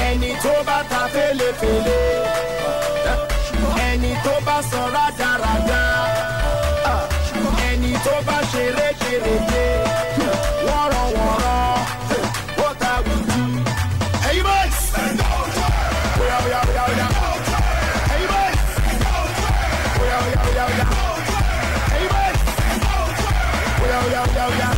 Ẹni tó bá ta fèlèfèlè, ẹni tó bá sọ rádaràda, ẹni tó bá ṣe rékèrèké, wọ́rọ̀wọ́rọ̀, what are we do? Hey boys! Oya. Hey boys! Oya. Hey boys! Oya.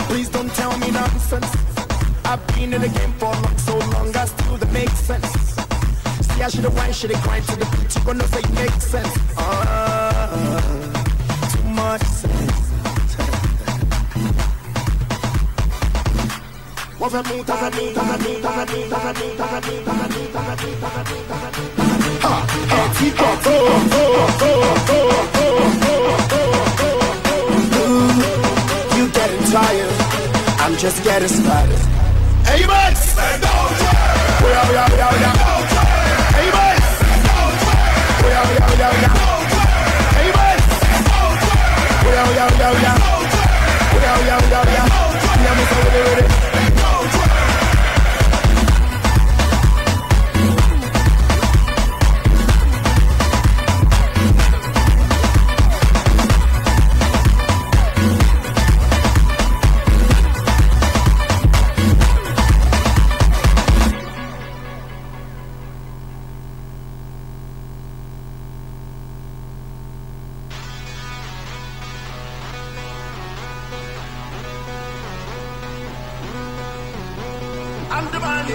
Please don't tell me nonsense. I've been in the game for so long, I still that makes sense. See, I should've went, should've grind to the beat. You gonna say it makes sense. Too much sense. You getting tired? I'm just getting started. Hey, boys! Oya. Hey, boys! Oya. Hey, boys! Oya. I'm the man.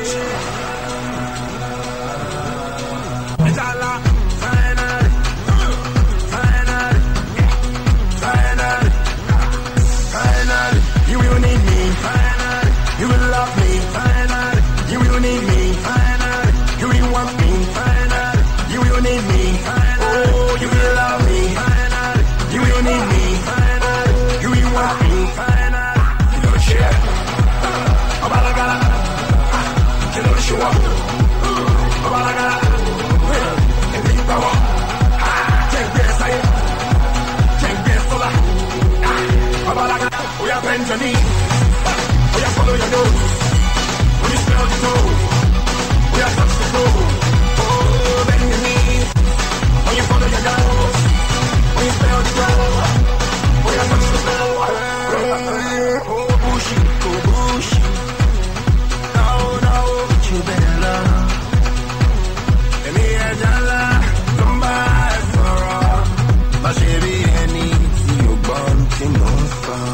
Finally, you will need me. Finally, you will love me. Finally, you will need me. Finally, you will want me. Finally, you will need me. Finally, oh, you will love me. Finally, you will need me. Finally, you will want me. Finally, you know shit. Show up. We are Benjamin. We are follow your nose. When you smell the toes, we are touch the floor. Oh, Benjamin. When you follow your nose, when you smell the toes, we are touch the floor. Oh, bushy. You better love. Let me hear your love. Come by for all. My baby, any you born to know for.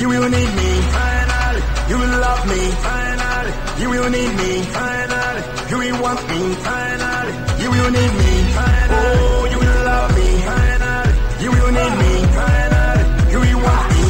You will need me. Finally, you will love me. Finally, you will need me. Finally, you will want me. Finally, you will need me. Finally, oh, you will love me. Finally, you will need me. Finally, you will want me.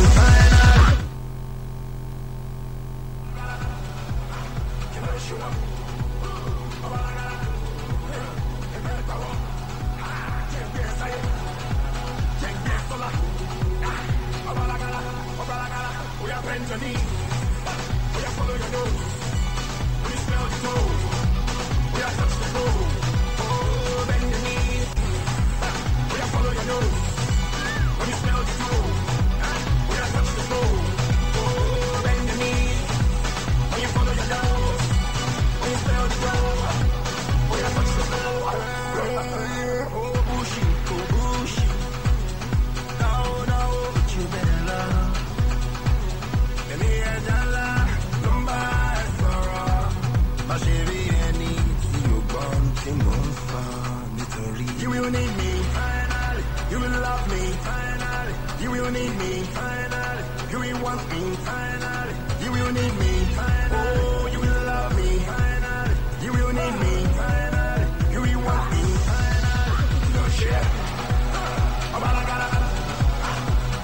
You will need me, finally. You will love me, finally. You will need me, finally. You will want me, finally. You will need me, finally. Oh, you will love me, finally. You will need me, finally. You will want me, finally. No shit.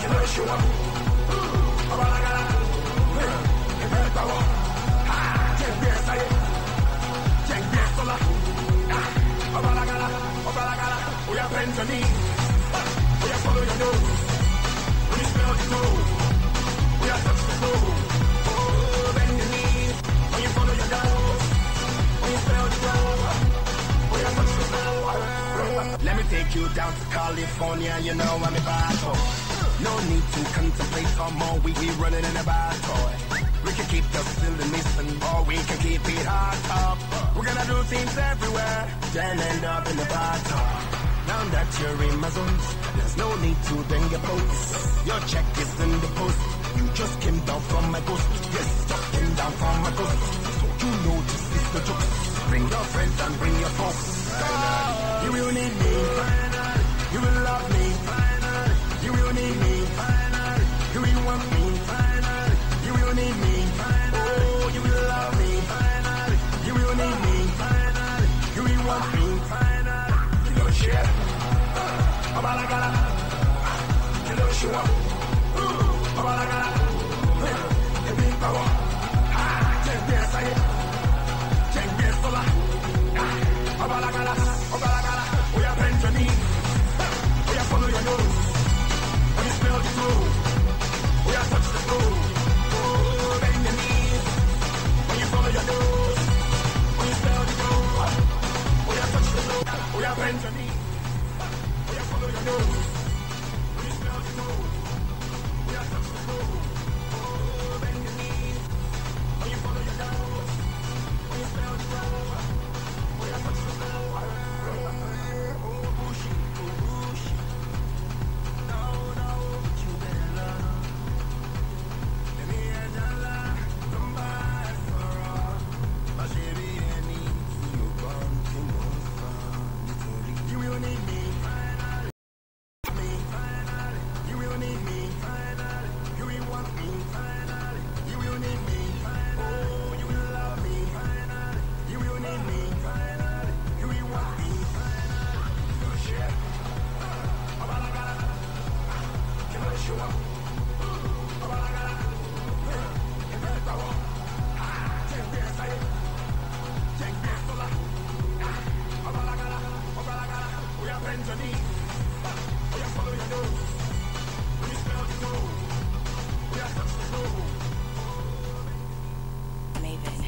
You know show up. We are Benjamin. We are follow your nose. When you smell the toes, down to California, you know I'm a battle. No need to contemplate some more, we running in a battle. We can keep the silliness or we can keep it hard top. We're gonna do things everywhere, then end up in the battle. Now that you're in my zones, there's no need to then get post. Your check is in the post. You just came down from my coast. Yes, just came down from my coast. So you know this is the joke. Bring your friends and bring your folks. You will need me. You will love me. You will need me. You will want me. You will need me. Oh, you will love me. You will need me. You will want me. You know shit. Abalagala. You know she want. Abalagala. You big power. Take this, I take this, Sola. Abalagala. Abalagala. We are bent your knees. We are follow your nose. When you smell the snow, we are touch the snow. Oh, bend your knees. When you follow your nose, when you smell the snow, we are touch the snow. We are bent your knees. We are follow your nose. When you smell the snow, we are touch the snow. Oh, bend your knees. When you follow your nose, when you smell the snow, we are touch the snow. Oh, bushy, oh, bushy. No, but you better love. Let me Anala, come by for all. My baby, any you want to know from. You will need me. You will need me. You will want me. You will need me. Oh, you will love me. You will need me. You will want me. Oh shit. Abalagala. You know she want. Abalagala. You better go on. Take this, I take this, Sola. Abalagala. Abalagala. We are bent your knees. We are follow your nose. When you smell the snow, we are touch the snow. Maven.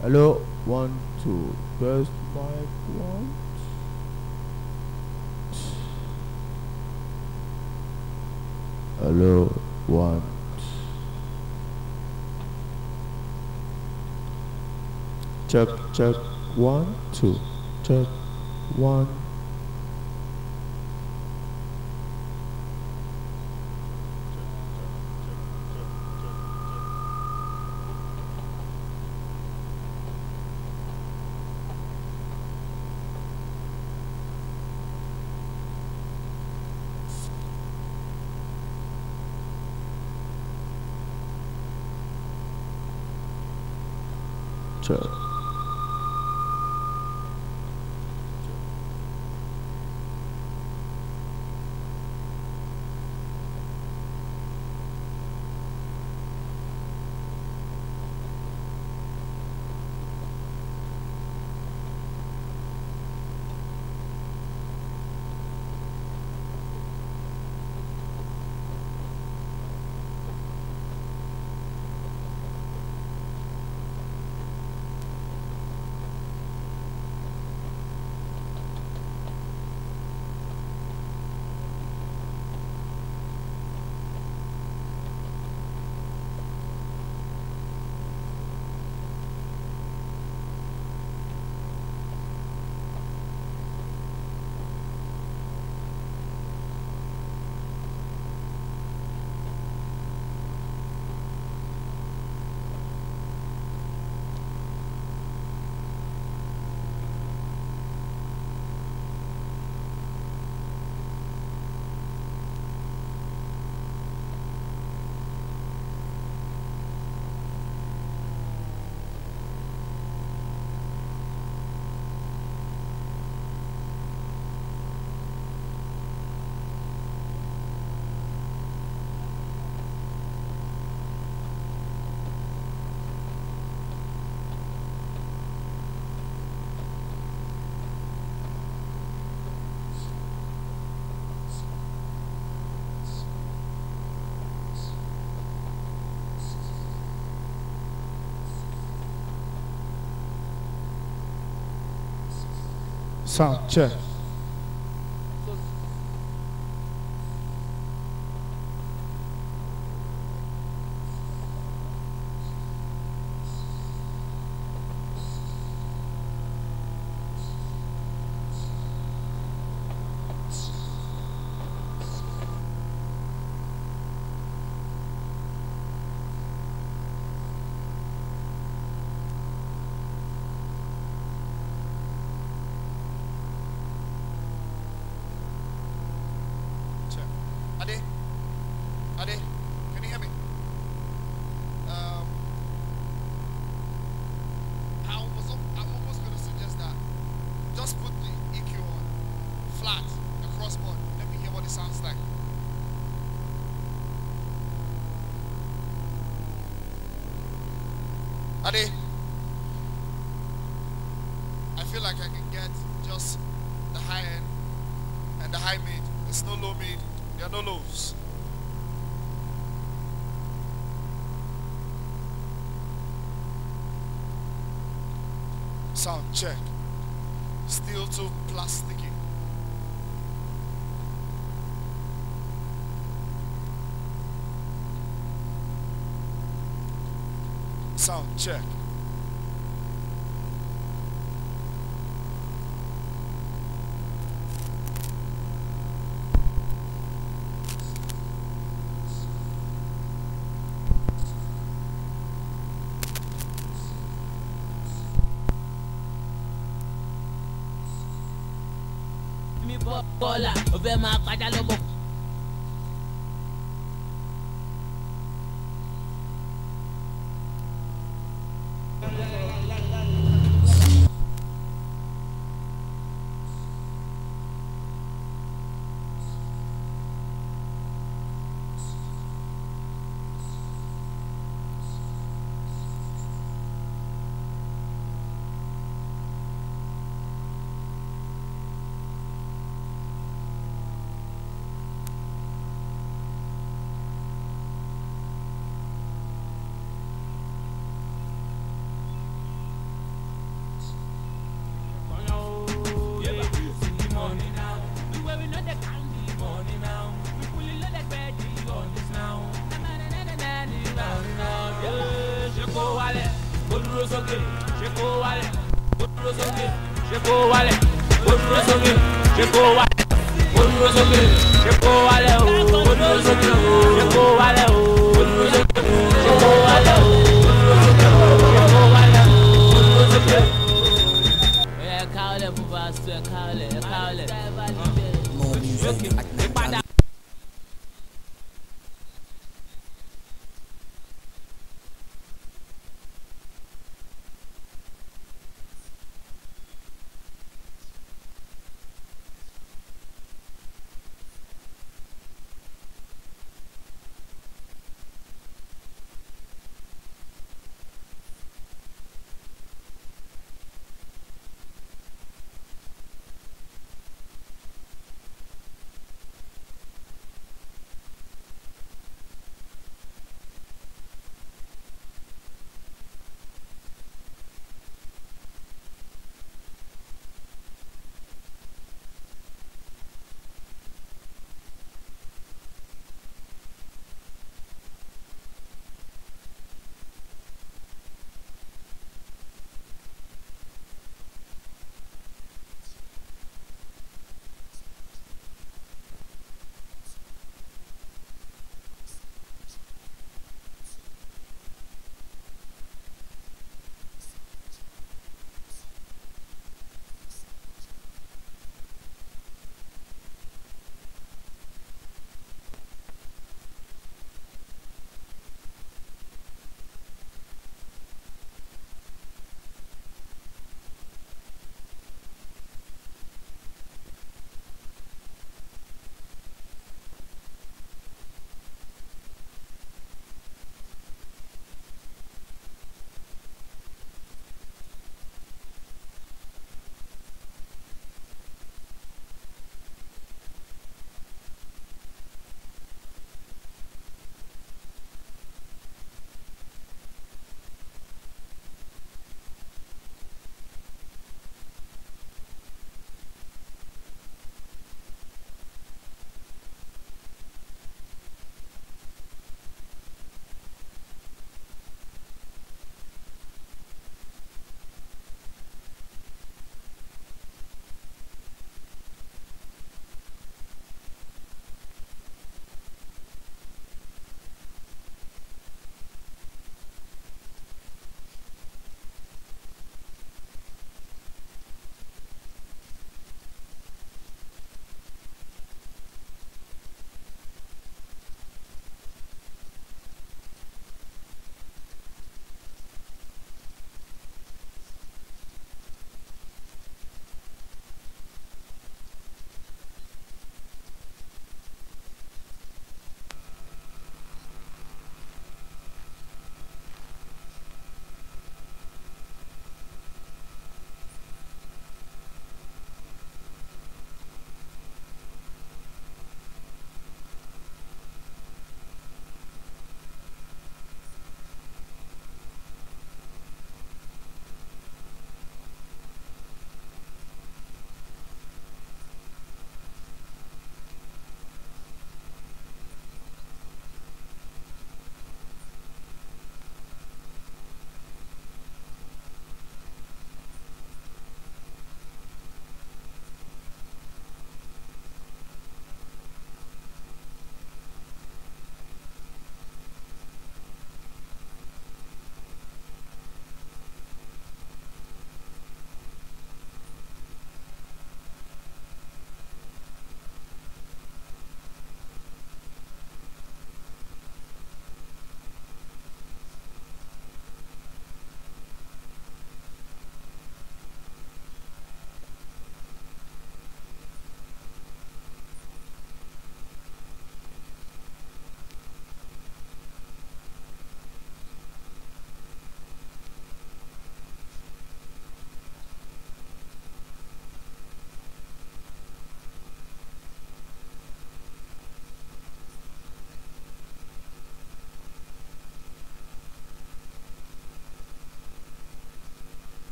Hello, 1, 2, test mic 1. Hello, 1. Check, 1, 2, check 1. Check. Sound check. Ade, can you hear me? I'm almost going to suggest that just put the EQ on flat across board. Let me hear what it sounds like. Ade, I feel like I can get just the high end and the high mid. There's no low mid. There are no lows. Sound check. Still too plasticky. Sound check. Bola, over my father lobo.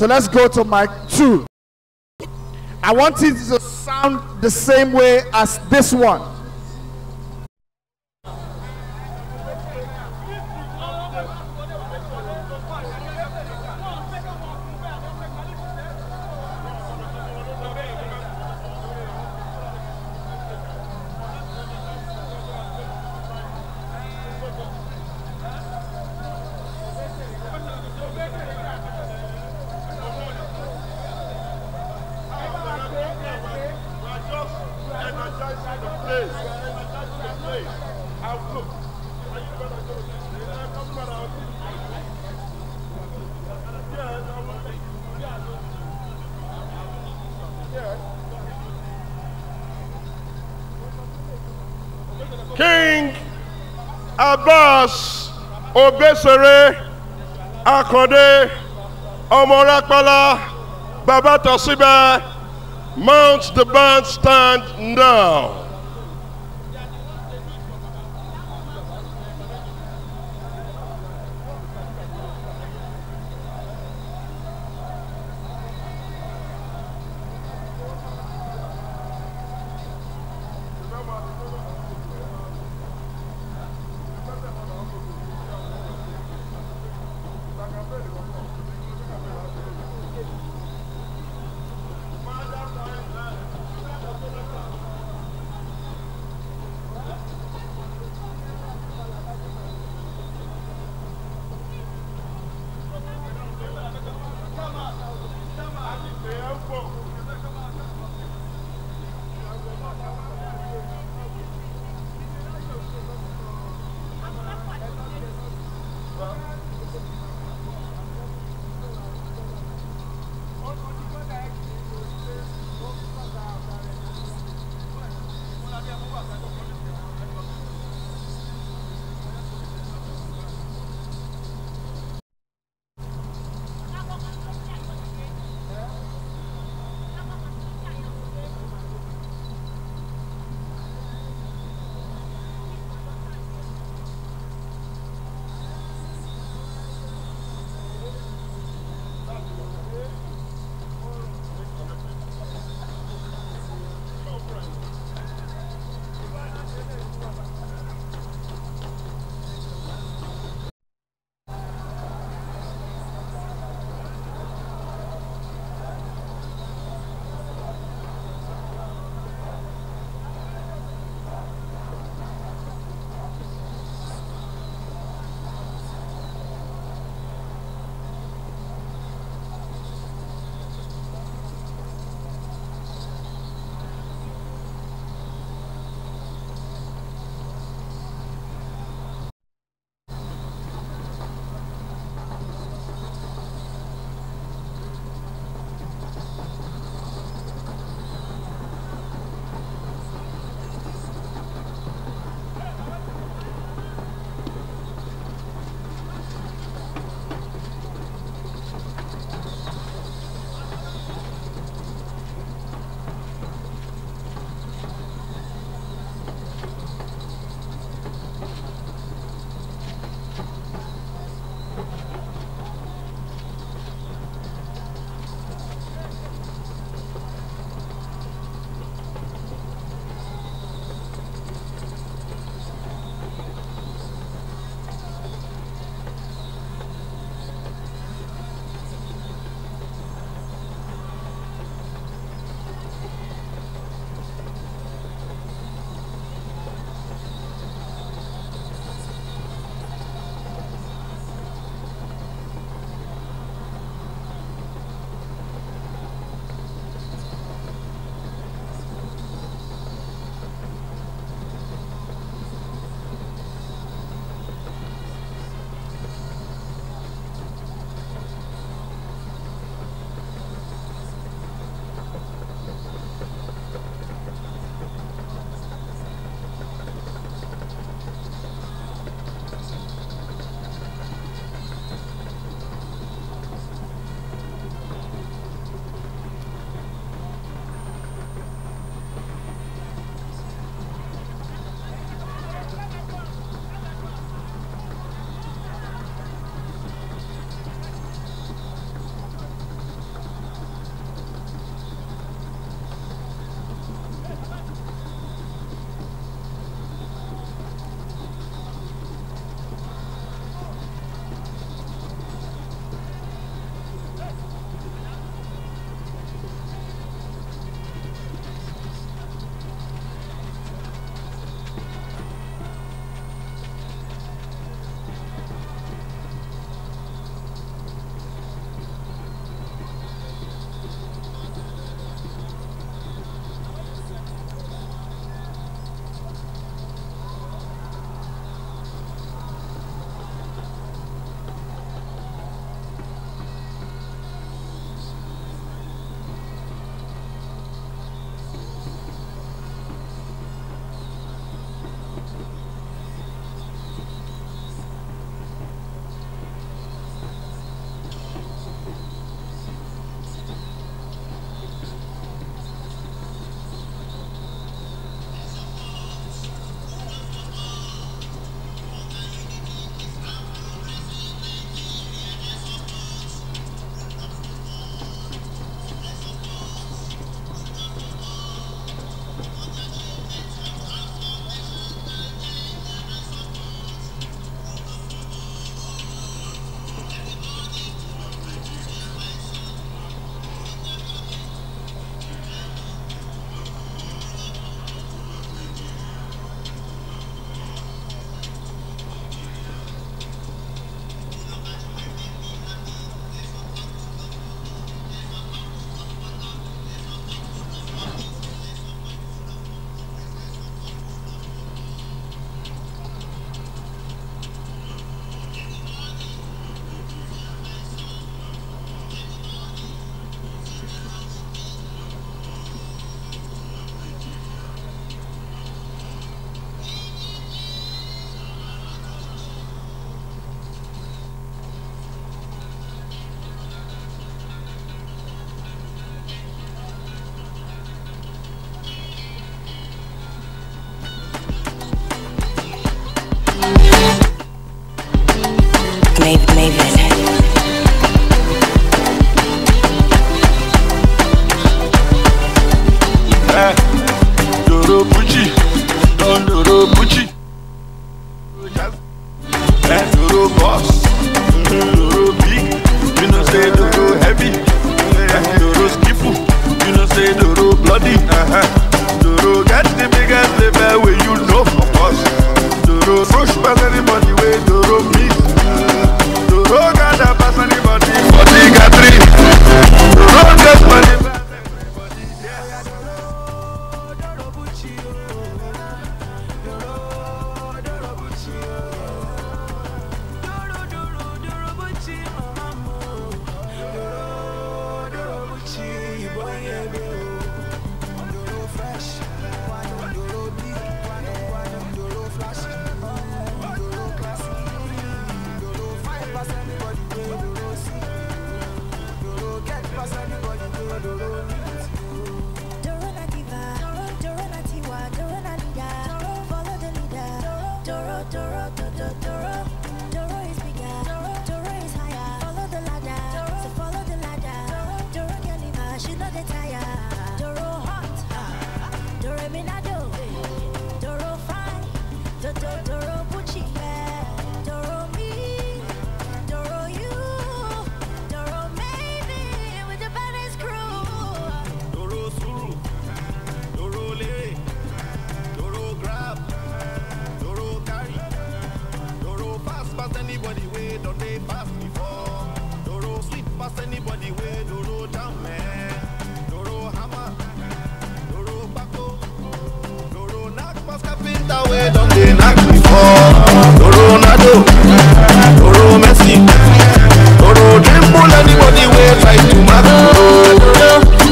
So let's go to mic 2. I want it to sound the same way as this one. King Abbas Obesere Akode Omorakpala Babatosibe mounts the bandstand now.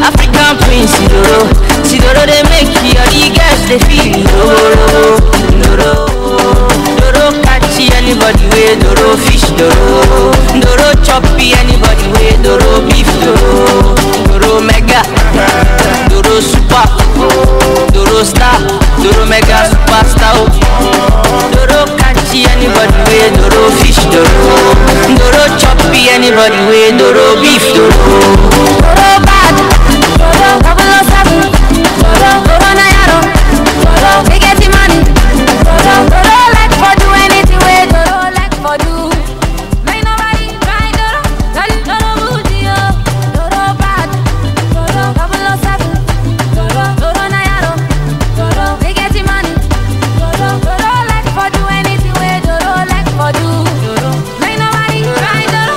African prince, Sidoro, they make you the girls they feel Doro catch anybody way Doro fish Doro choppy anybody way Doro beef Doro mega Doro super Doro star Doro mega superstar Doro catch anybody way Doro fish Doro choppy anybody way Doro beef Doro bad Doro 007 Doro Nayaro Doro they get the money Doro like for do anything way Doro like for do make nobody try Doro booty Doro bad Doro 007 Doro Nayaro Doro they get the money Doro like for do anything way Doro like for do make nobody try Doro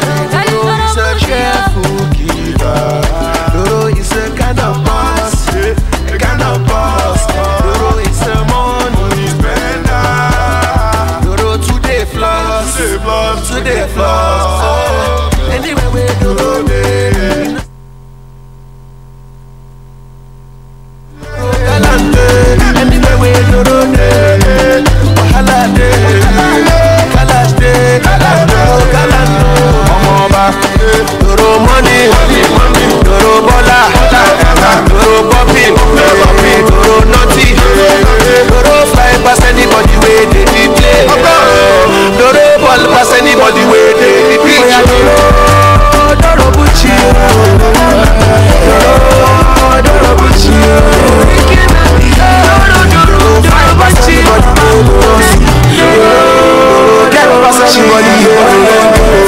Such a fool giver. Doro is a kind of boss, a kind of boss. Doro is a money spender. Doro today floss, today floss. Anywhere we Doro day. Anywhere we Doro day. Wahala day, Kalash day, Kalando. Doro money, Doro bola, Doro poppy, Doro naughty, Doro fly past anybody way they play. Doro ball past anybody way they play. Doro Bucci, Doro Bucci, Doro fly past anybody. Get past anybody.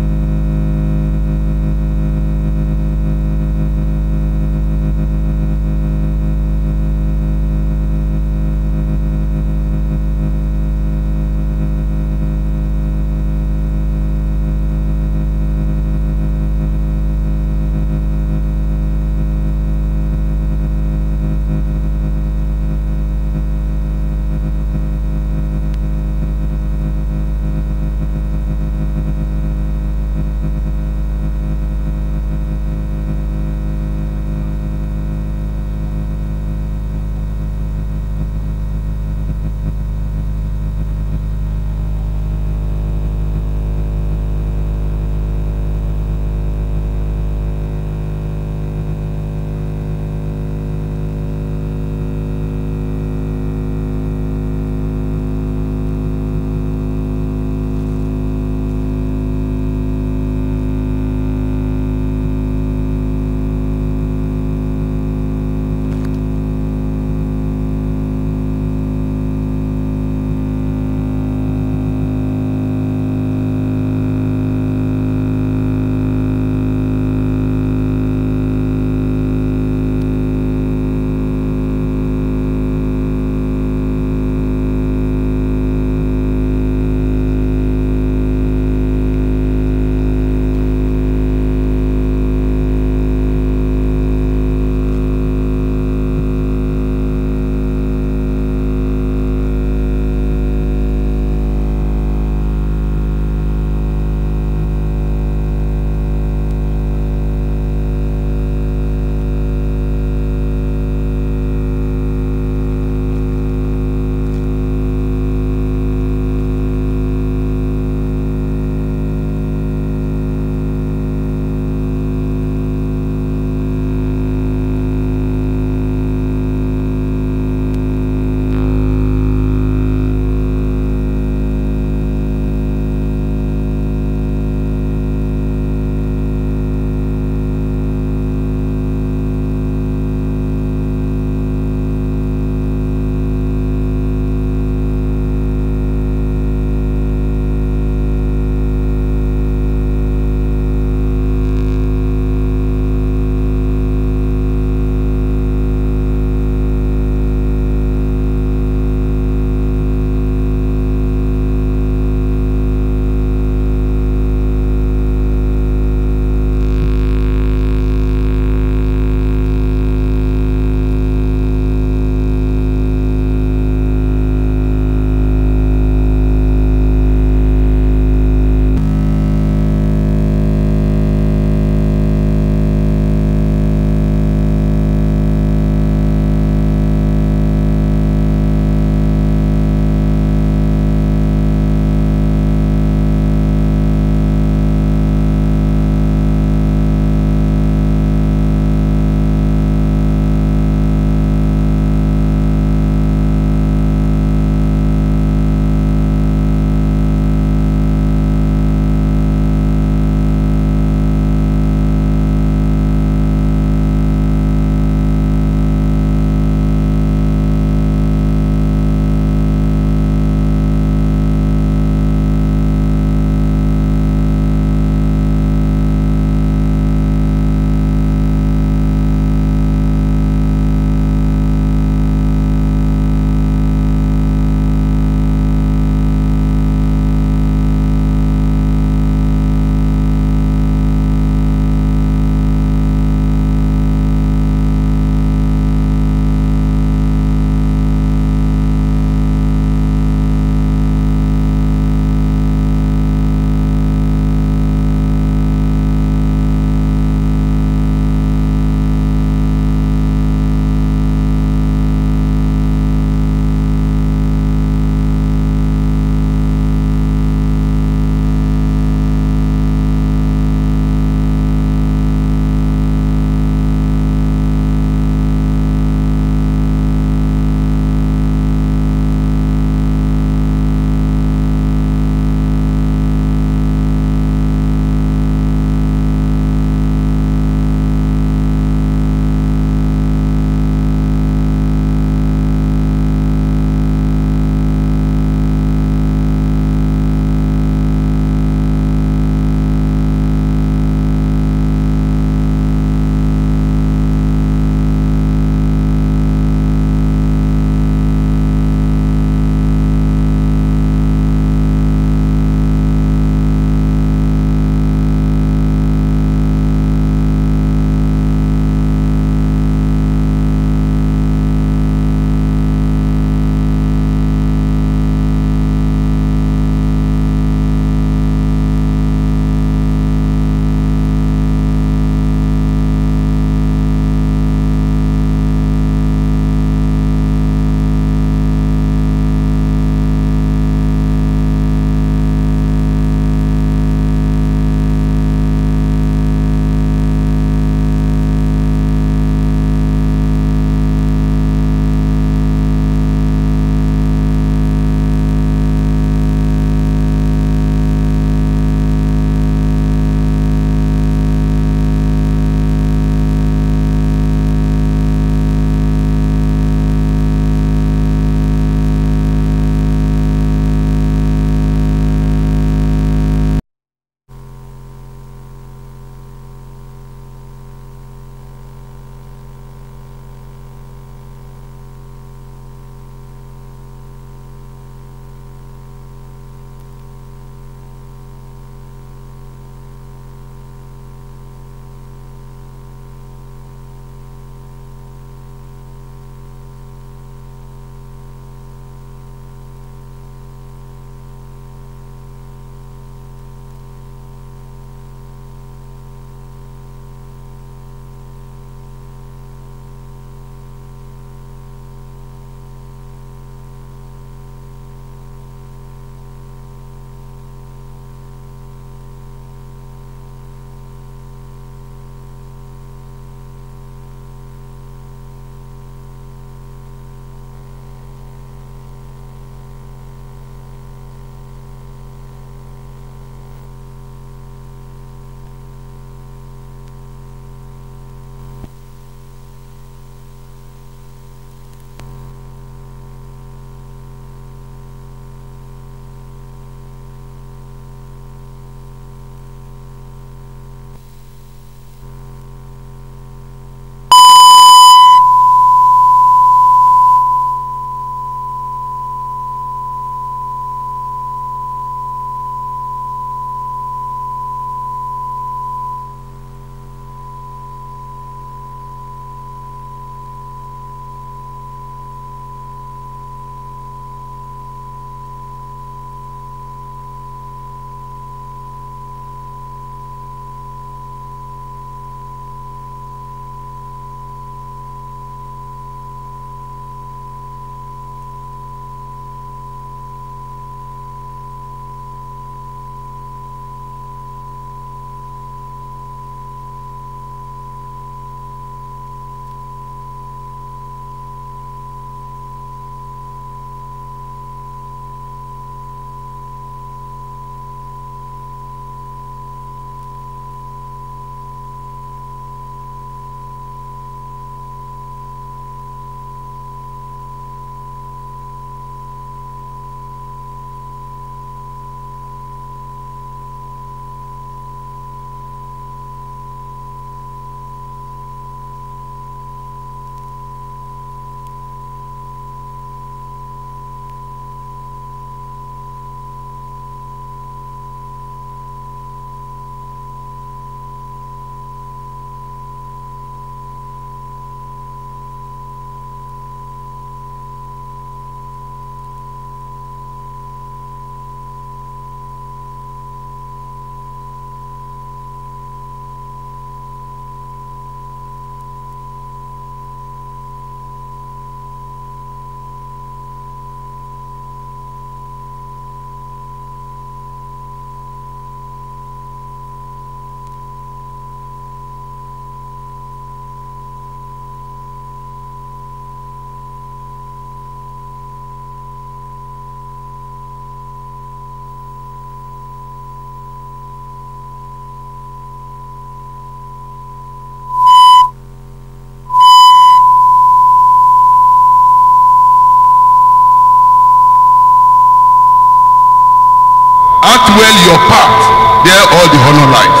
Act well your part, there all the honor lies.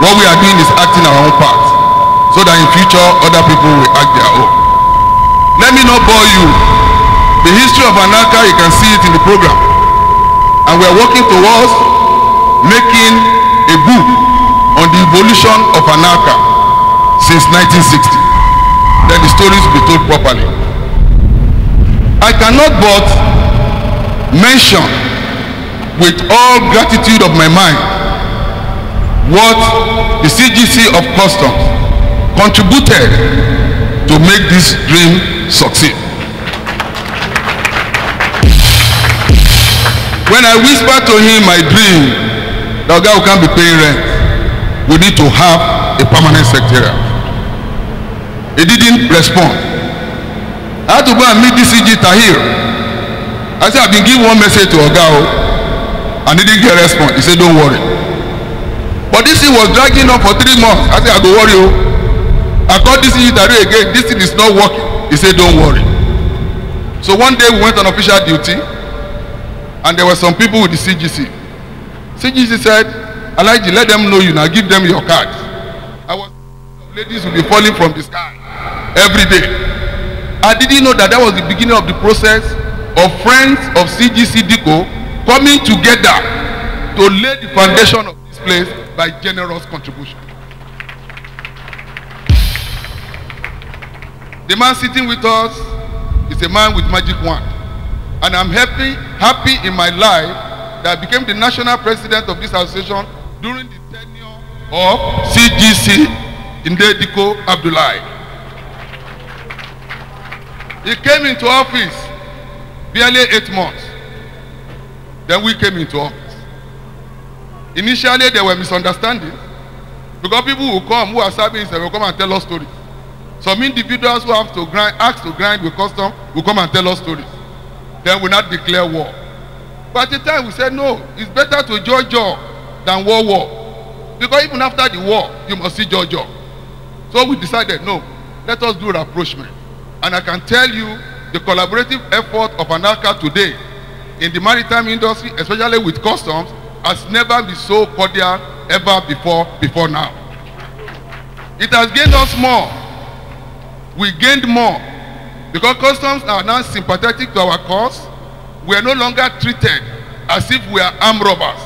What we are doing is acting our own part, so that in future other people will act their own. Let me not bore you. The history of Anaka, you can see it in the program. And we are working towards making a book on the evolution of Anaka since 1960. Then the stories will be told properly. I cannot but mention with all gratitude of my mind what the CGC of Customs contributed to make this dream succeed. When I whispered to him my dream, the guy who can't be paying rent, we need to have a permanent secretariat. He didn't respond. I had to go and meet the CG Tahir. I said, I've been giving one message to Ogao, and he didn't get a response. He said, don't worry. But this thing was dragging on for 3 months. I said, I go worry. I called this CG Tahir again. This thing is not working. He said, don't worry. So one day we went on official duty, and there were some people with the CGC. CGC said, Alaji, let them know you now. Give them your card. Ladies will be falling from the sky every day. I didn't know that that was the beginning of the process of friends of CGC DICO coming together to lay the foundation of this place by generous contribution. The man sitting with us is a man with magic wand. And I'm happy in my life that I became the national president of this association during the tenure of CGC Indediko Abdullahi. He came into office barely 8 months. Then we came into office. Initially there were misunderstandings because people who come, who are serving, will come and tell us stories. Some individuals who have to grind, ask to grind with custom, will come and tell us stories. Then we not declare war. But at the time we said no, it's better to judge than war. Because even after the war, you must see judge. So we decided, no, let us do rapprochement. And I can tell you, the collaborative effort of Anaka today in the maritime industry, especially with customs, has never been so cordial ever before now. It has gained us more. We gained more. Because customs are now sympathetic to our cause, we are no longer treated as if we are armed robbers.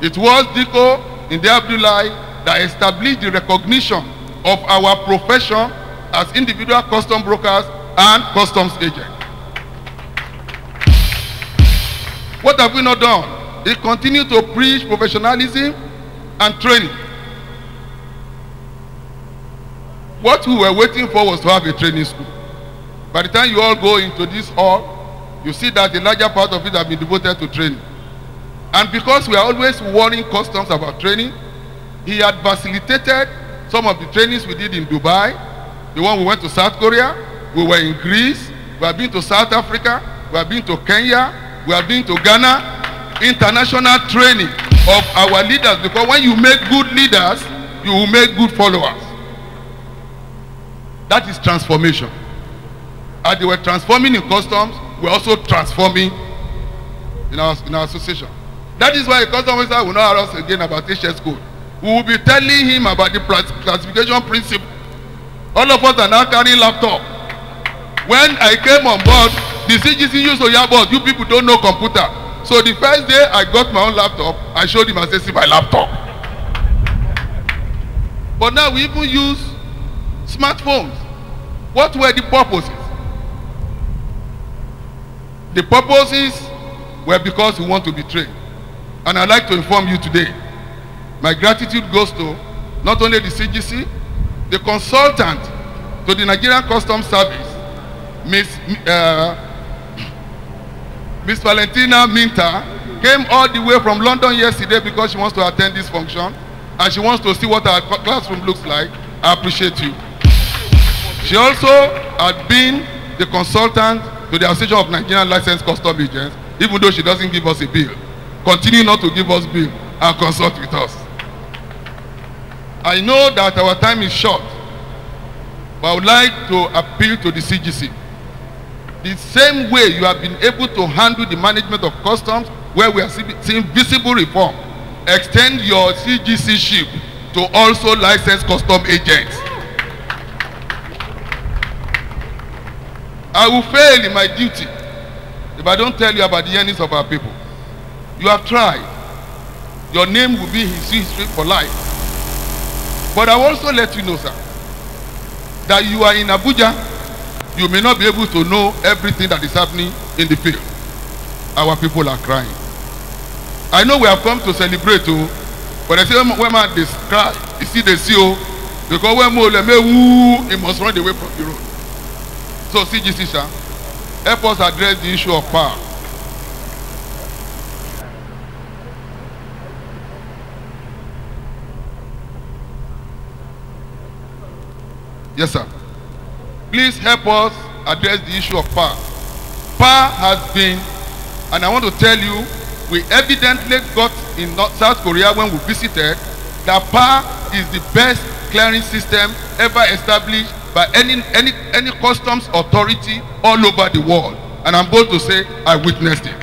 It was DICO in the Abdullahi that established the recognition of our profession as individual custom brokers and customs agents. What have we not done? We continue to preach professionalism and training. What we were waiting for was to have a training school. By the time you all go into this hall, you see that the larger part of it has been devoted to training. And because we are always warning customs about training, he had facilitated some of the trainings we did in Dubai, the one we went to South Korea, we were in Greece, we have been to South Africa, we have been to Kenya, we have been to Ghana. International training of our leaders, because when you make good leaders, you will make good followers. That is transformation. As they were transforming in customs, we're also transforming in our association. That is why a custom officer will not ask us again about HS code. We will be telling him about the classification principle. All of us are now carrying laptop. When I came on board, the CGC used to hear about you people don't know computer. So the first day I got my own laptop, I showed him, I said, see my laptop. But now we even use smartphones. What were the purposes? The purposes were because we want to be trained. And I'd like to inform you today, my gratitude goes to not only the CGC, the consultant to the Nigerian Customs Service, Miss Valentina Minta, came all the way from London yesterday because she wants to attend this function and she wants to see what our classroom looks like. I appreciate you. She also had been the consultant to the Association of Nigerian Licensed Custom Agents, even though she doesn't give us a bill. Continue not to give us bill and consult with us. I know that our time is short, but I would like to appeal to the CGC. The same way you have been able to handle the management of customs where we are seeing visible reform. Extend your CGC ship to also licensed custom agents. I will fail in my duty if I don't tell you about the yearnings of our people. You have tried. Your name will be in history for life. But I will also let you know, sir, that you are in Abuja. You may not be able to know everything that is happening in the field. Our people are crying. I know we have come to celebrate, but I say when man they cry, you see the CO, because when more it must run away from the road. So CGC, sir, help us address the issue of power. Yes, sir. Please help us address the issue of power. Power has been, and I want to tell you, we evidently got in South Korea when we visited that power is the best clearing system ever established by any customs authority all over the world. And I'm bold to say I witnessed it.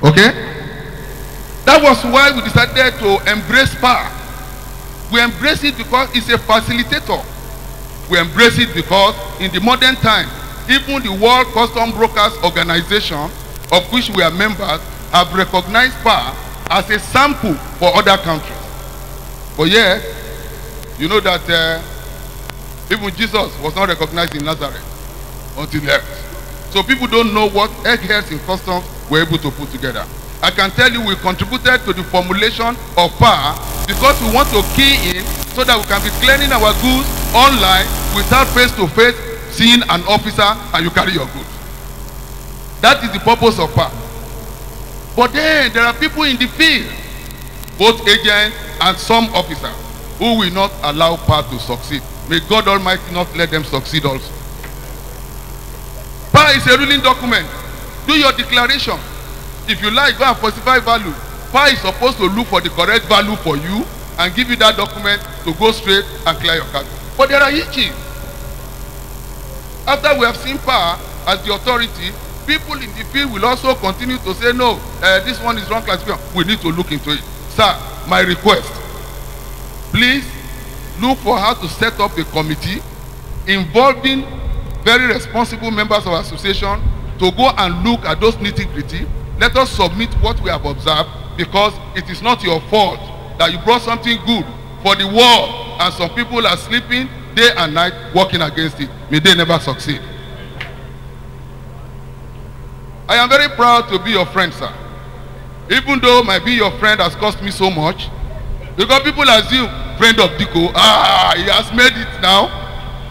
Okay? That was why we decided to embrace power. We embrace it because it's a facilitator. We embrace it because in the modern time, even the World Custom Brokers Organization, of which we are members, have recognized power as a sample for other countries. But yet, you know that even Jesus was not recognized in Nazareth until he left. So people don't know what eggheads in customs were able to put together. I can tell you we contributed to the formulation of power because we want to key in so that we can be clearing our goods online without face-to-face seeing an officer and you carry your goods. That is the purpose of power. But then there are people in the field, both agents and some officers, who will not allow power to succeed. May God Almighty not let them succeed also. Power is a ruling document. Do your declaration. If you like, go and falsify value. Power is supposed to look for the correct value for you and give you that document to go straight and clear your cargo. But there are issues. After we have seen power as the authority, people in the field will also continue to say, no, this one is wrong classification. We need to look into it. Sir, my request, please look for how to set up a committee involving very responsible members of our association to go and look at those nitty-gritty. Let us submit what we have observed, because it is not your fault that you brought something good for the world and some people are sleeping day and night working against it. May they never succeed. I am very proud to be your friend, sir. Even though my being your friend has cost me so much, because people assume, friend of Diko, he has made it now.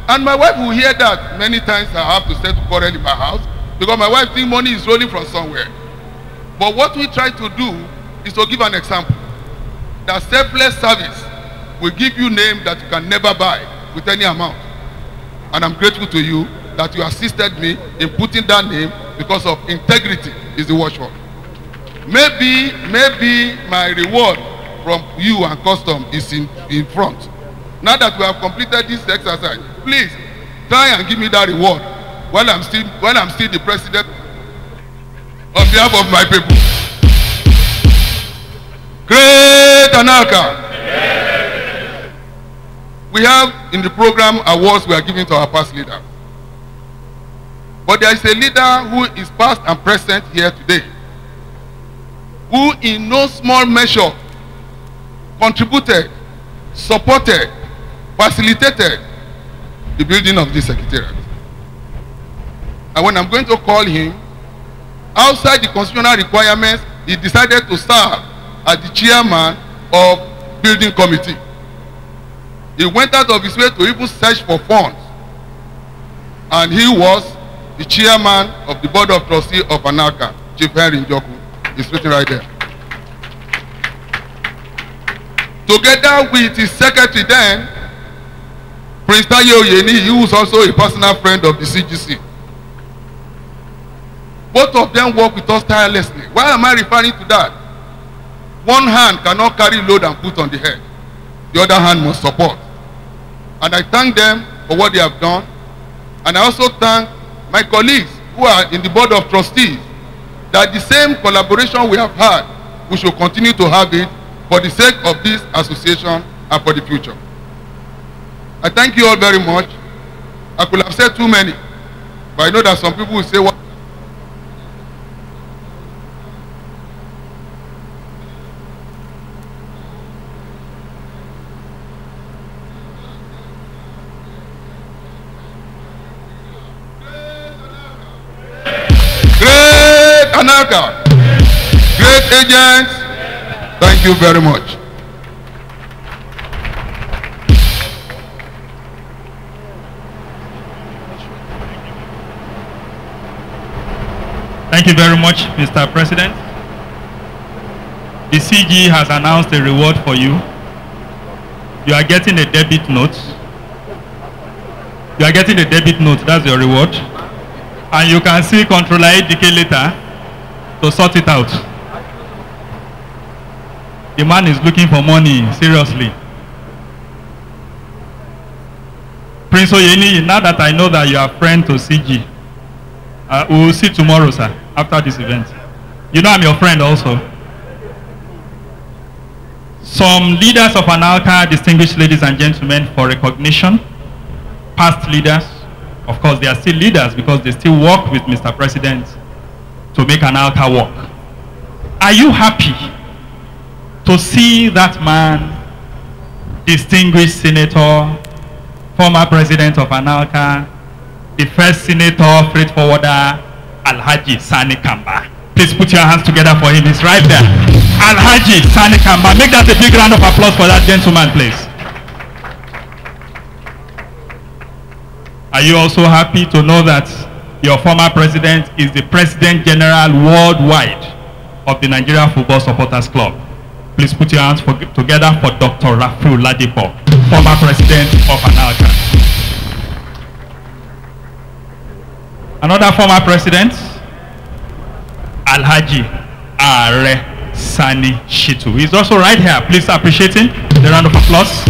And my wife will hear that many times. I have to settle quarrel in my house because my wife thinks money is rolling from somewhere. But what we try to do is to give an example. That selfless service will give you name that you can never buy with any amount. And I'm grateful to you that you assisted me in putting that name because of integrity is the watchword. Maybe my reward from you and custom is in front. Now that we have completed this exercise, please try and give me that reward while I'm still the president on behalf of my people. Great Anala. We have in the program awards we are giving to our past leader. But there is a leader who is past and present here today, who in no small measure contributed, supported, facilitated the building of this secretariat. And when I'm going to call him, outside the constitutional requirements, he decided to serve as the chairman of building committee. He went out of his way to even search for funds. And he was the chairman of the board of trustees of Anala, Chief Henry Njoku. He's written right there. Together with his secretary then, Prince Tayo Oyeni, who was also a personal friend of the CGC. Both of them work with us tirelessly. Why am I referring to that? One hand cannot carry load and put on the head. The other hand must support. And I thank them for what they have done. And I also thank my colleagues who are in the board of trustees that the same collaboration we have had, we should continue to have it for the sake of this association and for the future. I thank you all very much. I could have said too many, but I know that some people will say what. Great Anala, great agents, thank you very much. Thank you very much, Mr. President. The CG has announced a reward for you. You are getting a debit note. You are getting a debit note, that's your reward. And you can see Controller ADK later to sort it out. The man is looking for money, seriously. Prince Oyeni, now that I know that you are friend to CG, we will see tomorrow, sir, after this event. You know I'm your friend also. Some leaders of Anala, distinguished ladies and gentlemen, for recognition. Past leaders, of course, they are still leaders because they still work with Mr. President to make Anala work. Are you happy to see that man, distinguished senator, former president of Anala, the first senator, freight forwarder, Alhaji Sani Kamba? Please put your hands together for him. He's right there. Alhaji Sani Kamba. Make that a big round of applause for that gentleman, please. Are you also happy to know that your former president is the President General worldwide of the Nigeria Football Supporters Club? Please put your hands together for Dr. Rafu Ladipo, former president of Anala. Another former president, Alhaji Are Sani Shitu. He's also right here. Please appreciate him. A round of applause.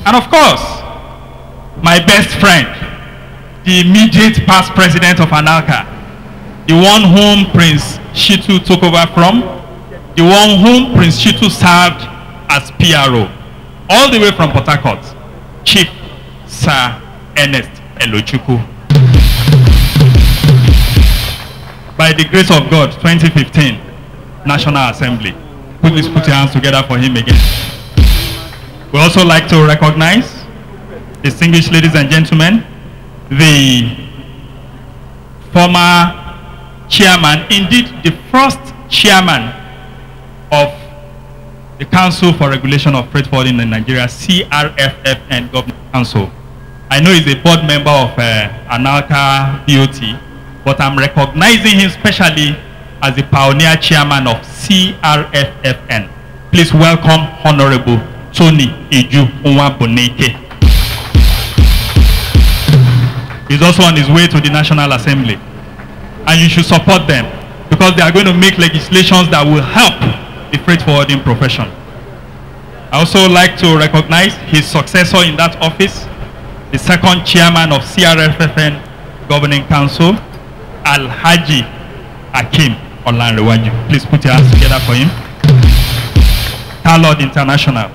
And of course, my best friend, the immediate past president of Anala, the one whom Prince Shitu took over from, the one whom Prince Shitu served as PRO, all the way from Port Harcourt, Chief Sir Ernest Elochukwu. By the grace of God, 2015 National Assembly. Please put your hands together for him again. We also like to recognize, distinguished ladies and gentlemen, the former chairman, indeed the first chairman of the Council for Regulation of Freight Forwarding in Nigeria, CRFFN Government Council. I know he's a board member of Anala BOT, but I'm recognizing him specially as the pioneer chairman of CRFFN. Please welcome Honorable Tony Iju Nwaboneke. He's also on his way to the National Assembly. And you should support them because they are going to make legislations that will help the freight forwarding profession. I also like to recognize his successor in that office, the second chairman of CRFFN Governing Council, Alhaji Akim Olanrewaju. Please put your hands together for him. Talod International.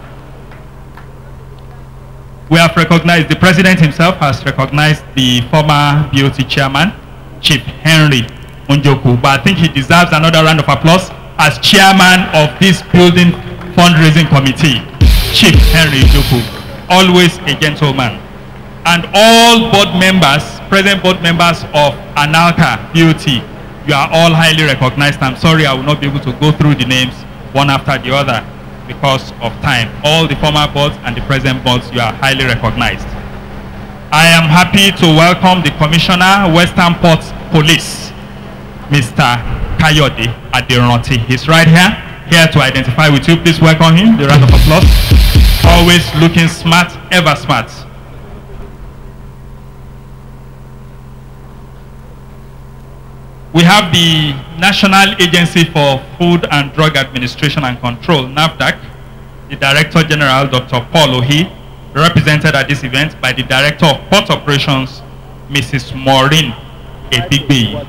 We have recognized, the president himself has recognized the former BOT chairman, Chief Henry Unjoku, but I think he deserves another round of applause as chairman of this building fundraising committee. Chief Henry Unjoku, always a gentleman. And all board members, present board members of Anala BOT, you are all highly recognized. I'm sorry I will not be able to go through the names one after the other because of time. All the former boards and the present boards, you are highly recognized. I am happy to welcome the Commissioner, Western Ports Police, Mr. Kayode Aderonti. He's right here to identify with you. Please welcome him. The round of applause. Always looking smart, ever smart. We have the National Agency for Food and Drug Administration and Control, NAFDAC, the Director General, Dr. Paul Ohi, represented at this event by the Director of Port Operations, Mrs. Maureen Ebigbe.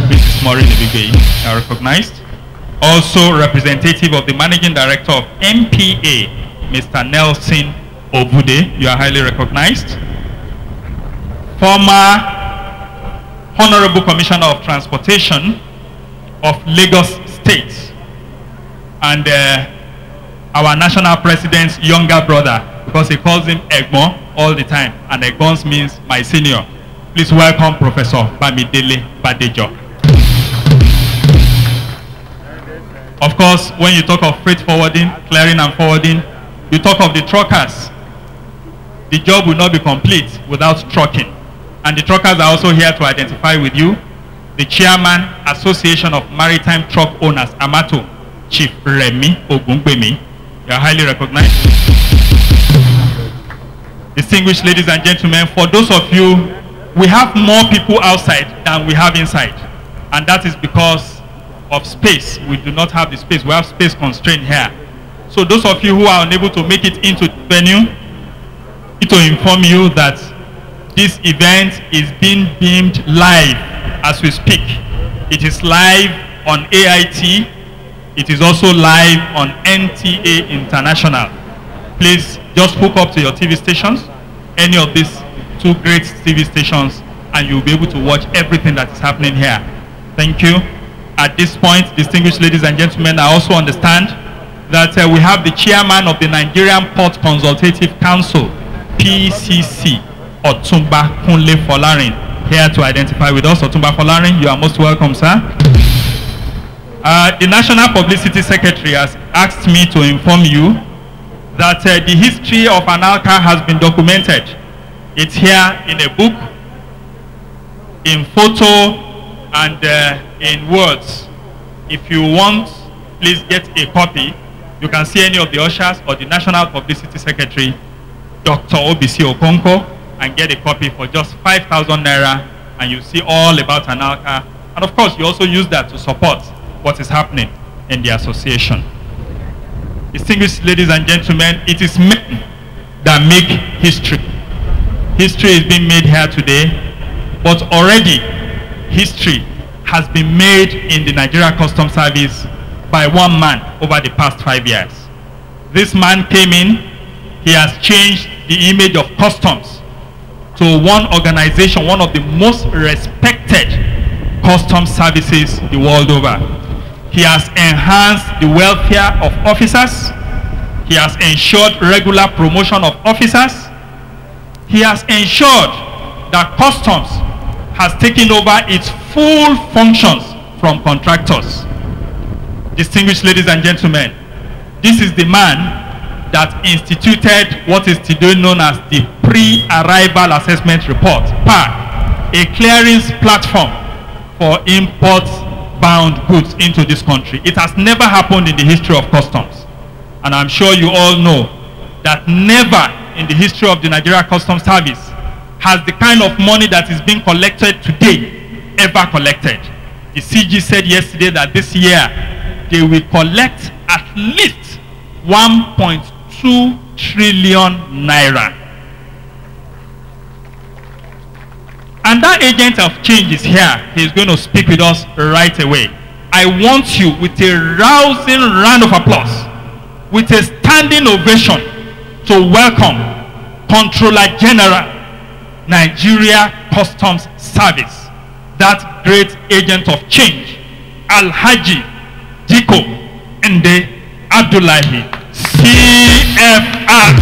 Please Maureen Ibigay, you are recognized. Also representative of the Managing Director of MPA, Mr. Nelson Obude, you are highly recognized. Former Honorable Commissioner of Transportation of Lagos State, and our national president's younger brother, because he calls him Egbon all the time, and Egbon means my senior. Please welcome Professor Bamidele Badejo. Of course, when you talk of freight forwarding, clearing and forwarding, you talk of the truckers. The job will not be complete without trucking. And the truckers are also here to identify with you. The Chairman, Association of Maritime Truck Owners, Amato, Chief Remi Ogungbemi. You are highly recognized. Distinguished ladies and gentlemen, for those of you, we have more people outside than we have inside. And that is because of space. We do not have the space. We have space constraint here. So those of you who are unable to make it into the venue, I need to inform you that this event is being beamed live as we speak. It is live on AIT. It is also live on NTA International. Please just hook up to your TV stations, any of these two great TV stations, and you'll be able to watch everything that is happening here. Thank you. At this point, distinguished ladies and gentlemen, I also understand that we have the chairman of the Nigerian Port Consultative Council, PCC, Otumba Kunle Folarin, here to identify with us. Otumba Folarin, you are most welcome, sir. The National Publicity Secretary has asked me to inform you that the history of Anala has been documented. It's here in a book, in photo, and in words. If you want, please get a copy. You can see any of the ushers or the National Publicity Secretary, Dr. Obisi Okonko, and get a copy for just 5,000 naira, and you see all about Anala. And of course, you also use that to support what is happening in the association. Distinguished ladies and gentlemen, it is men that make history. History is being made here today, but already history has been made in the Nigeria Customs Service by one man over the past 5 years. This man came in, he has changed the image of customs to one organization, one of the most respected customs services the world over. He has enhanced the welfare of officers. He has ensured regular promotion of officers. He has ensured that customs has taken over its full functions from contractors. Distinguished ladies and gentlemen, this is the man that instituted what is today known as the Pre-Arrival Assessment Report, PAR, a clearance platform for import-bound goods into this country. It has never happened in the history of customs. And I'm sure you all know that never in the history of the Nigeria Customs Service has the kind of money that is being collected today ever collected. The CG said yesterday that this year they will collect at least 1.2 trillion naira. And that agent of change is here. He's going to speak with us right away. I want you, with a rousing round of applause, with a standing ovation, to welcome Controller General, Nigeria Customs Service, that great agent of change, Alhaji Diko Ende Abdullahi, CFR,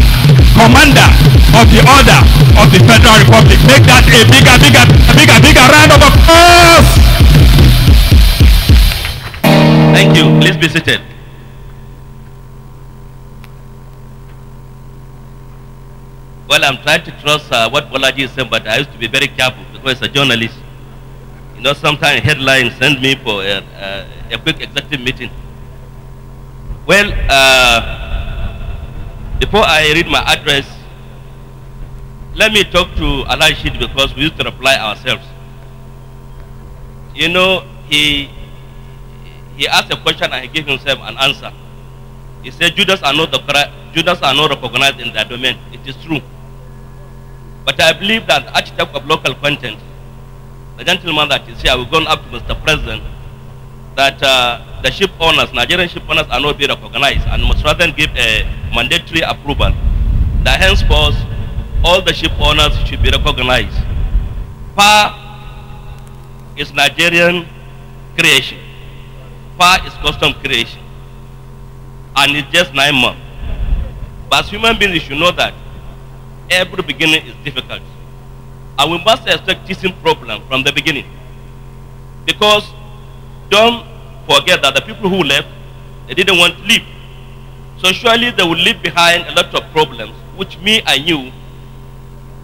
Commander of the Order of the Federal Republic. Make that a bigger round of applause. Thank you. Please be seated. Well, I'm trying to trust what Bolaji is saying, but I used to be very careful because as a journalist, you know, sometimes headlines send me for a quick executive meeting. Well, before I read my address, let me talk to Alashid because we used to reply ourselves. You know, he asked a question and he gave himself an answer. He said, Judas are not recognized in their domain. It is true. But I believe that architect of local content the gentleman that is here, we've gone up to Mr. President, that the ship owners, Nigerian ship owners, are not being recognized and must rather give a mandatory approval that henceforth all the ship owners should be recognized. PA is Nigerian creation. PA is custom creation. And it's just 9 months. But as human beings, you should know that every beginning is difficult. And we must expect teething problem from the beginning. Because don't forget that the people who left, they didn't want to leave. So surely they will leave behind a lot of problems, which me and you,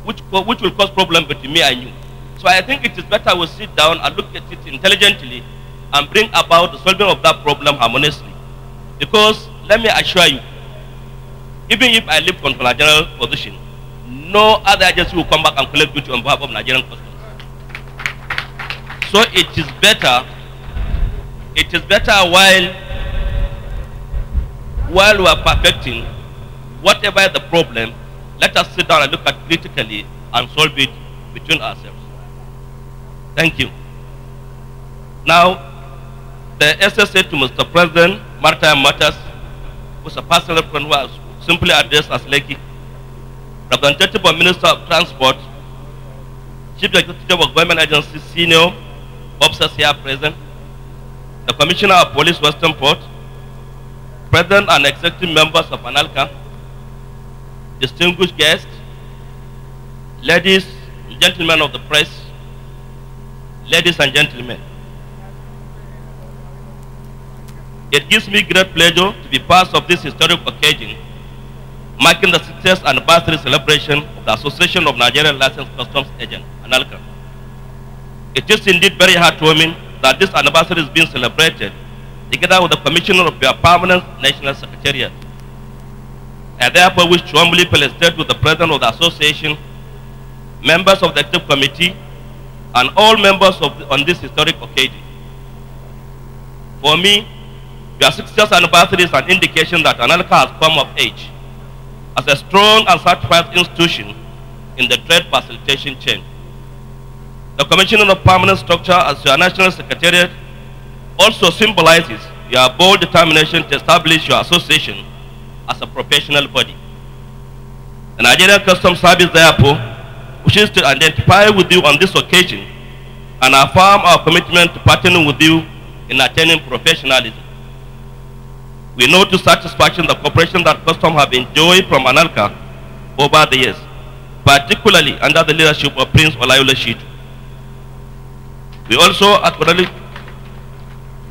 which will cause problems between me and you. So I think it is better we sit down and look at it intelligently and bring about the solving of that problem harmoniously. Because let me assure you, even if I leave Controller General position, no other agency will come back and collect duty on behalf of Nigerian customs. So it is better while we are perfecting whatever the problem, let us sit down and look at it critically and solve it between ourselves. Thank you. Now, the SSA to Mr. President, Maritime Matters, was a personal friend who was simply addressed as Lekki, representative of Minister of Transport, Chief Executive of Government Agency, senior officers here present, the Commissioner of Police Western Port, President and Executive members of Analka, distinguished guests, ladies and gentlemen of the press, ladies and gentlemen. It gives me great pleasure to be part of this historic occasion, marking the 60th anniversary celebration of the Association of Nigerian Licensed Customs Agents, Analka. It is indeed very heartwarming that this anniversary is being celebrated together with the Commissioner of your Permanent National Secretariat. I therefore wish to humbly felicitate with the President of the Association, members of the Executive Committee, and all members on this historic occasion. For me, your 60th anniversary is an indication that Anala has come of age as a strong and certified institution in the trade facilitation chain. The Commissioner of Permanent Structure as your National Secretariat also symbolizes your bold determination to establish your association as a professional body. The Nigerian Customs Service, therefore, wishes to identify with you on this occasion and affirm our commitment to partnering with you in attaining professionalism. We know to satisfaction the cooperation that Customs have enjoyed from Analka over the years, particularly under the leadership of Prince Olayole Shitu. We also acknowledge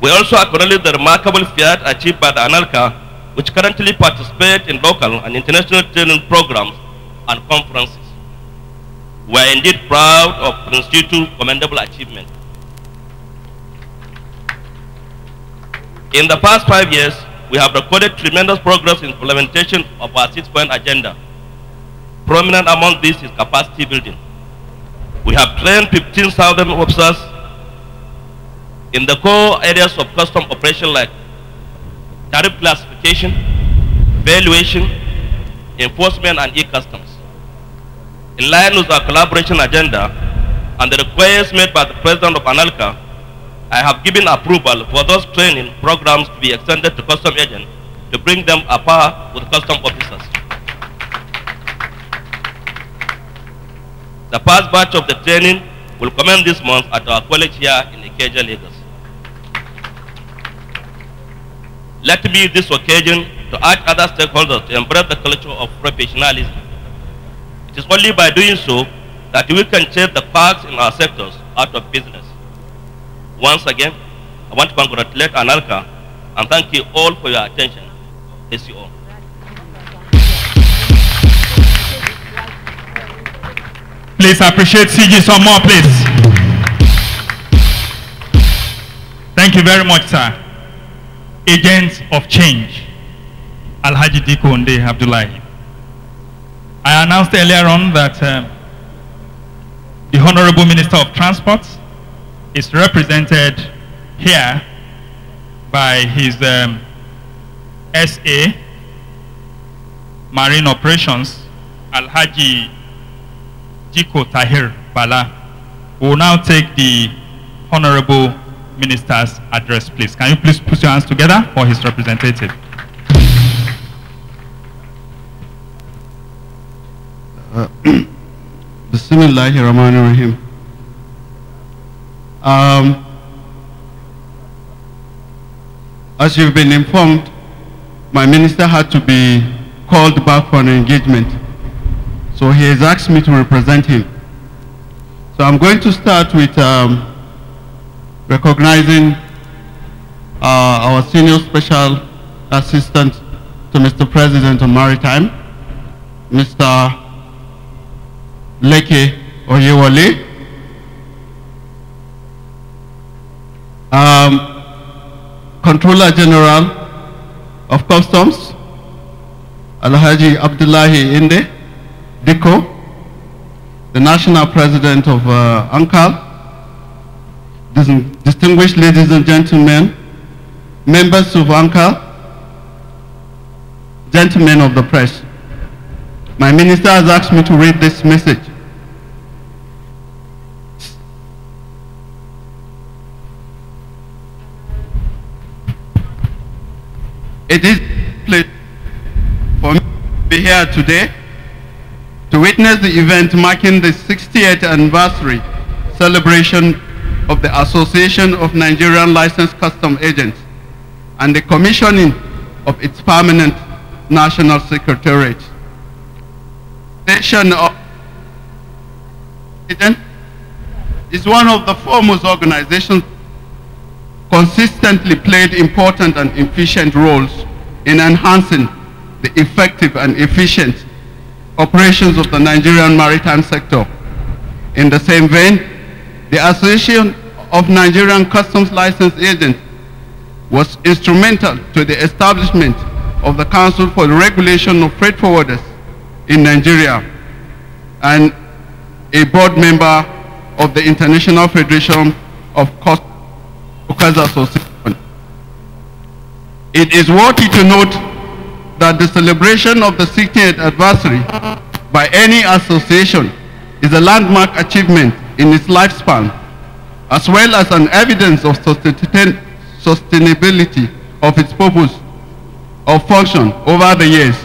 the remarkable feat achieved by the Analka, which currently participate in local and international training programs and conferences. We are indeed proud of Prince Shitu's commendable achievement. In the past 5 years, we have recorded tremendous progress in implementation of our 6-point agenda. Prominent among these is capacity building. We have trained 15,000 officers in the core areas of custom operation like tariff classification, valuation, enforcement, and e-customs. In line with our collaboration agenda and the requests made by the President of Analka, I have given approval for those training programs to be extended to custom agents to bring them a par with custom officers. The first batch of the training will commence this month at our college here in Ikeja, Lagos. Let me use this occasion to urge other stakeholders to embrace the culture of professionalism. It is only by doing so that we can change the quirks in our sectors out of business. Once again, I want to congratulate Analka and thank you all for your attention. Bless you all. Please appreciate CG some more, please. Thank you very much, sir. Agents of Change, Alhaji Diko Nde Abdullahi. I announced earlier on that the Honorable Minister of Transport is represented here by his SA, Marine Operations, Alhaji Jiko Tahir Bala, We will now take the Honorable Minister's address, please. Can you please put your hands together for his representative? Bismillahirrahmanirrahim. As you've been informed, my minister had to be called back for an engagement. So he has asked me to represent him. So I'm going to start with recognizing our senior special assistant to Mr. President on Maritime, Mr. Leke Oyewole. Controller General of Customs, Alhaji Abdullahi Inde Diko, the National President of ANCAL, distinguished ladies and gentlemen, members of ANCAL, gentlemen of the press. My minister has asked me to read this message. It is a pleasure for me to be here today to witness the event marking the 60th anniversary celebration of the Association of Nigerian Licensed Custom Agents and the commissioning of its permanent national secretariat. The Association of Agents is one of the foremost organizations consistently played important and efficient roles in enhancing the effective and efficient operations of the Nigerian maritime sector. In the same vein, the Association of Nigerian Customs License Agents was instrumental to the establishment of the Council for the Regulation of Freight Forwarders in Nigeria and a board member of the International Federation of Customs Association. It is worthy to note that the celebration of the 60th anniversary by any association is a landmark achievement in its lifespan, as well as an evidence of sustainability of its purpose or function over the years.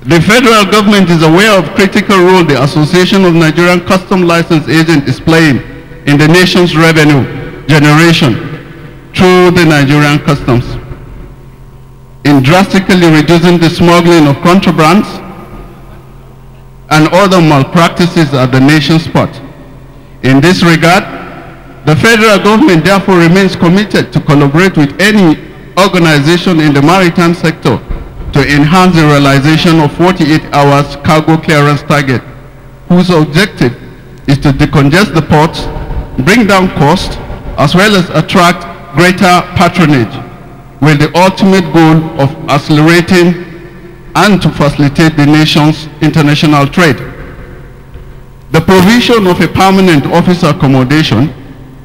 The federal government is aware of critical role the Association of Nigerian Custom License Agents is playing in the nation's revenue generation through the Nigerian Customs, in drastically reducing the smuggling of contrabands and other malpractices at the nation's port. In this regard, the federal government therefore remains committed to collaborate with any organization in the maritime sector to enhance the realization of 48 hours cargo clearance target, whose objective is to decongest the ports, bring down costs, as well as attract greater patronage, with the ultimate goal of accelerating and to facilitate the nation's international trade. The provision of a permanent office accommodation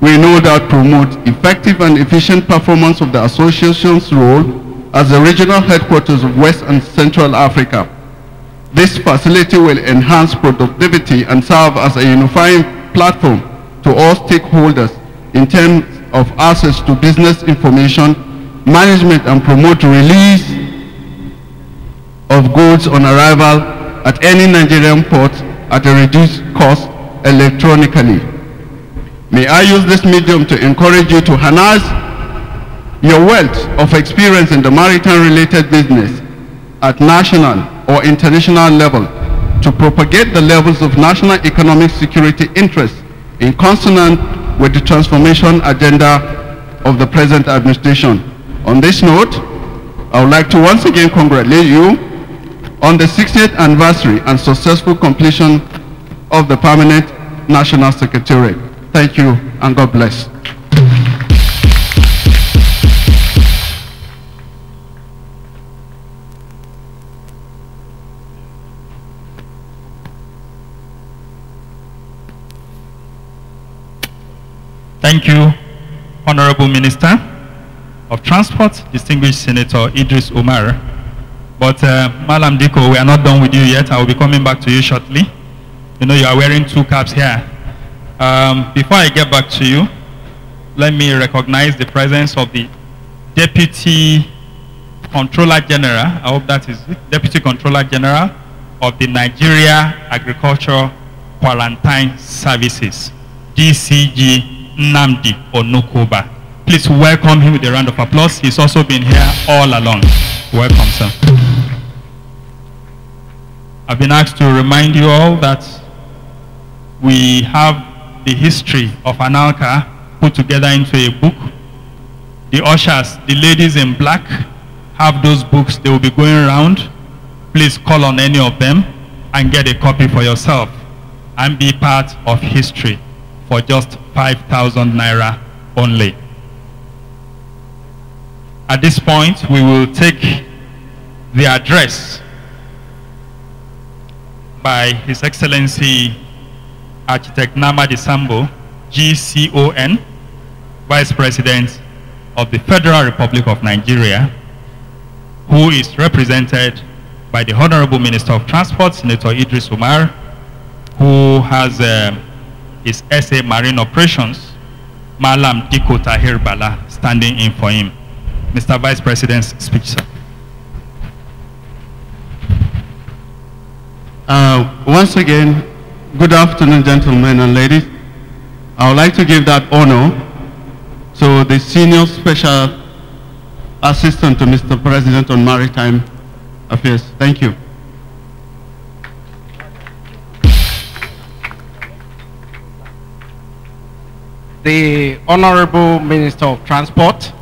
will no doubt promote effective and efficient performance of the association's role as the regional headquarters of West and Central Africa. This facility will enhance productivity and serve as a unifying platform to all stakeholders in terms of access to business information, management, and promote release of goods on arrival at any Nigerian port at a reduced cost electronically. May I use this medium to encourage you to harness your wealth of experience in the maritime-related business at national or international level to propagate the levels of national economic security interests in consonance with the transformation agenda of the present administration. On this note, I would like to once again congratulate you on the 60th anniversary and successful completion of the permanent national secretariat. Thank you and God bless. Thank you, Honorable Minister of Transport, distinguished Senator Idris Umar. But Malam Diko, we are not done with you yet. I will be coming back to you shortly. You know, you are wearing two caps here. Before I get back to you, let me recognize the presence of the Deputy Controller General, I hope that is it, Deputy Controller General of the Nigeria Agriculture Quarantine Services, DCG Nnamdi Onukoba. Please welcome him with a round of applause. He's also been here all along. Welcome, sir. I've been asked to remind you all that we have the history of Anala put together into a book. The ushers, the ladies in black, have those books. They will be going around. Please call on any of them and get a copy for yourself and be part of history for just 5,000 naira only. At this point, we will take the address by His Excellency Architect Nnamdi Sambo, GCON, Vice President of the Federal Republic of Nigeria, who is represented by the Honorable Minister of Transport, Senator Idris Umar, who has his SA Marine Operations, Malam Diko Tahir Bala, standing in for him. Mr. Vice President's speech, sir. Once again, good afternoon, gentlemen and ladies. I would like to give that honor to the Senior Special Assistant to Mr. President on Maritime Affairs. Thank you. The Honorable Minister of Transport,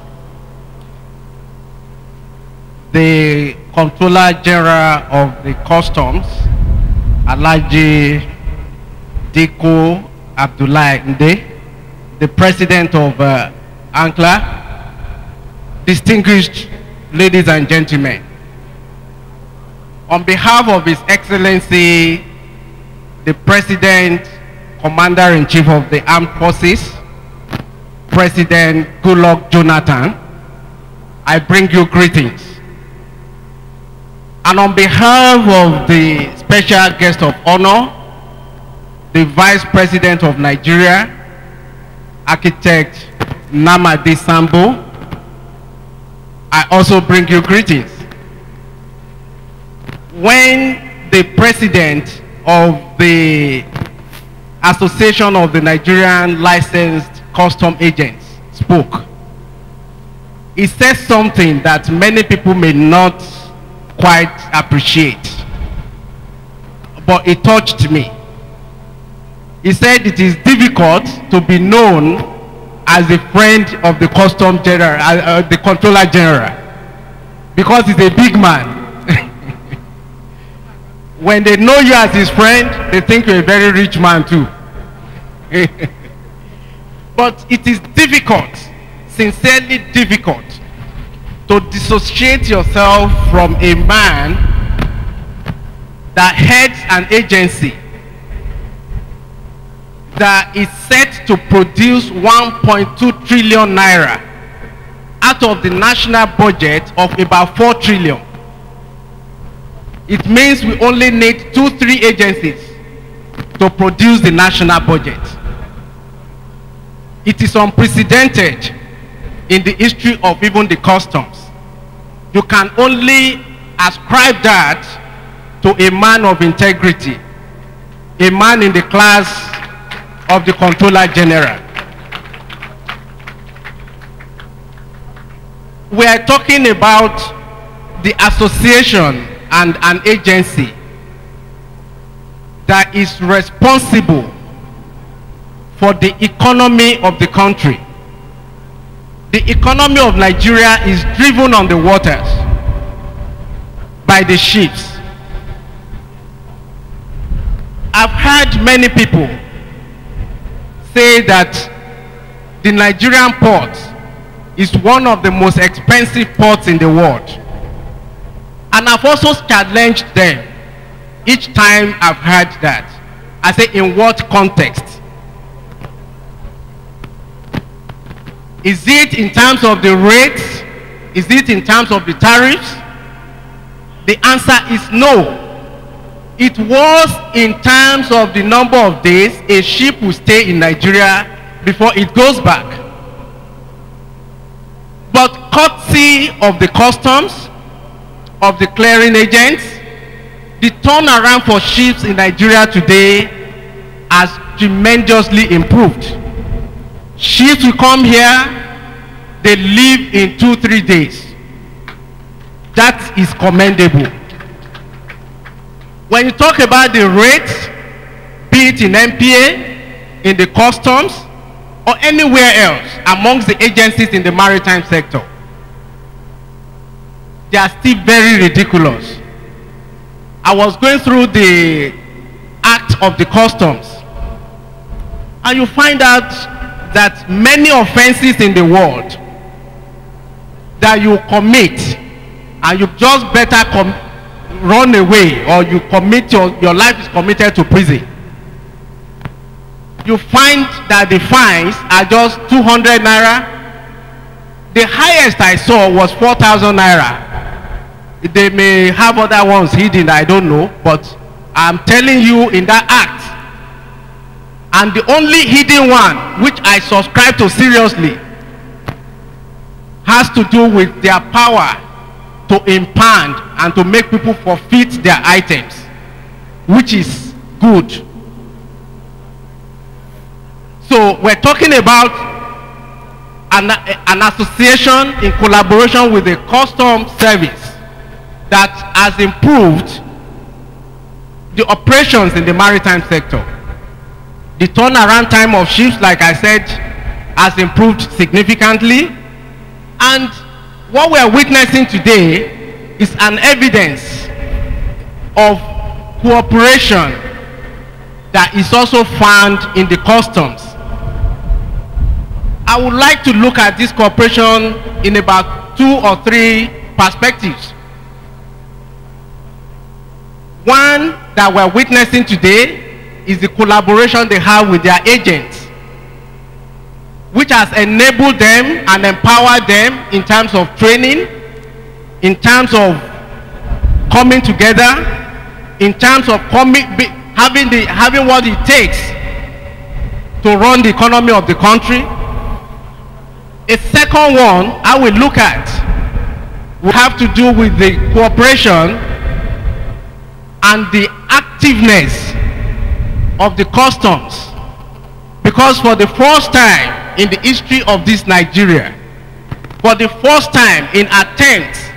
the Controller General of the Customs, Alhaji Diko Abdullahi Nde, the President of ANCLA, distinguished ladies and gentlemen, on behalf of His Excellency, the President, Commander-in-Chief of the Armed Forces, President Goodluck Jonathan, I bring you greetings. And on behalf of the special guest of honor, the Vice President of Nigeria, Architect Nnamdi Sambo, I also bring you greetings. When the President of the Association of the Nigerian Licensed Custom Agents spoke, he said something that many people may not quite appreciate, but it touched me. He said it is difficult to be known as a friend of the Custom General, the Controller General, because he's a big man. When they know you as his friend, they think you're a very rich man too. But it is difficult, sincerely difficult, to dissociate yourself from a man that heads an agency that is set to produce 1.2 trillion naira out of the national budget of about 4 trillion. It means we only need 2-3 agencies to produce the national budget. It is unprecedented in the history of even the customs. You can only ascribe that to a man of integrity, a man in the class of the Controller General. We are talking about the association and an agency that is responsible for the economy of the country. The economy of Nigeria is driven on the waters by the ships. I've heard many people say that the Nigerian port is one of the most expensive ports in the world. And I've also challenged them each time I've heard that. I say, in what context? Is it in terms of the rates? Is it in terms of the tariffs? The answer is no. It was, in terms of the number of days a ship will stay in Nigeria before it goes back. But courtesy of the customs, of the clearing agents, the turnaround for ships in Nigeria today has tremendously improved. Ships will come here, they leave in 2-3 days. That is commendable. When you talk about the rates, be it in NPA, in the customs, or anywhere else amongst the agencies in the maritime sector, they are still very ridiculous. I was going through the act of the customs, and you find out that many offenses in the world that you commit, and you just better run away, or you commit your life is committed to prison. You find that the fines are just 200 naira. The highest I saw was 4,000 naira. They may have other ones hidden, I don't know, but I'm telling you, in that act, and the only hidden one which I subscribe to seriously has to do with their power to impound and to make people forfeit their items, which is good. So we're talking about an association in collaboration with the customs service that has improved the operations in the maritime sector. The turnaround time of ships, like I said, has improved significantly, and what we are witnessing today is an evidence of cooperation that is also found in the customs. I would like to look at this cooperation in about 2 or 3 perspectives. One that we're witnessing today is the collaboration they have with their agents, which has enabled them and empowered them in terms of training, in terms of coming together, in terms of having what it takes to run the economy of the country. A second one I will look at will have to do with the cooperation and the activeness of the customs, because for the first time in the history of this Nigeria, for the first time in attempts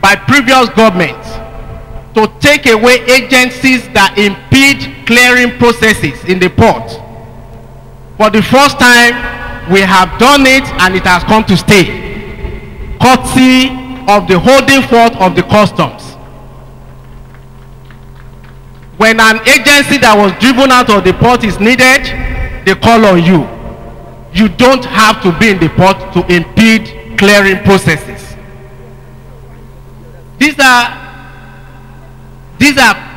by previous governments to take away agencies that impede clearing processes in the port, for the first time we have done it, and it has come to stay, courtesy of the holding forth of the customs. When an agency that was driven out of the port is needed, they call on you. You don't have to be in the port to impede clearing processes. These are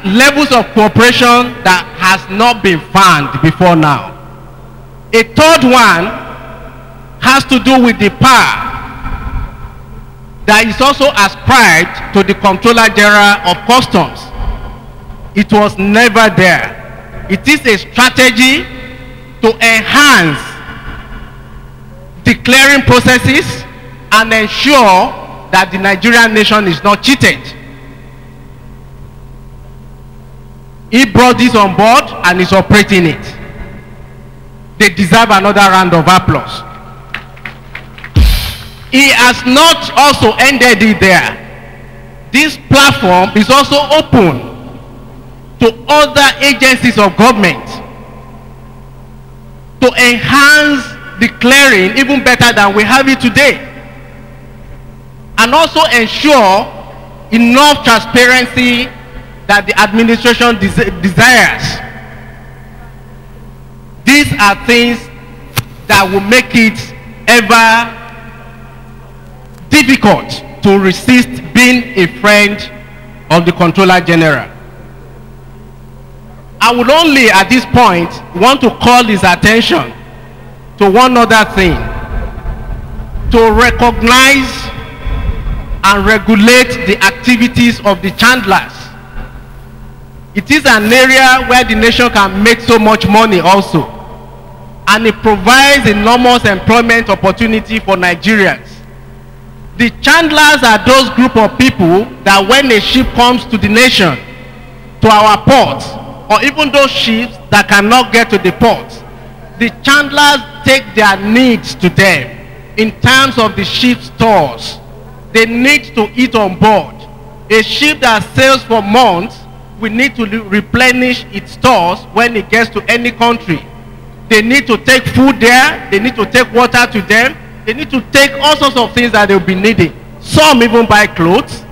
levels of cooperation that has not been found before now. A third one has to do with the power that is also ascribed to the Comptroller General of Customs. It was never there. It is a strategy to enhance the clearing processes and ensure that the Nigerian nation is not cheated. He brought this on board and is operating it. They deserve another round of applause. He has not also ended it there. This platform is also open to other agencies of government to enhance the clearing even better than we have it today, and also ensure enough transparency that the administration desires. These are things that will make it ever difficult to resist being a friend of the Comptroller General. I would only at this point want to call his attention to one other thing: to recognize and regulate the activities of the chandlers It is an area where the nation can make so much money also. And it provides enormous employment opportunity for Nigerians. The chandlers are those group of people that when a ship comes to the nation, to our ports, or even those ships that cannot get to the ports, the chandlers take their needs to them in terms of the ship's stores. They need to eat on board. A ship that sails for months will need to replenish its stores when it gets to any country. They need to take food there, they need to take water to them, they need to take all sorts of things that they'll be needing. Some even buy clothes.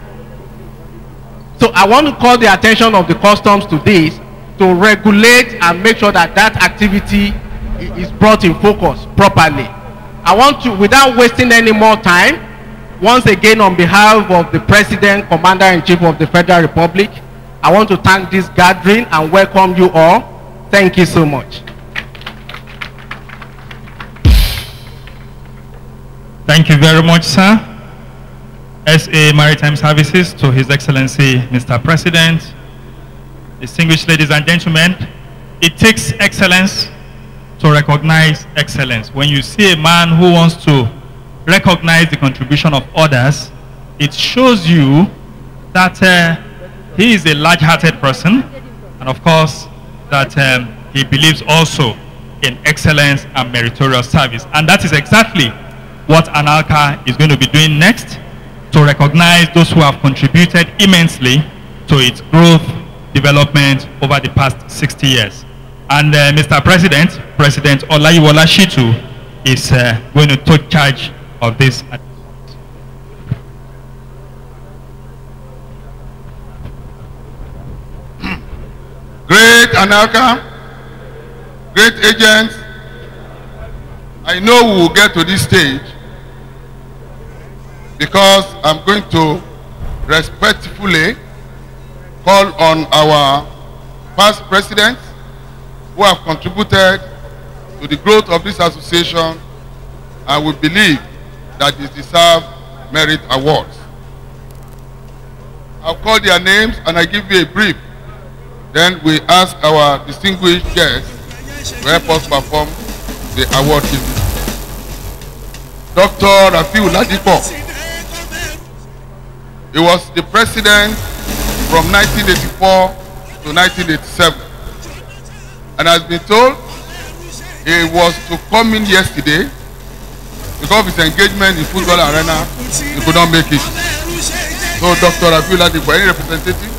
So I want to call the attention of the customs to this, to regulate and make sure that that activity is brought in focus properly. I want to, without wasting any more time, once again on behalf of the President, Commander-in-Chief of the Federal Republic, I want to thank this gathering and welcome you all. Thank you so much. Thank you very much, sir. SA Maritime Services, to His Excellency, Mr. President, distinguished ladies and gentlemen, it takes excellence to recognize excellence. When you see a man who wants to recognize the contribution of others, it shows you that he is a large-hearted person, and of course, that he believes also in excellence and meritorious service. And that is exactly what Anala is going to be doing next, to recognize those who have contributed immensely to its growth, development over the past 60 years. And Mr. President, President Olayiwola Shitu is going to take charge of this. Great Anala, great agents, I know we will get to this stage because I'm going to respectfully call on our past presidents who have contributed to the growth of this association, and we believe that they deserve merit awards. I'll call their names and I give you a brief. Then we ask our distinguished guests to help us perform the award giving. Dr. Rafiu Ladipo. He was the president from 1984 to 1987. And has been told he was to come in yesterday because of his engagement in football arena, he could not make it. So Dr. Rafiu Ladipo, any representative?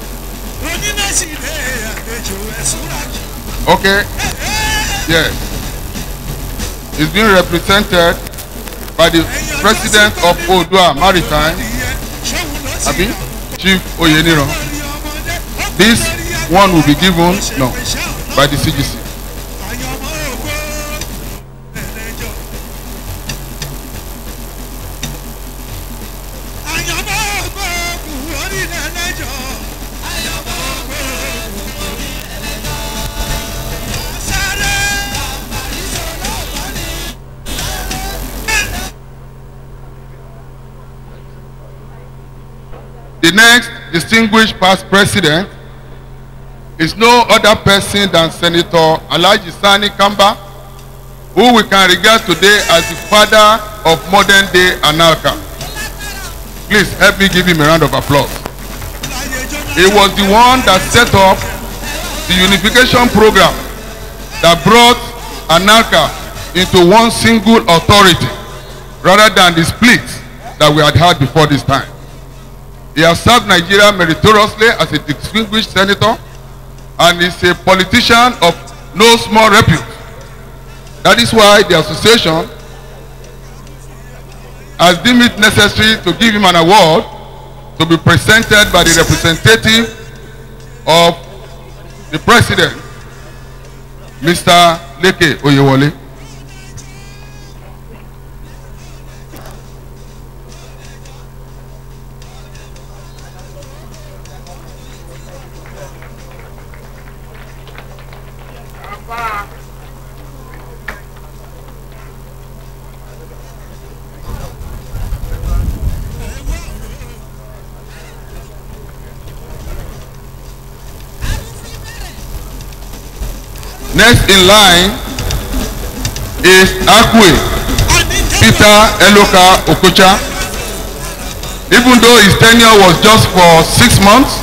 Okay. Yes. He's being represented by the president of Odua Maritime, Chief Oyeniro. This one will be given, no, by the CGC. The next distinguished past president is no other person than Senator Alhaji Sani Kamba, who we can regard today as the father of modern day Anala. Please help me give him a round of applause. He was the one that set up the unification program that brought Anala into one single authority rather than the split that we had had before this time. He has served Nigeria meritoriously as a distinguished senator and is a politician of no small repute. That is why the association has deemed it necessary to give him an award to be presented by the representative of the president, Mr. Leke Oyewole. Next in line is Akwe Peter Eloka Okocha. Even though his tenure was just for 6 months,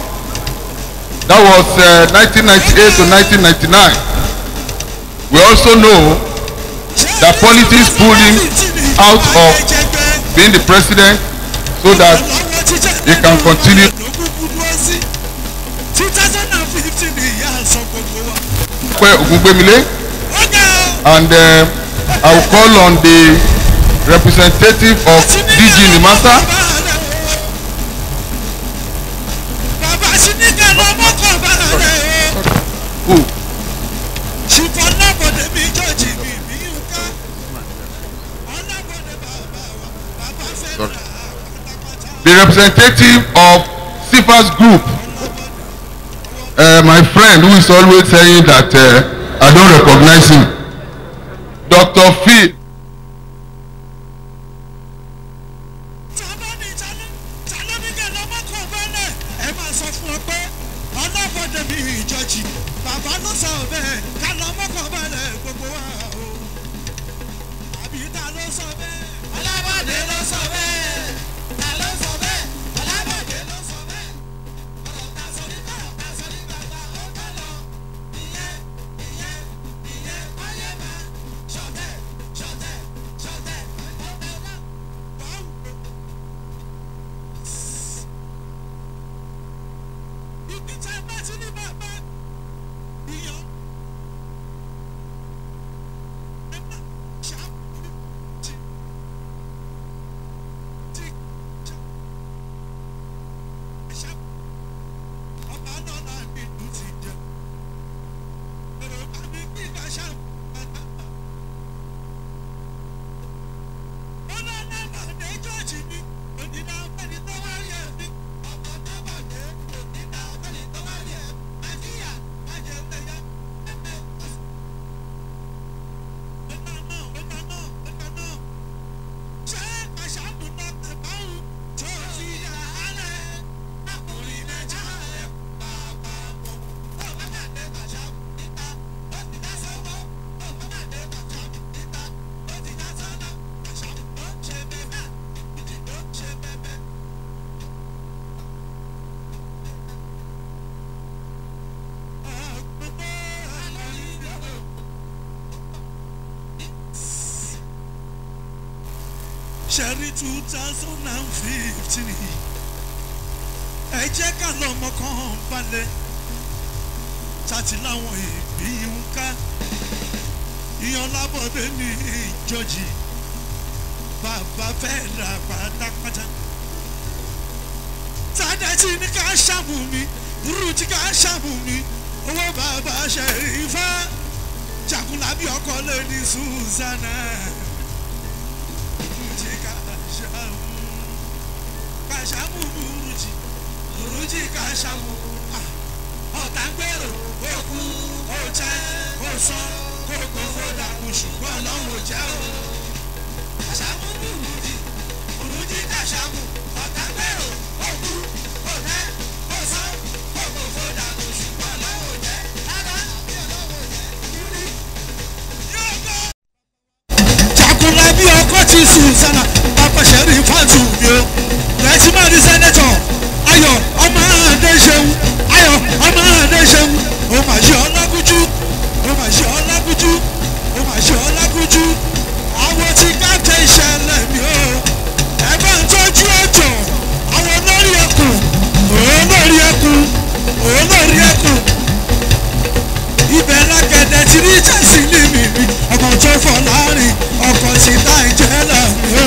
that was 1998 to 1999. We also know that politics pulled him out of being the president so that he can continue. And I will call on the representative of DG Nimasa. Who? The representative of CIFA's group, my friend who is always saying that I don't recognize him, Dr. Phil. Sherry 2015. Ẹ jẹ́ ká lọ́mọ kan balẹ̀. Tàti láwọn ìbí ń ká. Ìyàn lábọ̀dé ní ìjọ́jì. Bàbá fẹ́ ra pátápátá. Tàdé tí ní ká ṣàmù mi. Burú tí ká ṣàmù mi. Owó bàbá Ṣẹ̀rífà. Jagunlabi ọkọ lè ní Susanna. Kashamu Buruji Kashamu Ọ̀tàgbèrò òkú ọ̀jẹ́ ọ̀sán kókó fọ́dà ṣùgbọ́n lọ́wọ́ jẹ́ o. Kashamu Buruji Kashamu Ọ̀tàgbèrò òkú ọ̀jẹ́ ọ̀sán kókó fọ́dà ṣùgbọ́n lọ́wọ́ jẹ́. Jagunlabi ọkọ ti Susanna Papa Ṣẹ̀rífà tù mí o. Let's marry Senator. Ayo, ọmọ Adéṣeun. Ayo, ọmọ Adéṣeun. Ó mà ṣe Ọlágúnjú. Ó mà ṣe Ọlágúnjú. Ó mà ṣe Ọlágúnjú. Àwọn tí káàtẹ́ ìṣẹ̀lẹ̀ mi o. Ẹ bá ń tọ́jú ọjọ́. Àwọn olórí ẹkùn. Olórí ẹkùn. Olórí ẹkùn. Ibẹ̀ lágẹ̀dẹ̀ tí rí jẹ́sí ní mi. Ọmọ tó fọ̀ láàrin. Ọkọ̀ sí táì jẹ́ lẹ́mi o.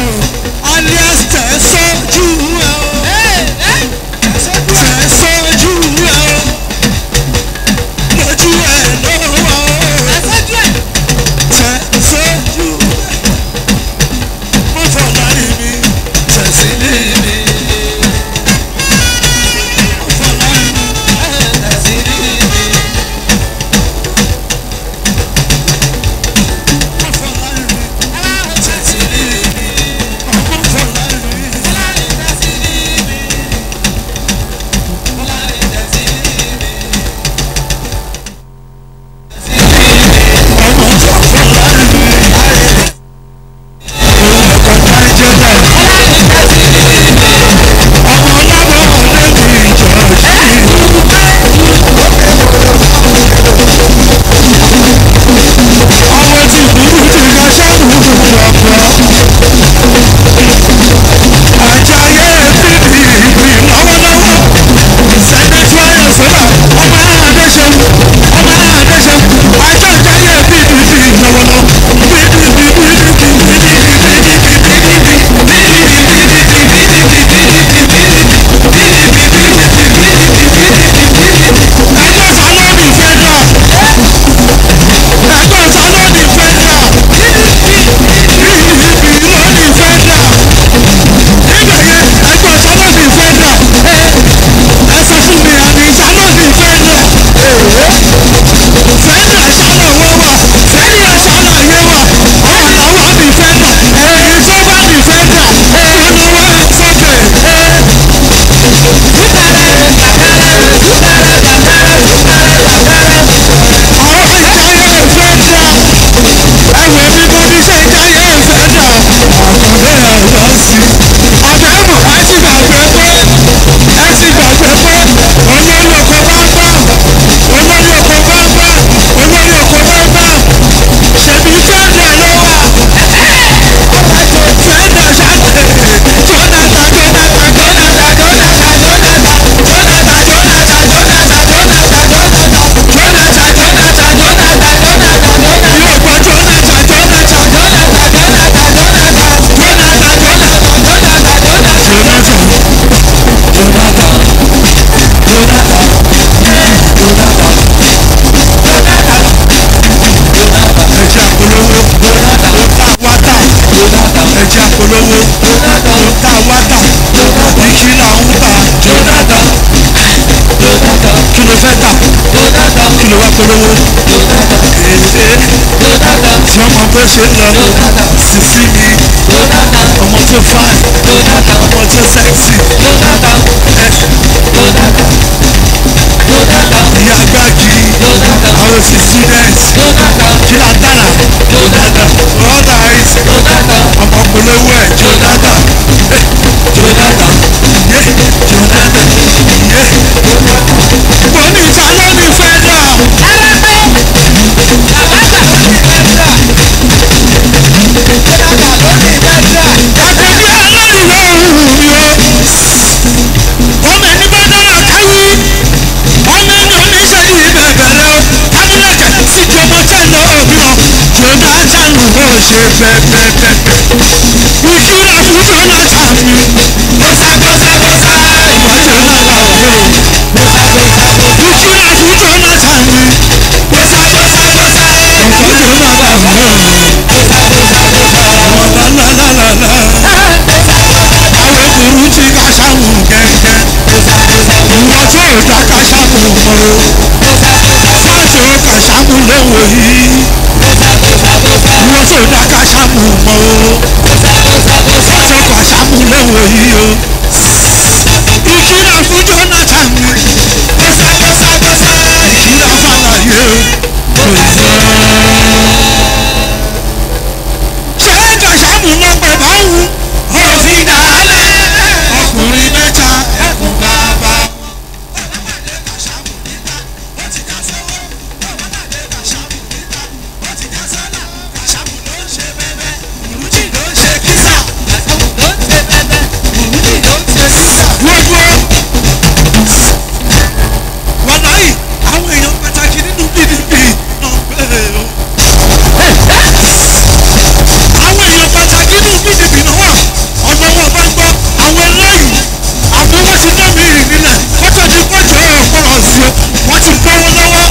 Jonathan kí ló wá polówó tí ọmọ bó ṣe ń lọ sísí mi ọmọ tó fine ọmọ tó sexy ìyá gbági àwọn òsì students kí la dára ọ̀dà àìsí ọmọ polówó ẹ̀ Jonathan mo ní ìta lónìí federal. àkọ́bí alónìí lóhùn mi o ọmọ ẹni bá dára káyí ọmọ ẹni oníṣẹ́jú ìbẹ̀bẹ̀rẹ̀ o kámúlẹ̀kẹ̀ sí ju ọmọ tẹ́ lọ òmíràn Jonathan ló ṣe bẹ́ẹ̀bẹ́ẹ̀bẹ́ ìṣúra fún Jonathan mi gbọ́sàgbọ́sàgbọ́sà ìwà Jonathan mi o ìṣúra fún Jonathan mi gbọ́sàgbọ́sàgbọ́sà ìwà Jonathan mi o lálálálálá àwọn èkúrú tí ká ṣàmù gẹ́gẹ́ ìwọ tó dá ká ṣàmù mọ́ o fáṣọ ká ṣàmù lówó yìí ìwọ tó dá ká ṣàmù mọ́ o fáṣọ ká ṣàmù lówó yìí o ìkìlá fún Jonathan mi gbọ́sàgbọ́sàgbọ́sà ìkìlá fàlàyé o ṣé ká ṣàmù lọ́pẹ̀ bá wù òfin dàálẹ̀ ọkùnrin mẹ́ta ẹkùn bàbá. gbogbo wàláyì àwọn èèyàn pàtàkì nínú PDP náà bẹ̀rẹ̀ o. àwọn èèyàn pàtàkì nínú PDP náà wà ọ̀nà wọn bá ń gbọ́ àwọn eléyìí àmọ́ wọ́n ti ná mi rìn nílẹ̀ kọ́tọ̀ ní kọ́jọ́ ọ̀pọ̀rọ̀ sí o wọ́n ti gbọ́wọ́ lọ́wọ́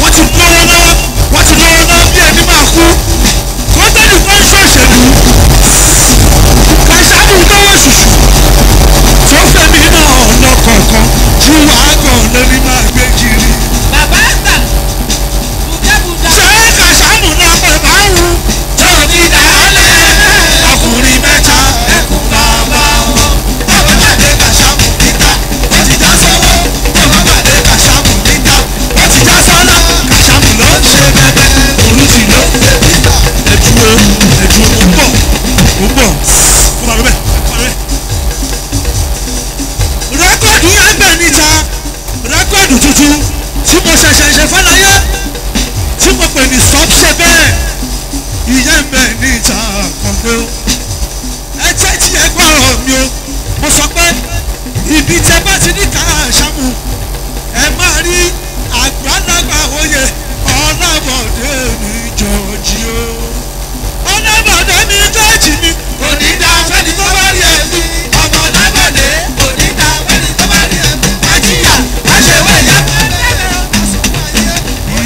wọ́n ti gbọ́wọ́ lọ́wọ́ wọ́n ti lọ́wọ́ lọ́wọ́ bí ẹni máa kú kọ́tọ̀ ní wọ́n ń ṣòṣèlú kàṣàmù lọ́wọ́ ṣùṣù tó fẹ́mi náà lọ́kọ̀ọ̀kan tí wàá kàn lórí máa gbé kiri. bàbá àgbà bùjẹ́bùjà. ṣé kàṣàmù náà pẹ̀ máa ń wù tó ní dàálẹ̀ ọkùnrin mẹ́ta ẹkùn bàbá wọn. bàbá pàdé kàṣàmù níta ó ti já sọ́wọ́ bàbá pàdé kàṣàmù níta ó ti já sọ́lá kàṣàmù ló ń ṣe bẹ́bẹ́ olùsì ló ń ṣe níta. ẹ̀dùn ń bọ̀ kó máa lọ bẹ́ẹ̀ rẹ́kọ̀dù yẹn bẹ̀ níta rẹ́kọ̀dù tuntun tí mo ṣẹ̀ṣẹ̀ ṣe fẹ́láyé tí mo pè ní stop ṣe bẹ́ẹ̀ ìyẹn bẹ̀ níta kọ̀ọ̀kan o ẹ tẹ́tí ẹ gbọ́rọ̀ mi o mo sọ pé ibi tẹ bá ti ní Kàṣàmù ẹ máa rí àgbàlagbà oyè Ọlábọ̀dé mi Jọ́ọ̀jì o Ọlábọ̀dé mi Jọ́ọ̀jì mi kò ní dá fẹ́ni tó bá rí ẹ̀mí ọmọ Ọlábọ̀dé kò ní dá fẹ́ni tó bá rí ẹ̀mí àjíyà àṣewé ìyá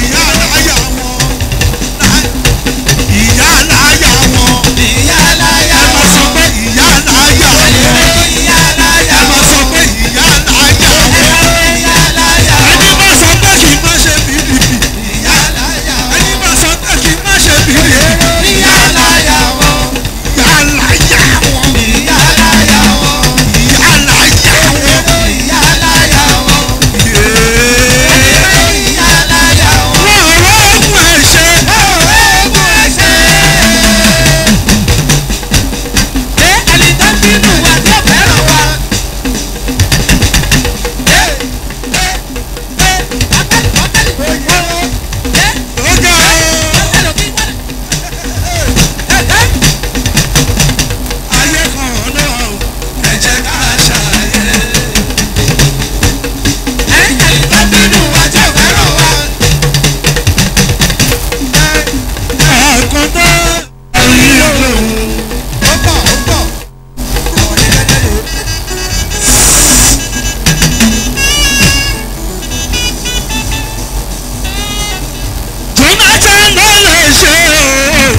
ìyá láyà wọn ìyá láyà wọn ìyá láyà wọn ẹ máa sọ pé ìyá láyà wọn ẹ máa sọ pé ìyá láyà wọn ẹni máa sọ pé kì í má ṣe PDP ẹni máa sọ pé kì í má ṣe PDP ìyá láyà wọn ìyá láyà wọn ìyá láyà wọn ìyá láyà wọn ìyá láyà wọn ìyá láyà wọn. wọ́n rọ́ọ̀gùn ẹ̀ ṣe. ẹni tó bínú wa tó fẹ́ràn wa. ayé kan náà ẹ jẹ́ ká ṣàyẹ̀. ẹni tó bínú wa tó fẹ́ràn wa. àkọ́tà ẹ̀yìn olóhùn. ó pọ̀. Jonathan ló lè ṣe o.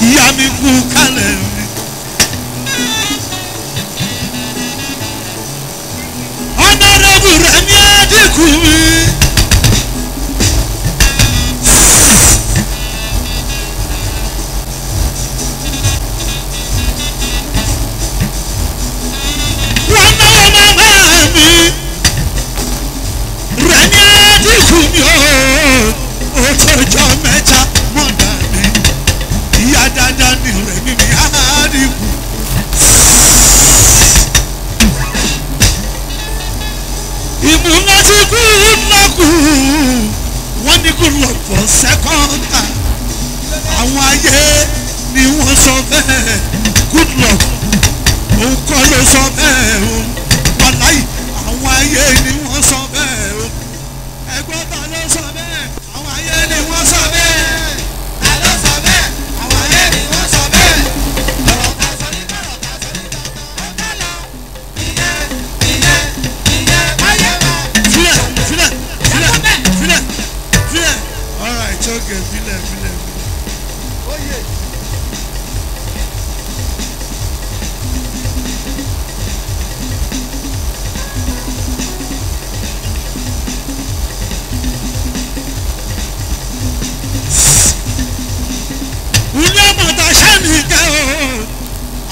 ìyá mi kú kálẹ̀ mi. tó jọ mẹ́ta mọ̀dà ni ìyá dáadáa ni rẹ̀ mímí àádìkù. ìmúná ti kú lọ́kù wọ́n ní kú lọ fọ́ sẹ́kọ́ńtà àwọn ayé ni wọ́n sọ bẹ́ẹ̀ good luck òun kọ́ ló sọ bẹ́ẹ̀ o wàláyé àwọn ayé ni wọ́n sọ bẹ́ẹ̀ o ẹgbọ́n ta ló sọ bẹ́ẹ̀ àwọn ayé ni wọ́n sọ bẹ́ẹ̀ ta ló sọ bẹ́ẹ̀ àwọn ayé ni wọ́n sọ bẹ́ẹ̀ ọ̀rọ̀ ta sọ ní bọ̀rọ̀ ta sọ ní tọ̀tọ̀ ọ̀tá lọ ìyẹn ayé wa. filẹ̀ all right okay filẹ̀. Oh yeah.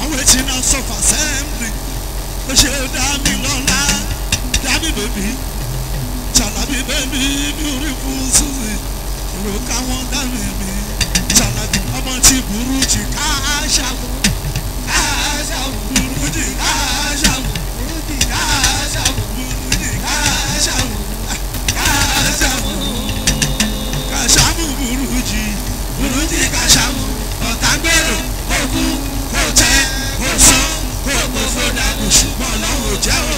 Àwọn etí náà sọ̀fà sẹ́ẹ̀mì ó ṣe dá mi lọ́la dábì bèbí jàlábì bèbí beautiful Suzy èrò káwọn dábì mi jàlábì ọmọ tí burú jì káṣàmù burú jì káṣàmù burú jì káṣàmù burú jì káṣàmù káṣàmù burú jì káṣàmù ọ̀tá gbèrò ogun kò tẹ́ kò sọ kò gbófó dànù ṣùgbọ́n lọ́wọ́ jẹ́ o.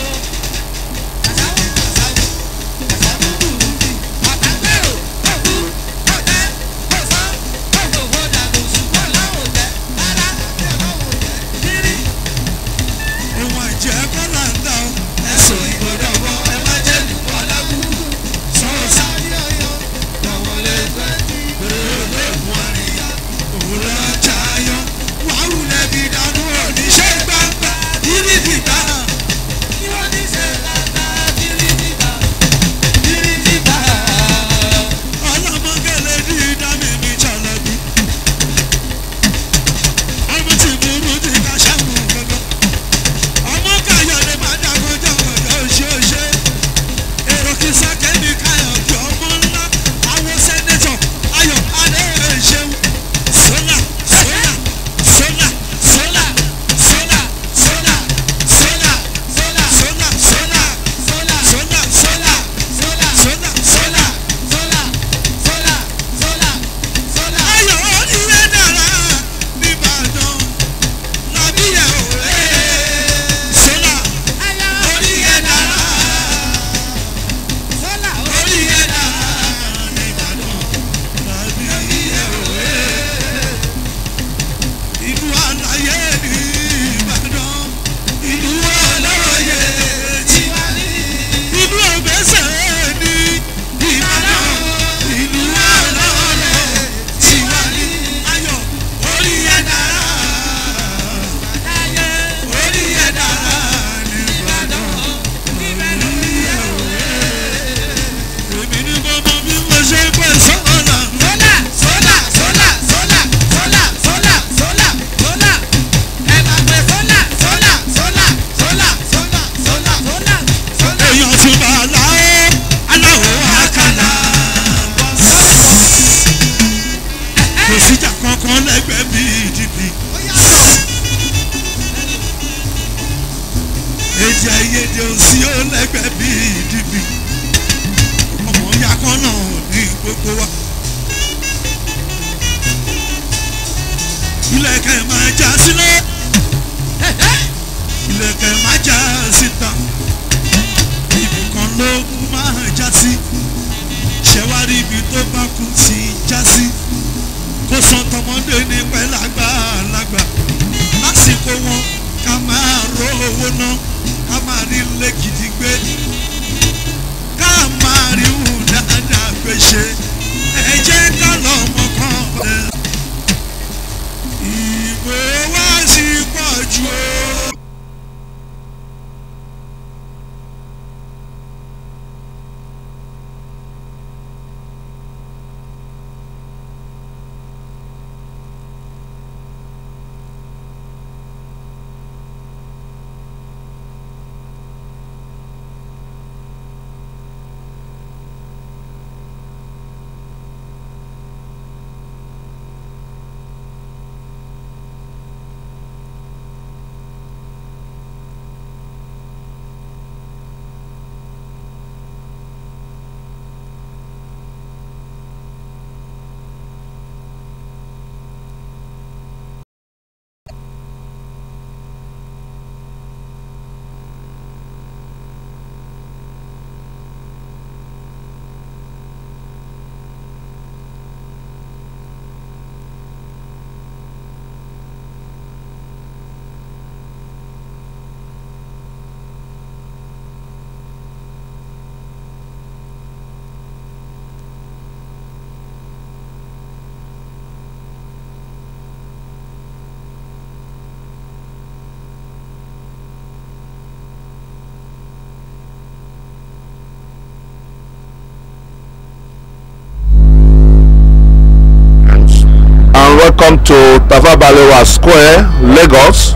welcome to Tafawa Balewa Square, Lagos,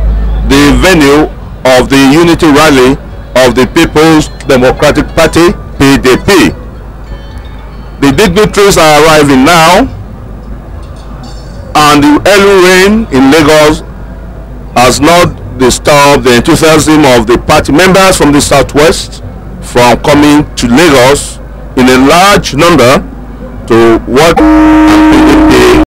the venue of the unity rally of the People's Democratic Party, PDP. The dignitaries are arriving now, and the early rain in Lagos has not disturbed the enthusiasm of the party members from the southwest from coming to Lagos in a large number to work PDP.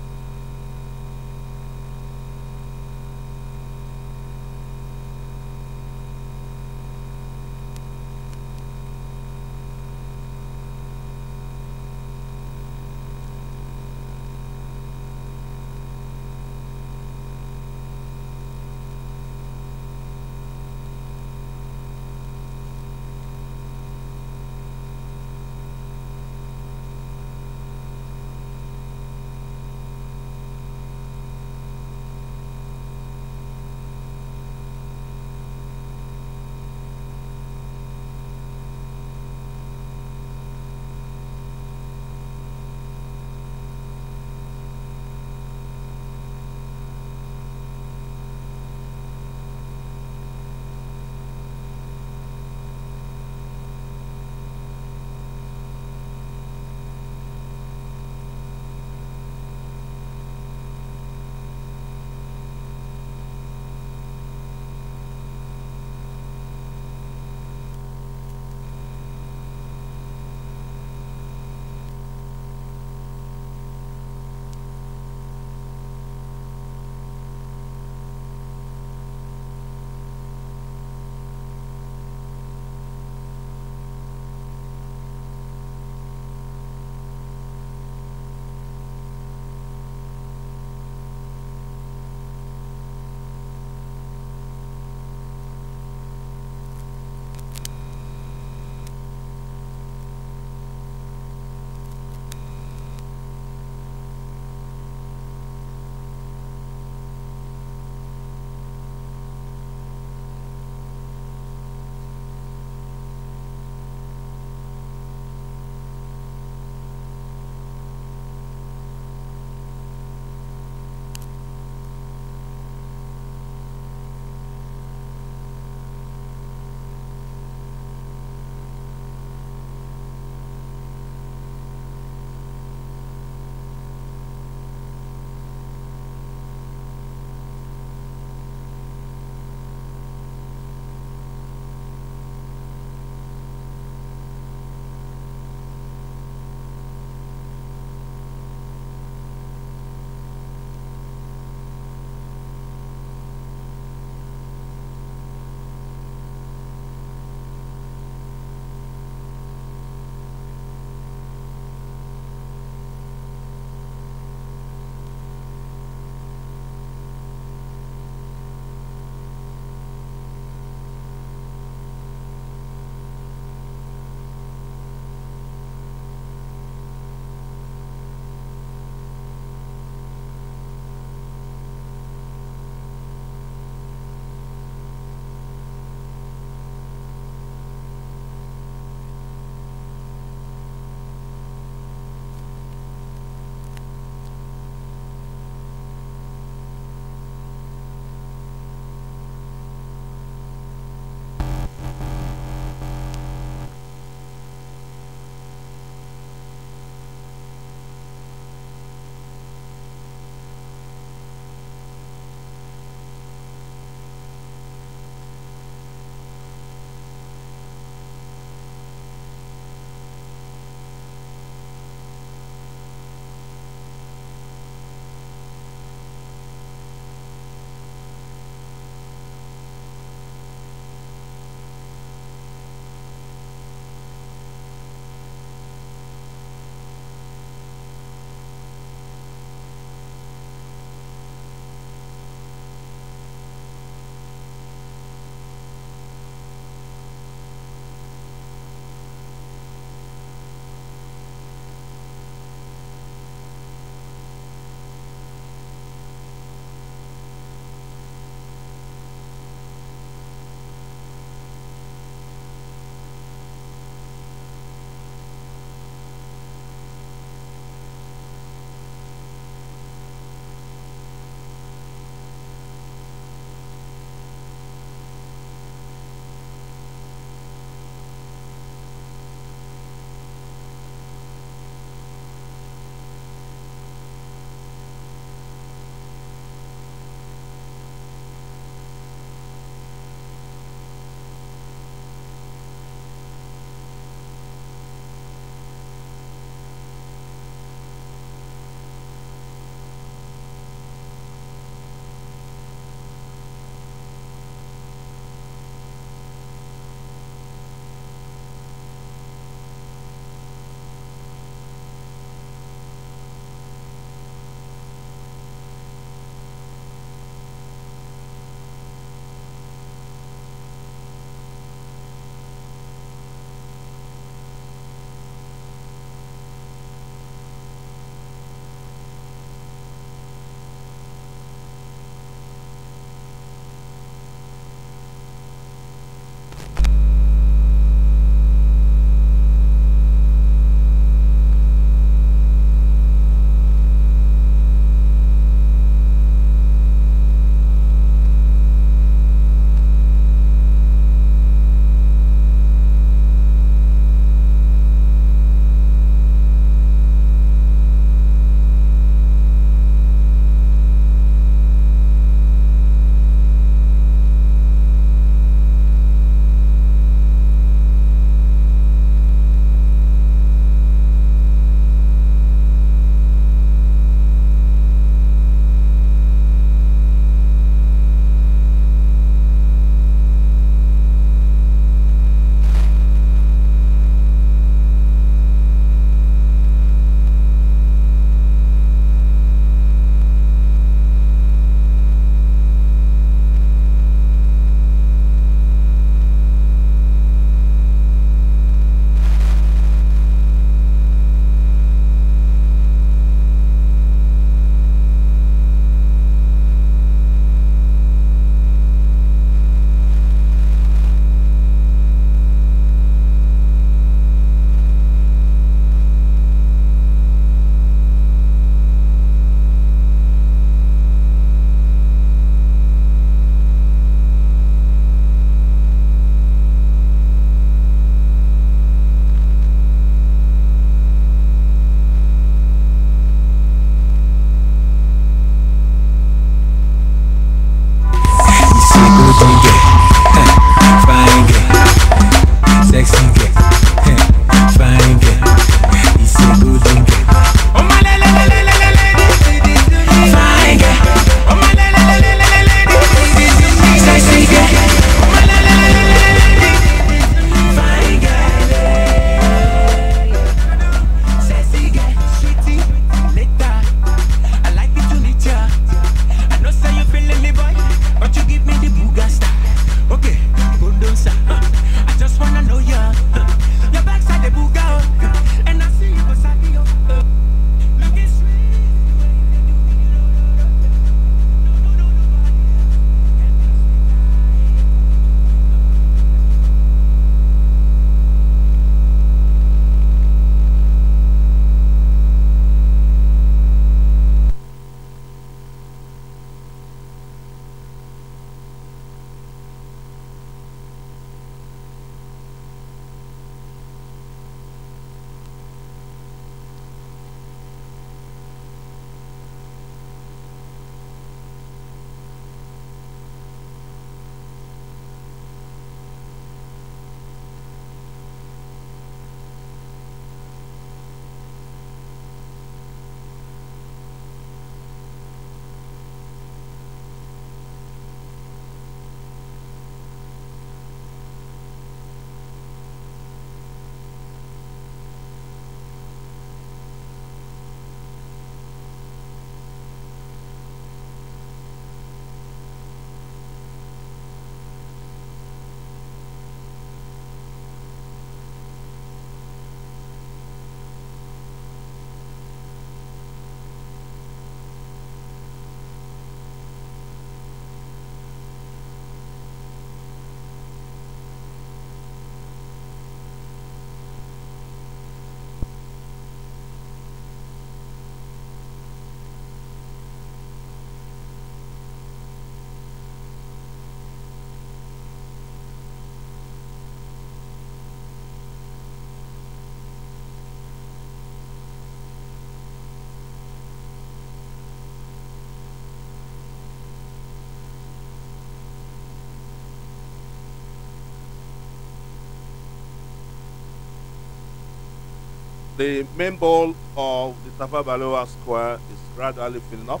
The main bowl of the Tafa Balewa Square is gradually filling up.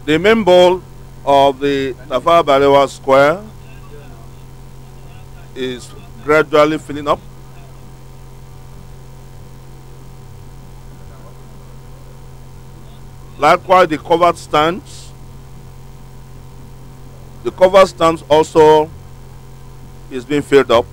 The main bowl of the Tafa Balewa Square is gradually filling up. Likewise, the covered stands. The covered stands also is being filled up.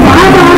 Bye-bye.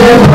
Yeah.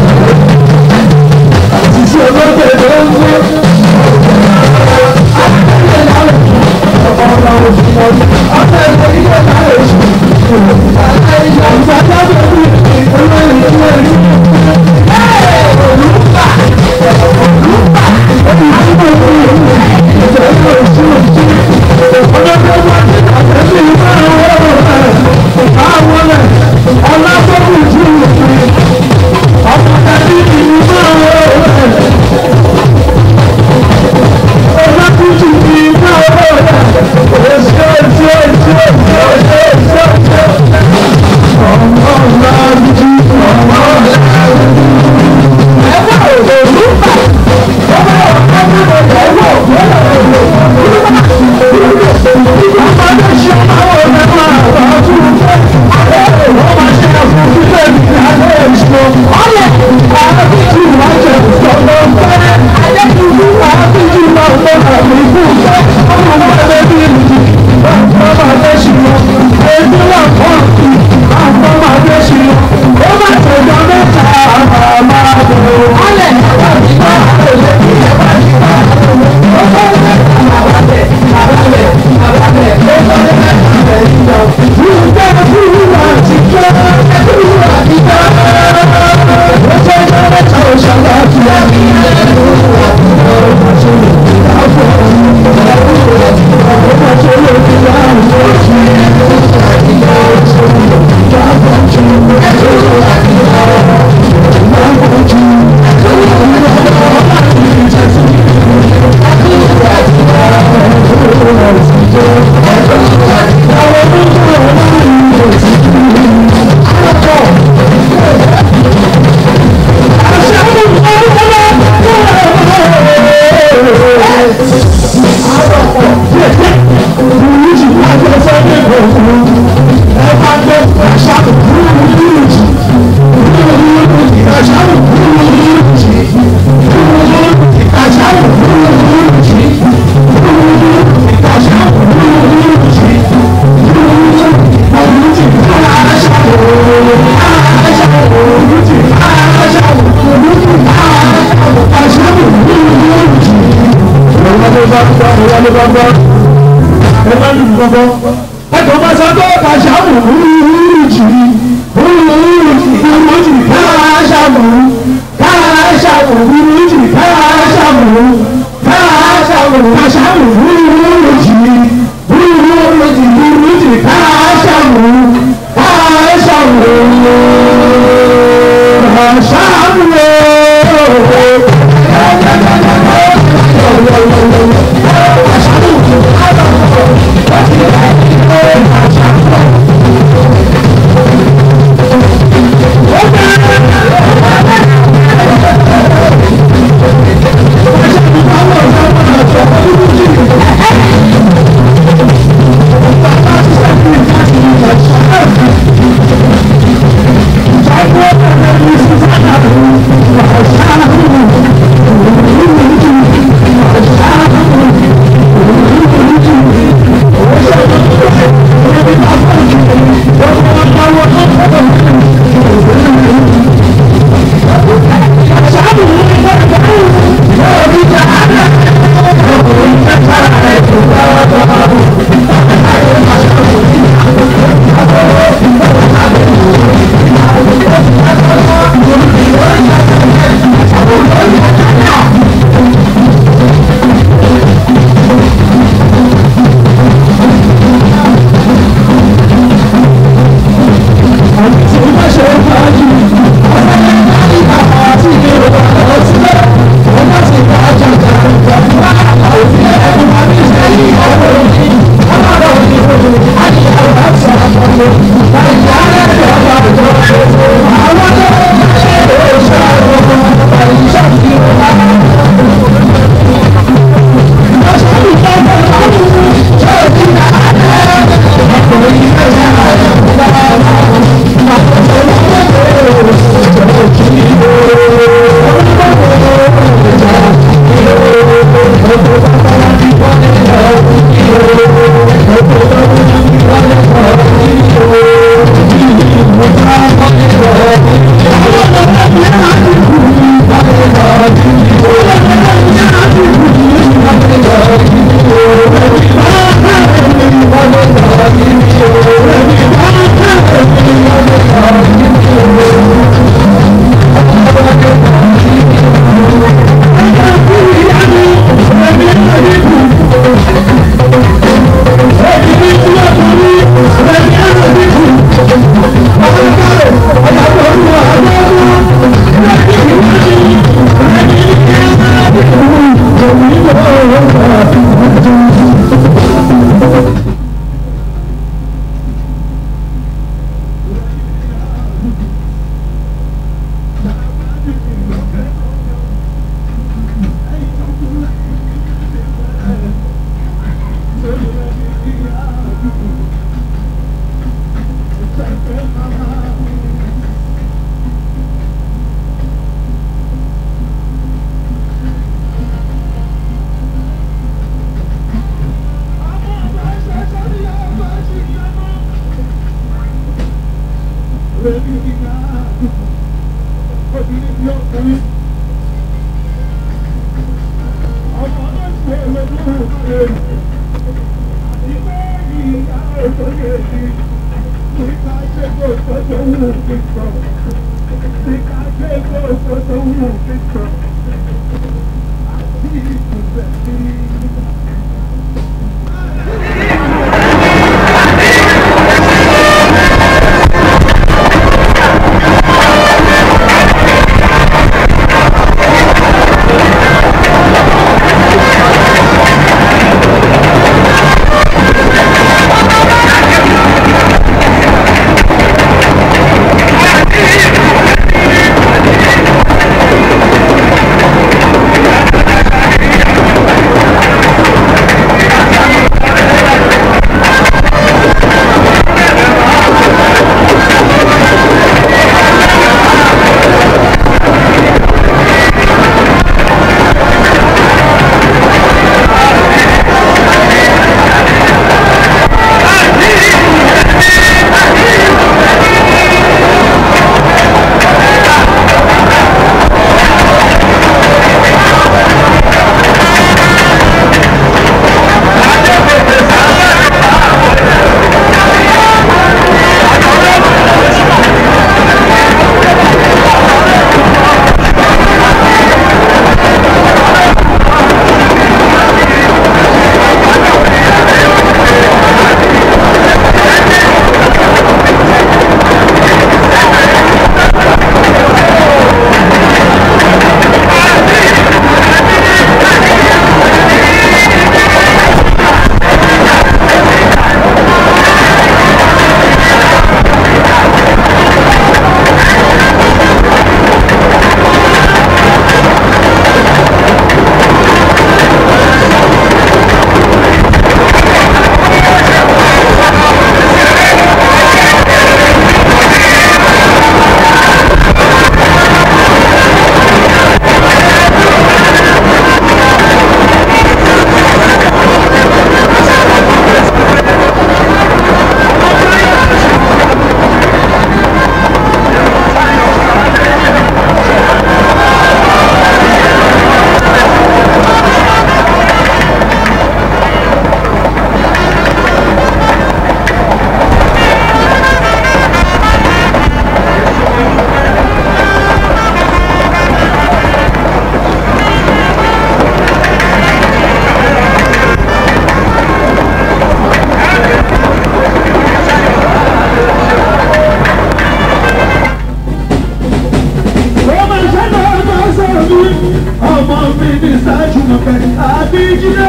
ọmọ mi ní ṣáájú mọ̀kẹ́ àbíjídé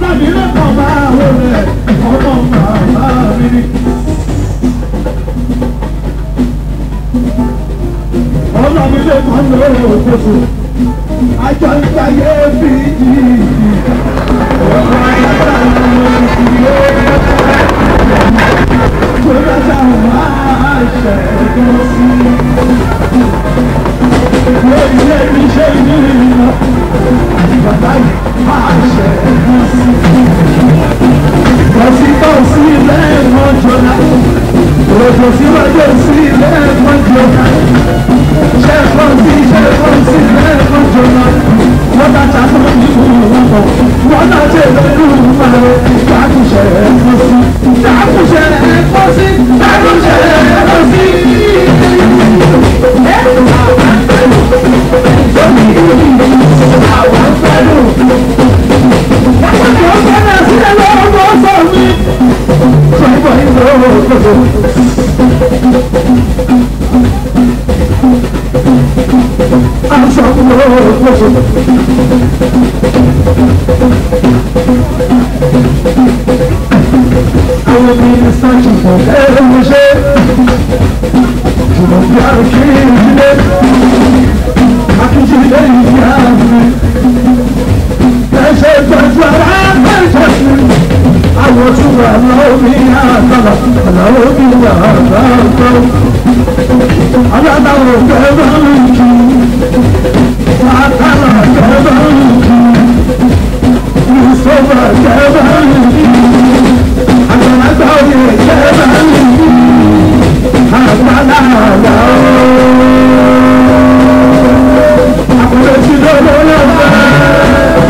láti lọ́kàn máa wọlé ọmọ màmá mi ní. ọmọ mi lè kàn lórí òkòtò àjọ ìgbàyé fìdí ọmọ ayáta ìyó tó dájà wá ṣẹ̀dọ̀ sí lórí ẹ̀rí ṣe ní ìlú bàbá yìí máa ṣẹ̀dọ̀ sí tọ́sítọ́sí lẹ́ẹ̀mọ́ jọlá òjò síwájú sí lẹ́ẹ̀mọ́ jọlá ṣẹ́fọ́nsí lẹ́ẹ̀mọ́ jọlá wọ́n bá ta fún nínú wọn bọ̀ wọ́n náà ṣe lórí ìpàrọ̀ dákúṣẹ́ ẹ̀kọ́ sí dákúṣẹ́ ẹ̀kọ́ sí dákúṣẹ́ ẹ̀kọ́ sí. Àwọn pẹ̀lú wọ́n gbọ́dọ̀ sílẹ̀ lọ́wọ́ sọ mi. Sọ́yìnbó ìlú òkòtò. Aṣọ kúrò òkòtò. Àwọn obìnrin sáàtì fún ẹ̀rọ ṣe. Ṣùgbọ́n bí a kì í jílé. Akíjílé ìdí àmì. Ẹ̀ṣẹ̀ ìtọ́jú ara mẹ́jọ sí. Àwọn tí wà lọ́wọ́ àgbàlá, àlàó bí wà àgbàlá. Alábàwọ̀ fẹ́ bá ń kí. Àkàlà fẹ́ bá ń kí. Ìṣòwò fẹ́ bá ń kí. Àgbàlagbà òye fẹ́ bá ń kí. Àgbàlá àgbà ó. Àkùrẹ́ sí lọ́wọ́ lọ́wọ́.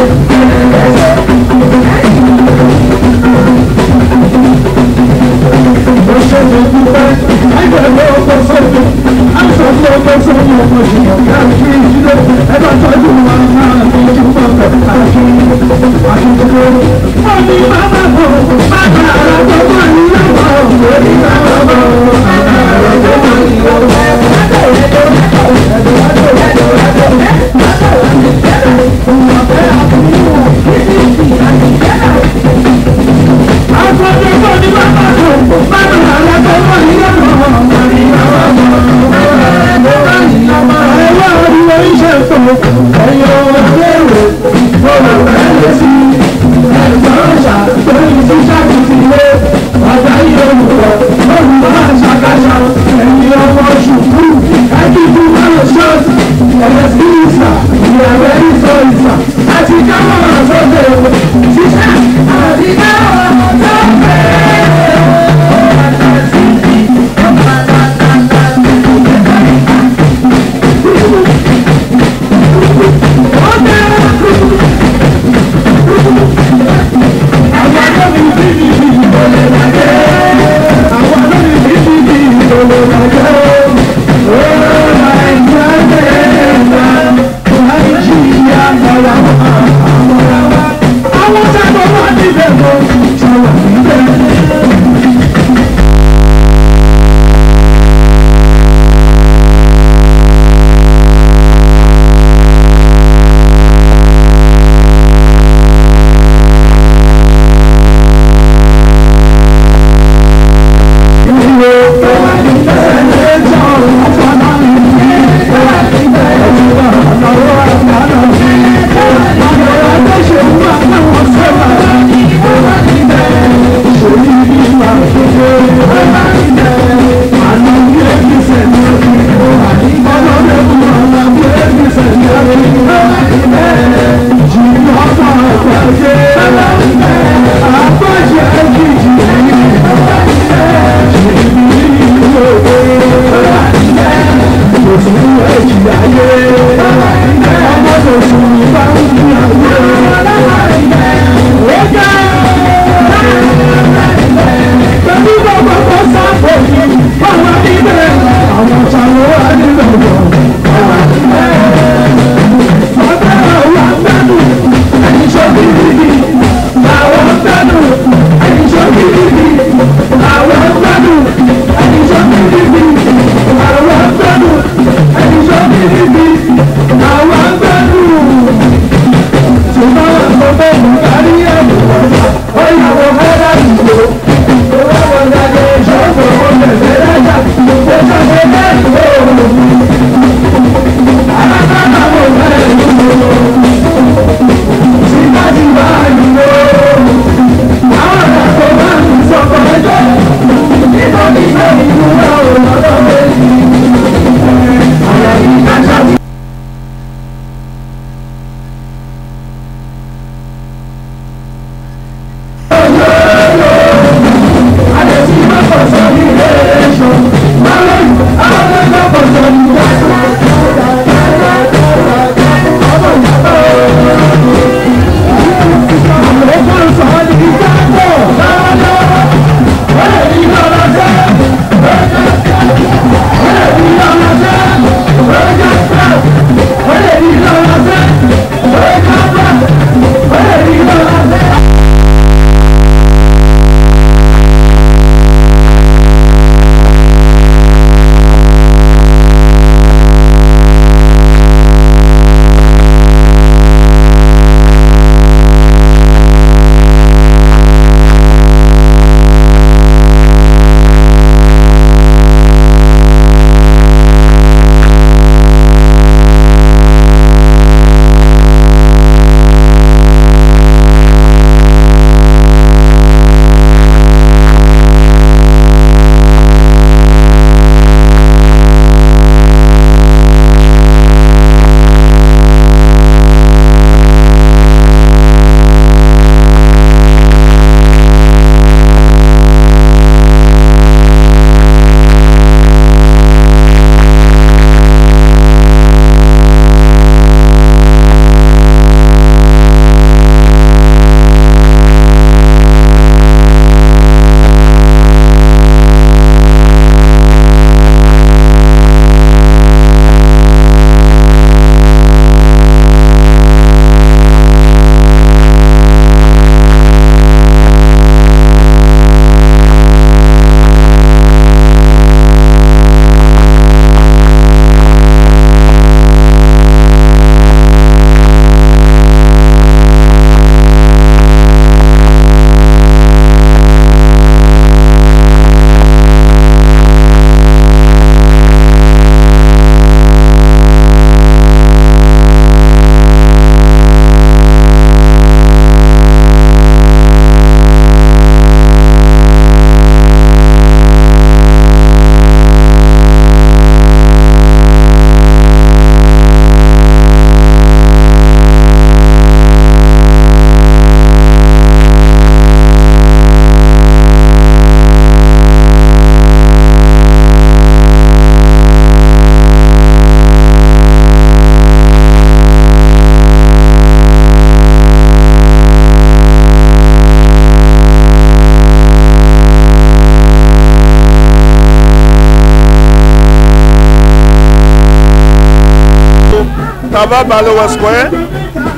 Balowa Square,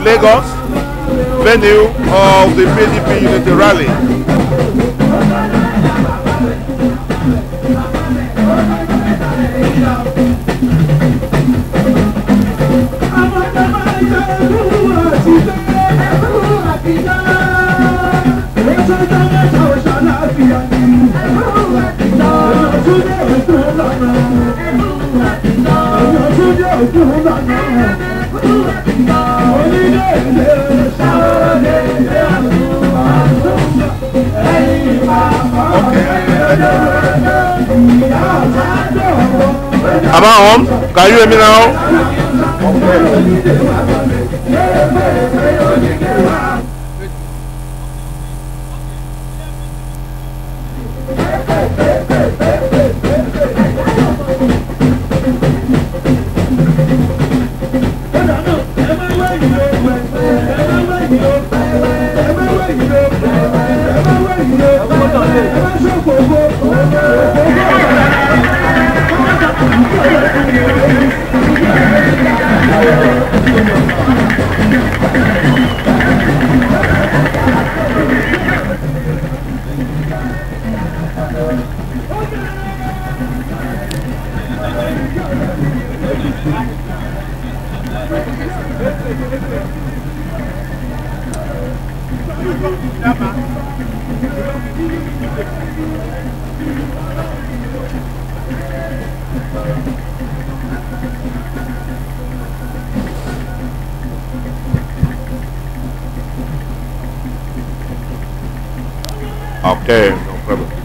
Lagos, venue of the PDP Unity Rally. Am I on? Can you hear me now? Okay, no problem.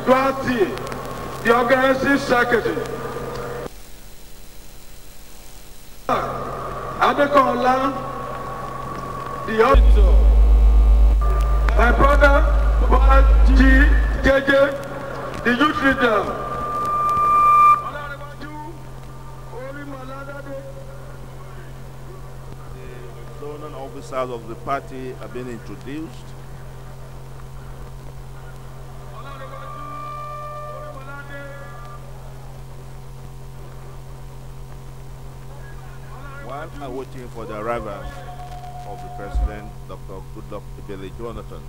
Duarte, the organizing secretary. Adekola, the auditor. My brother, JJ, the youth leader. The zonal officers of the party have been introduced. While I'm waiting for the arrival of the President, Dr. Goodluck Ebele Jonathan.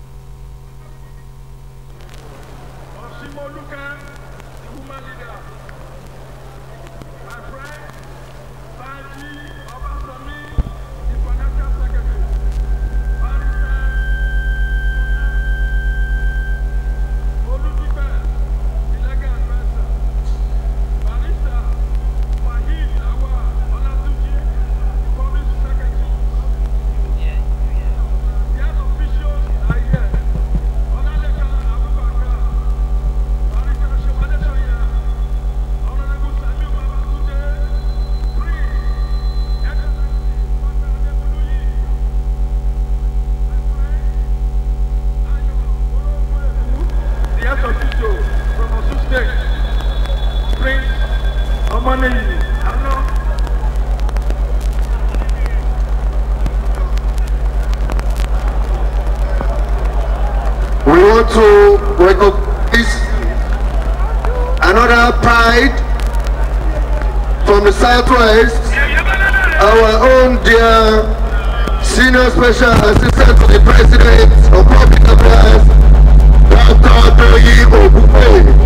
We want to recognize another pride from the Southwest, our own dear Senior Special Assistant to the President of Public Affairs, Dr. Doyi Obupe.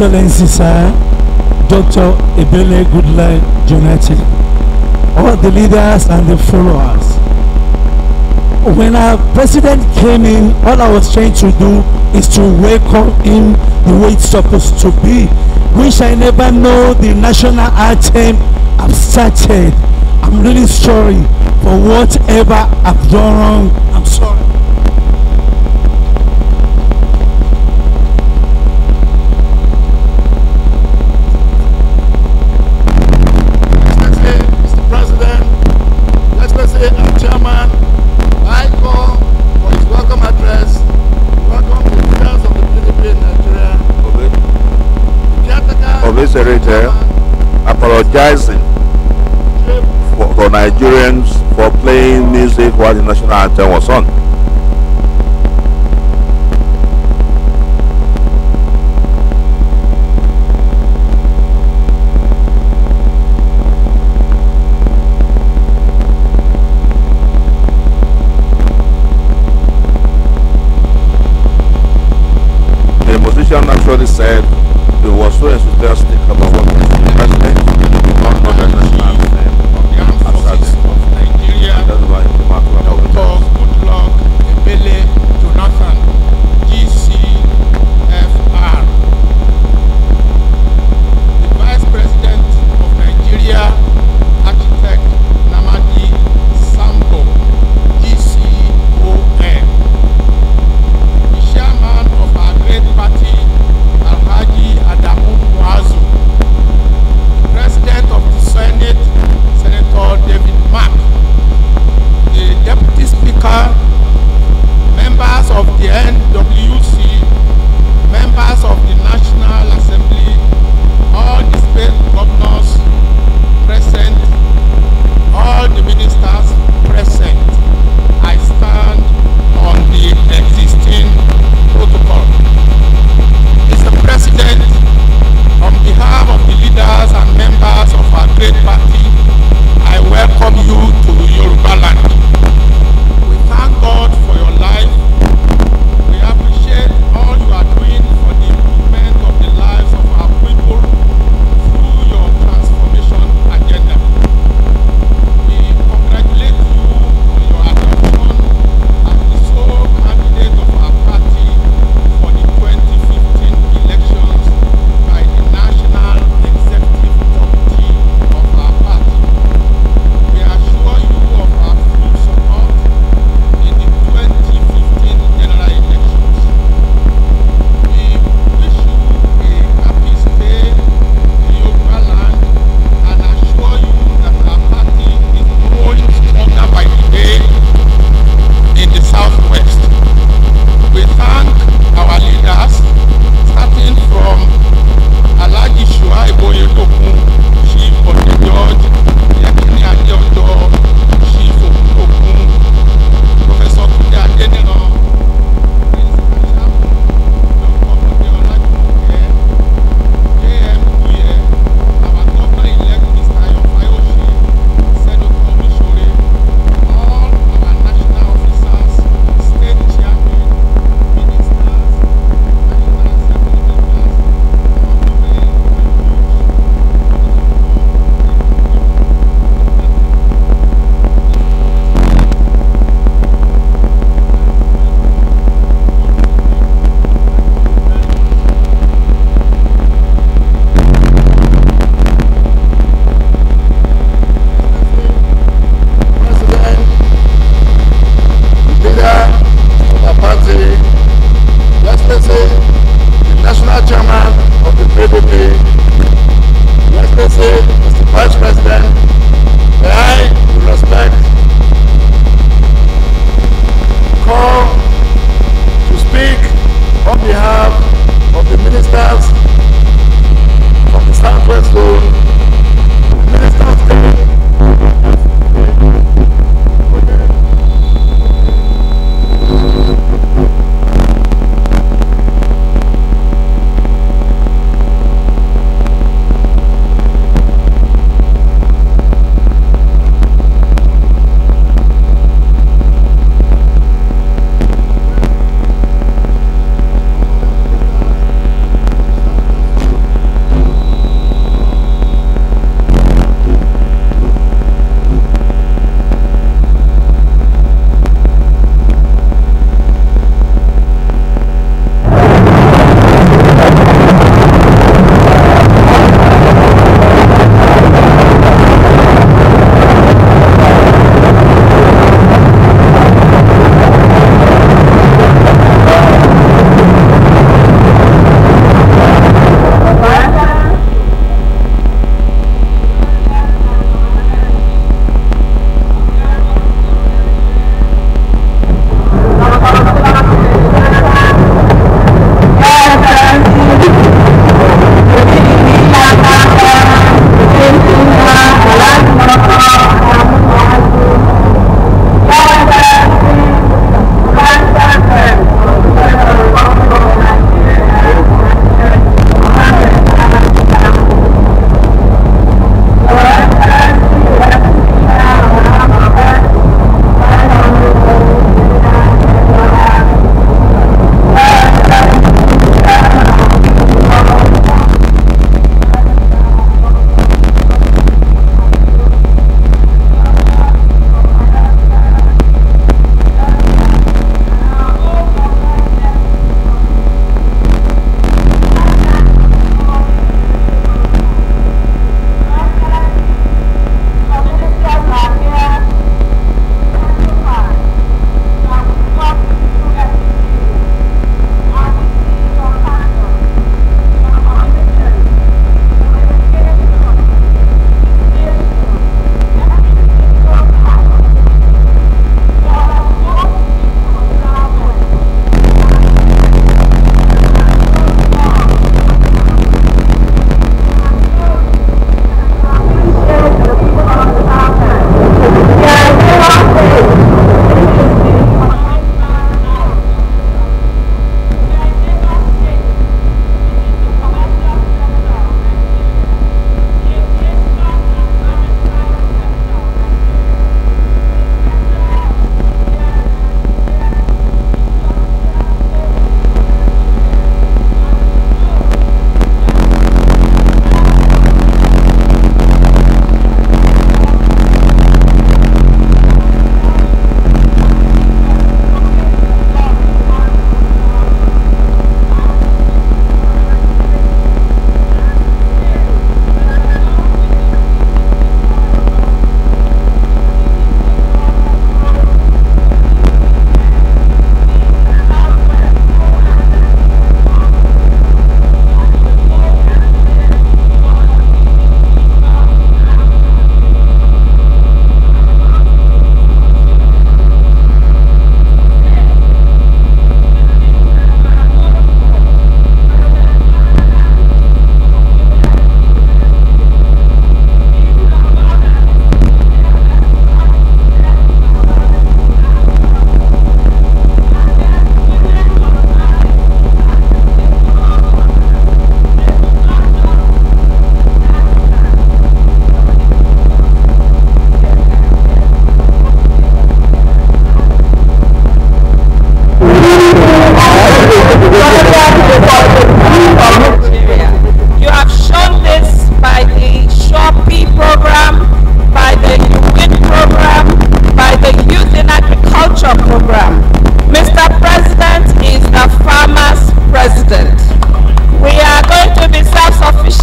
Excellency Sir Dr. Ebele Goodluck Jonathan, all the leaders and the followers. When our president came in, all I was trying to do is to welcome him the way it's supposed to be. Which I never know the national anthem I've started. I'm really sorry for whatever I've done wrong. I'm sorry. Mr. President, let's say our chairman, I call for his welcome address. Welcome the leaders of the PDP in Nigeria. Secretary apologizing for Nigerians for playing music while the national anthem was on. The musician actually said he was so enthusiastic about what was the president, not the national anthem. Dr. Goodluck Ebele Jonathan, GCFR. The Vice President of Nigeria, Architect Namadi Sambo, GCOM. The Chairman of our great party, Alhaji Adamu Muazu. The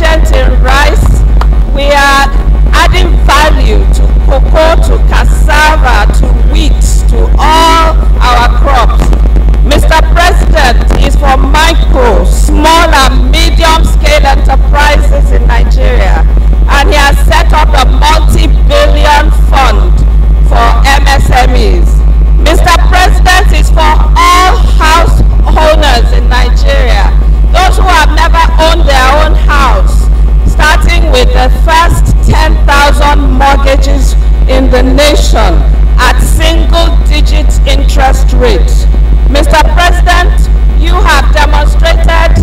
efficient in rice. We are adding value to cocoa, to cassava, to wheat, to all our crops. Mr. President is for micro, small and medium-scale enterprises in Nigeria, and he has set up a multi-billion fund for MSMEs. Mr. President is for all house owners in Nigeria, those who have never owned their own house, starting with the first 10,000 mortgages in the nation at single-digit interest rates. Mr. President, you have demonstrated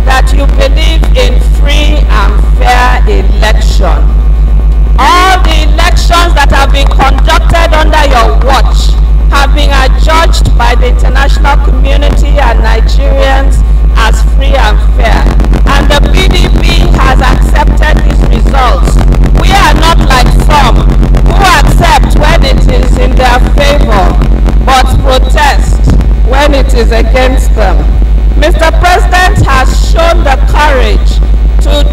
that you believe in free and fair election. All the elections that have been conducted under your watch have been adjudged by the international community and Nigerians as free and fair. And the PDP has accepted these results. We are not like some who accept when it is in their favor, but protest when it is against them. Mr. President has shown the courage to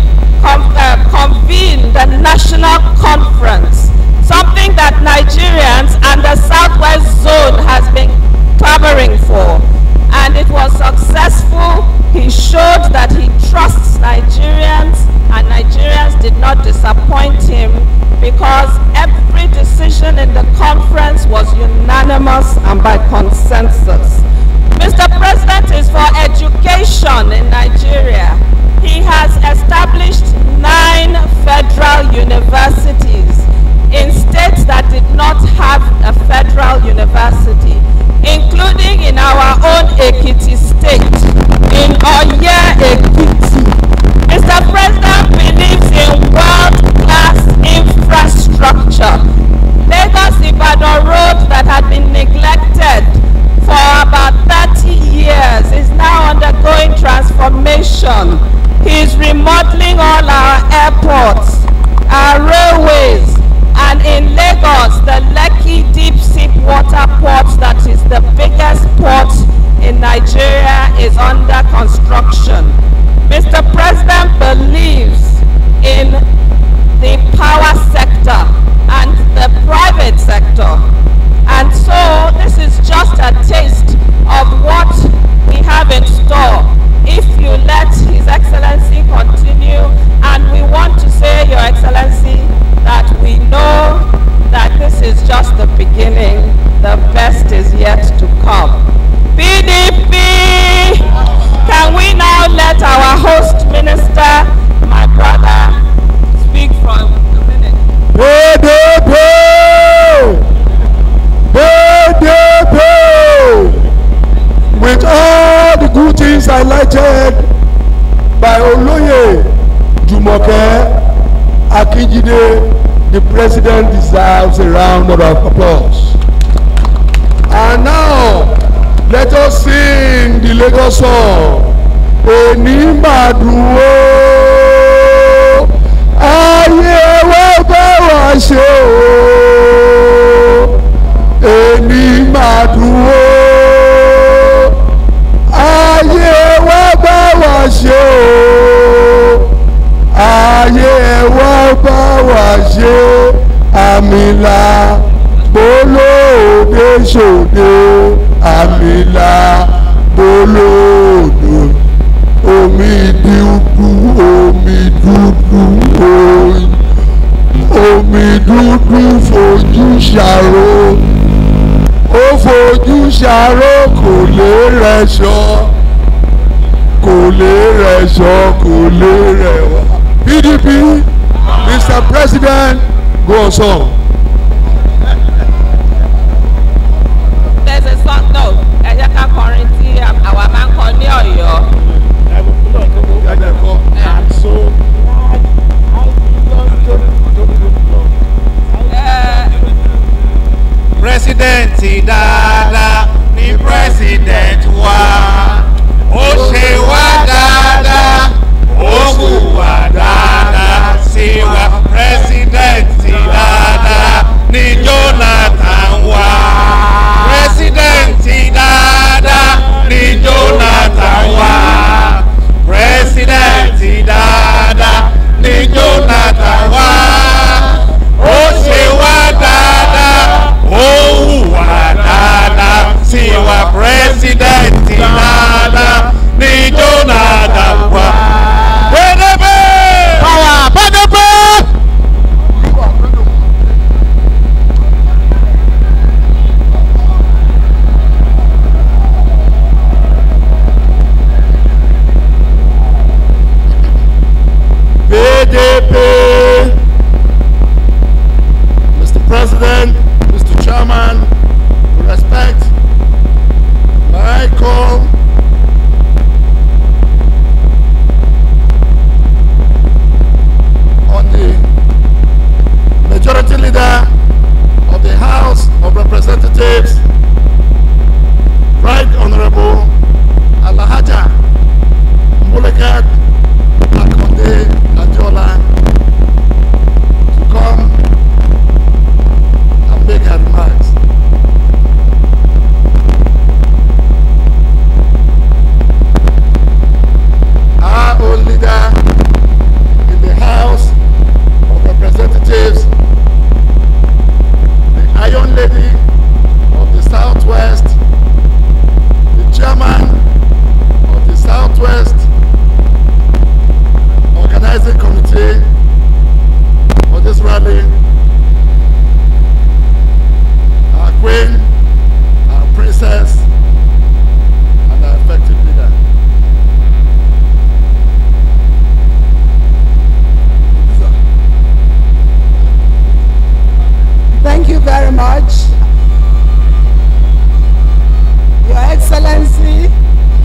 convene the national conference, something that Nigerians and the Southwest Zone has been clamoring for. And it was successful. He showed that he trusts Nigerians, and Nigerians did not disappoint him because every decision in the conference was unanimous and by consensus. Mr. President is for education in Nigeria. He has established 9 federal universities in states that did not have a federal university, including in our own Ekiti state, in Oye Ekiti. Mr. President believes in world-class infrastructure. Lagos-Ibadan Road that had been neglected for about 30 years is now undergoing transformation. He's remodeling all our airports, our railways, and in Lagos, the Lekki Deep Sea Water Port, that is the biggest port in Nigeria, is under construction. Mr. President believes in the power sector and the private sector. And so this is just a taste of what we have in store if you let His Excellency continue. And we want to say, Your Excellency, that we know that this is just the beginning. The best is yet to come. PDP! Can we now let our host minister, my brother, speak for a minute? PDP! PDP! With all the good things highlighted by Oloye Jumoke Akinjide, the president deserves a round of applause. And now, let us sing the Lagos song. Eni madu o, aye wa ba wa se o. Eni madu o, aye wa ba wa se o. Aye wa ba wa se, amila bolode sode, amila bolode. Omi dúdú, omi dúdú, omi dúdú fojú ṣàró, ó fojú ṣàró kò lè rẹ̀ṣọ́, kò lè rẹ̀ṣọ́, kò lè rẹwà. PDP, Mr. President, go on song. There's a song, no, ẹ̀jẹ̀ ká kọrin tí àwa máa ń kọ ní Ọ̀yọ́. I'm so glad I belong to President dáadáa ni president wa, ó ṣe wá dáadáa, ó hùwà dáadáa sí wa. President dáadáa PDP. Mr. President, Mr. Chairman, with respect, I call on the majority leader of the House of Representatives, Right Honorable Alahaja Mulekat Akonde Ajola, to come and make her remarks. Our own leader in the House of Representatives, the Iron Lady of the Southwest, the Chairman of the Southwest Organizing Committee for this rally, our Queen, our Princess, and our effective leader. Thank you very much. Your Excellency,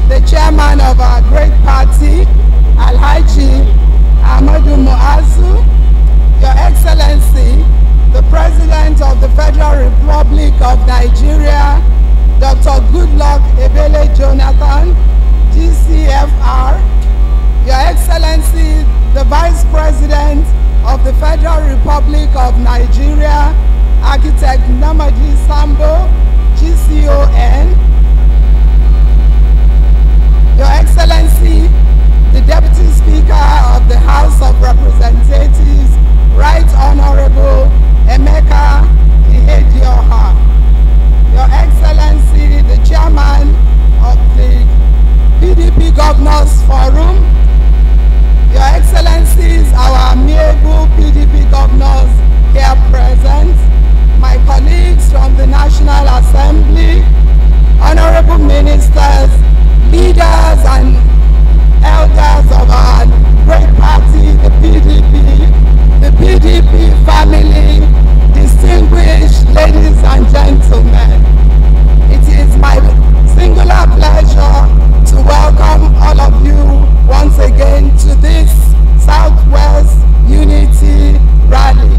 the chairman of our great party, Alhaji Ahmadu Muazu, Your Excellency, the President of the Federal Republic of Nigeria, Dr. Goodluck Ebele Jonathan, GCFR, Your Excellency, the Vice President of the Federal Republic of Nigeria, Architect Namadi Sambo, GCON, Your Excellency, the Deputy Speaker of the House of Representatives, Right Honorable Emeka Ihedioha, Your Excellency, the Chairman of the PDP Governors Forum, Your Excellencies, our amiable PDP governors here present, my colleagues from the National Assembly, honorable ministers, leaders and elders of our great party, the PDP family, distinguished ladies and gentlemen. It is my singular pleasure to welcome all of you once again to this Southwest Unity Rally.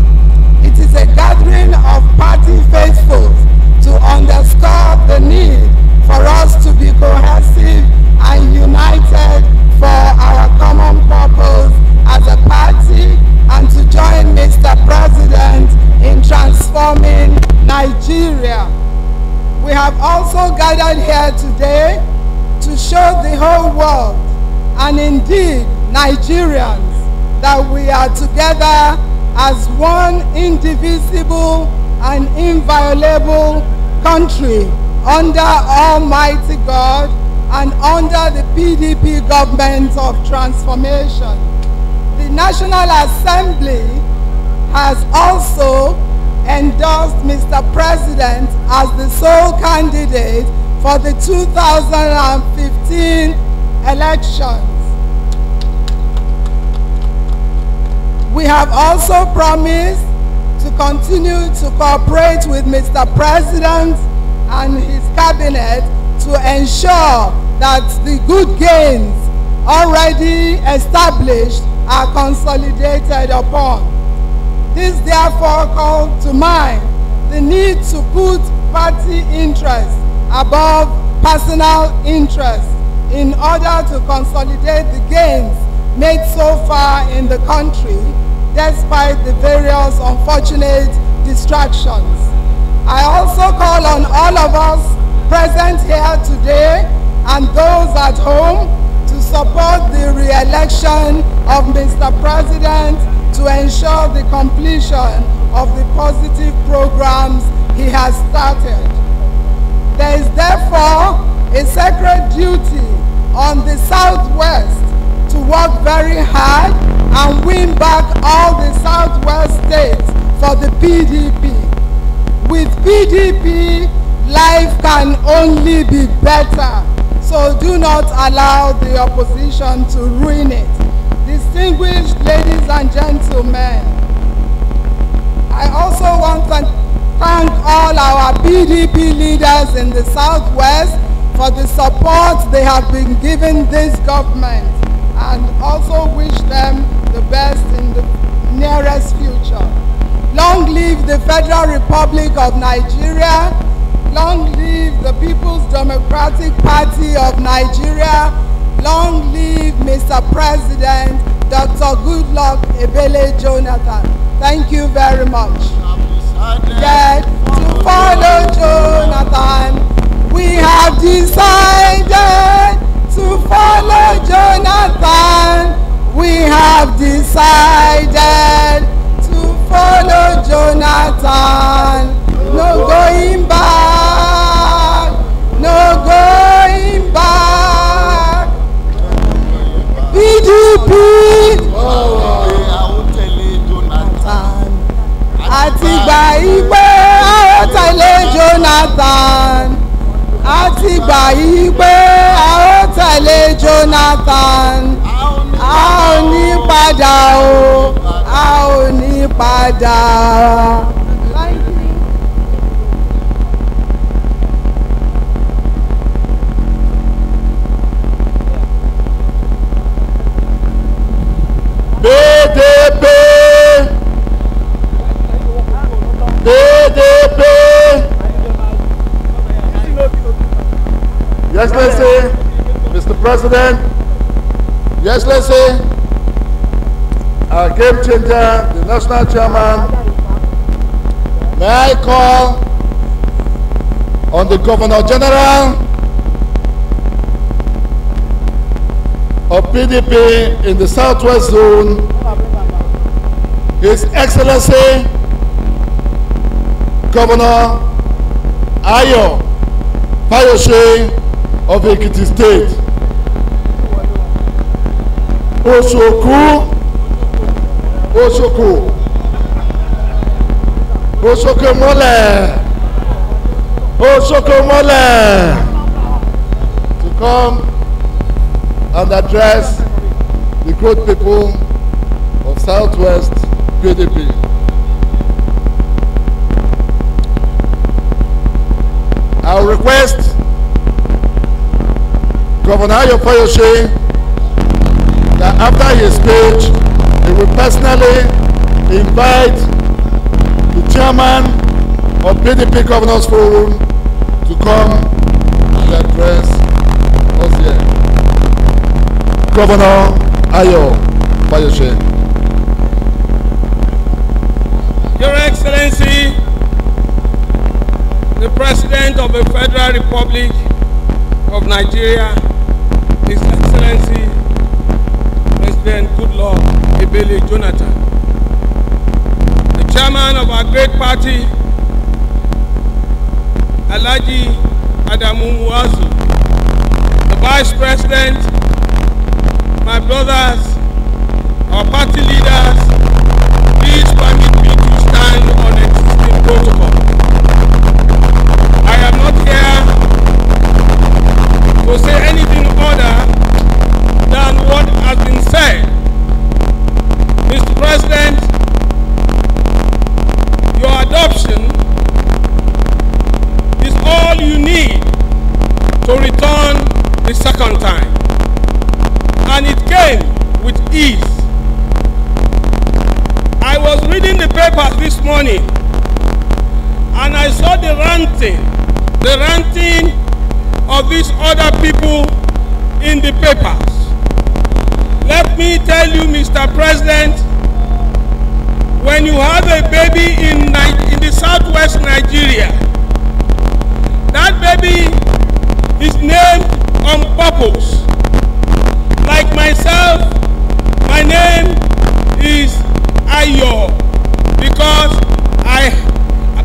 It is a gathering of party faithfuls to underscore the need for us to be cohesive and united for our common purpose as a party and to join Mr. President in transforming Nigeria. We have also gathered here today to show the whole world and indeed Nigerians that we are together as one indivisible and inviolable country under Almighty God and under the PDP government of transformation. The National Assembly has also endorsed Mr. President as the sole candidate for the 2015 elections. We have also promised to continue to cooperate with Mr. President and his cabinet to ensure that the good gains already established are consolidated upon. This therefore calls to mind the need to put party interest above personal interest in order to consolidate the gains made so far in the country, despite the various unfortunate distractions. I also call on all of us present here today and those at home to support the re-election of Mr. President to ensure the completion of the positive programs he has started. There is therefore a sacred duty on the Southwest to work very hard and win back all the Southwest states for the PDP. With PDP, life can only be better. So do not allow the opposition to ruin it. Distinguished ladies and gentlemen, gentlemen, I also want to thank all our PDP leaders in the Southwest for the support they have been giving this government, and also wish them the best in the nearest future. Long live the Federal Republic of Nigeria. Long live the People's Democratic Party of Nigeria. Long live Mr. President, Dr. Goodluck Ebele Jonathan. Thank you very much. Yet to follow Jonathan, we have decided to follow Jonathan. We have decided to follow Jonathan. No going back, no going back. PDP. Àtìgbà ìgbé a ó tẹ̀lé Jonathan. Àtìgbà ìgbé a ó tẹ̀lé Jonathan. A ò ní padà o, a ò ní padà. PDP. PDP. Your Excellency, Mr. President, Your Excellency, our game changer, the national chairman, may I call on the Governor General of PDP in the Southwest Zone, His Excellency, Governor Ayo Fayose of Ekiti State. Osoku Mole to come and address the good people of Southwest PDP. I'll request Governor Ayo Fayose that after his speech, he will personally invite the chairman of PDP Governors Forum to come and address us here. Governor Ayo Fayose. Your Excellency, the President of the Federal Republic of Nigeria, His Excellency, President Goodluck Ebele Jonathan, the Chairman of our great party, Alhaji Adamu Muazu, the Vice President, my brothers, our party leaders, please permit me to stand on existing protocol. I am not here to say anything other than what has been said. Mr. President, your adoption is all you need to return the second time. And it came with ease. I was reading the papers this morning and I saw the ranting of these other people in the papers. Let me tell you, Mr. President, when you have a baby in the Southwest Nigeria, that baby is named on purpose. Like myself, my name is Ayo, because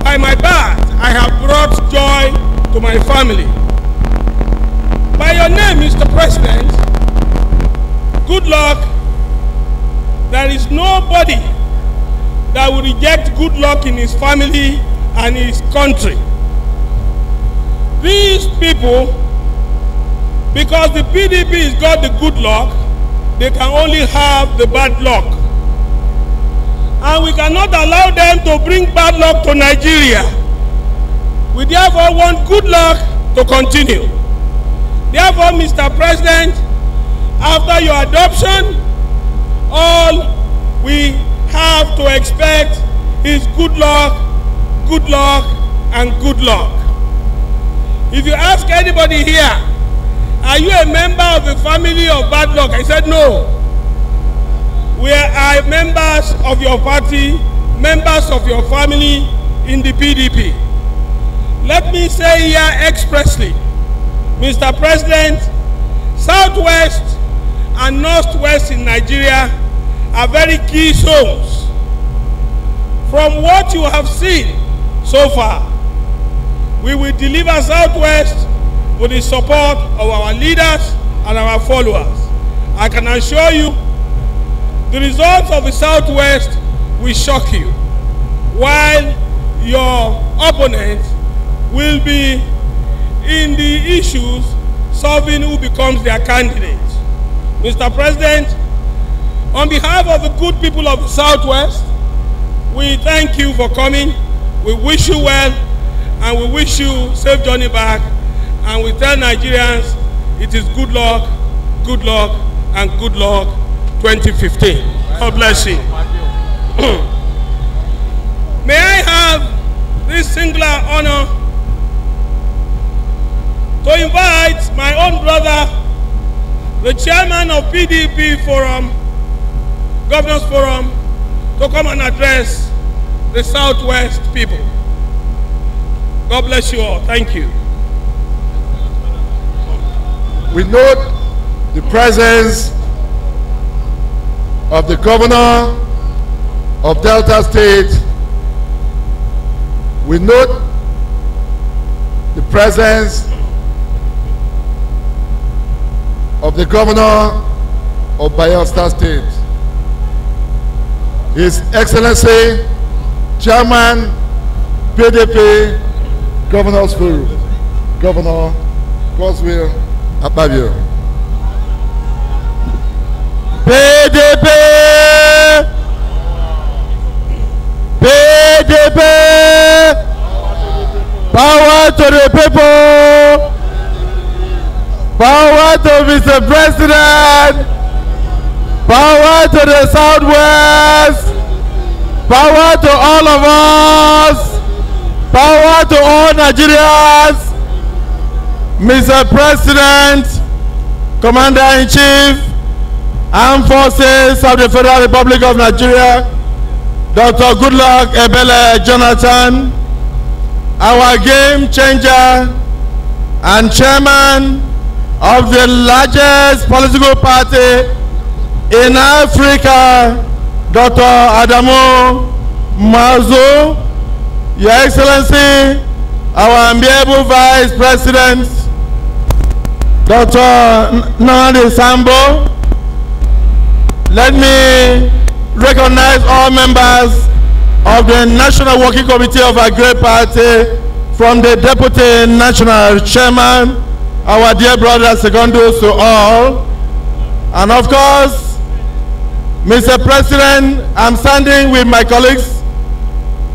by my birth, I have brought joy to my family. By your name, Mr. President, Goodluck, there is nobody that will reject Goodluck in his family and his country. These people, because the PDP has got the good luck, they can only have the bad luck. and we cannot allow them to bring bad luck to Nigeria. We therefore want good luck to continue. Therefore, Mr. President, after your adoption, all we have to expect is good luck, and good luck. If you ask anybody here, are you a member of the family of bad luck? I said no. We are members of your party, members of your family in the PDP. Let me say here expressly, Mr. President, Southwest and Northwest in Nigeria are very key zones. From what you have seen so far, we will deliver Southwest with the support of our leaders and our followers. I can assure you, the results of the Southwest will shock you, while your opponents will be in the issues solving who becomes their candidate. Mr. President, on behalf of the good people of the Southwest, we thank you for coming. We wish you well, and we wish you safe journey back. And we tell Nigerians it is good luck, and good luck 2015. God bless you. May I have this singular honor to invite my own brother, the chairman of PDP Forum, Governors Forum, to come and address the Southwest people. God bless you all. Thank you. We note the presence of the governor of Delta State. We note the presence of the governor of Bayelsa State. His Excellency, Chairman, PDP, Governors Forum, Governor Coswell Akpabio. PDP! PDP! Power to the people! Power to Mr. President! Power to the Southwest! Power to all of us! Power to all Nigerians! Mr. President, Commander-in-Chief, Armed Forces of the Federal Republic of Nigeria, Dr. Goodluck Ebele Jonathan, our game changer and chairman of the largest political party in Africa, Dr. Adamu Mazo, Your Excellency, our amiable Vice President, Dr. Nnamdi Sambo. Let me recognize all members of the National Working Committee of our great party, from the Deputy National Chairman, our dear brother Secondos to all. And of course, Mr. President, I'm standing with my colleagues,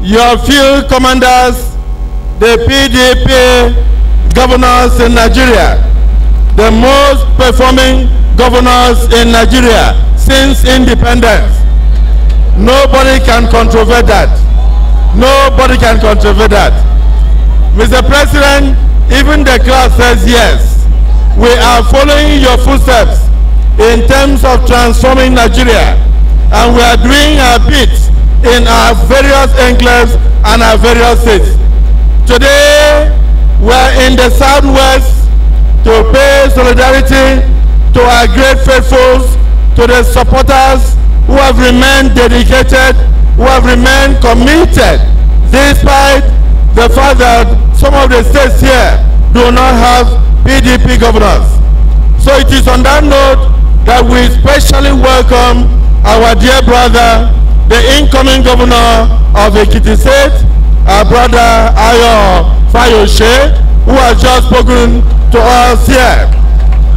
your field commanders, the PDP governors in Nigeria, the most performing governors in Nigeria since independence. Nobody can controvert that. Nobody can controvert that. Mr. President, even the class says yes. We are following your footsteps in terms of transforming Nigeria, and we are doing our bit in our various enclaves and our various states. Today, we are in the Southwest to pay solidarity to our great faithfuls, to the supporters who have remained dedicated, who have remained committed, despite the fact that some of the states here do not have PDP governors. So it is on that note that we especially welcome our dear brother, the incoming governor of Ekiti State, our brother Ayo Fayose, who has just spoken to us here.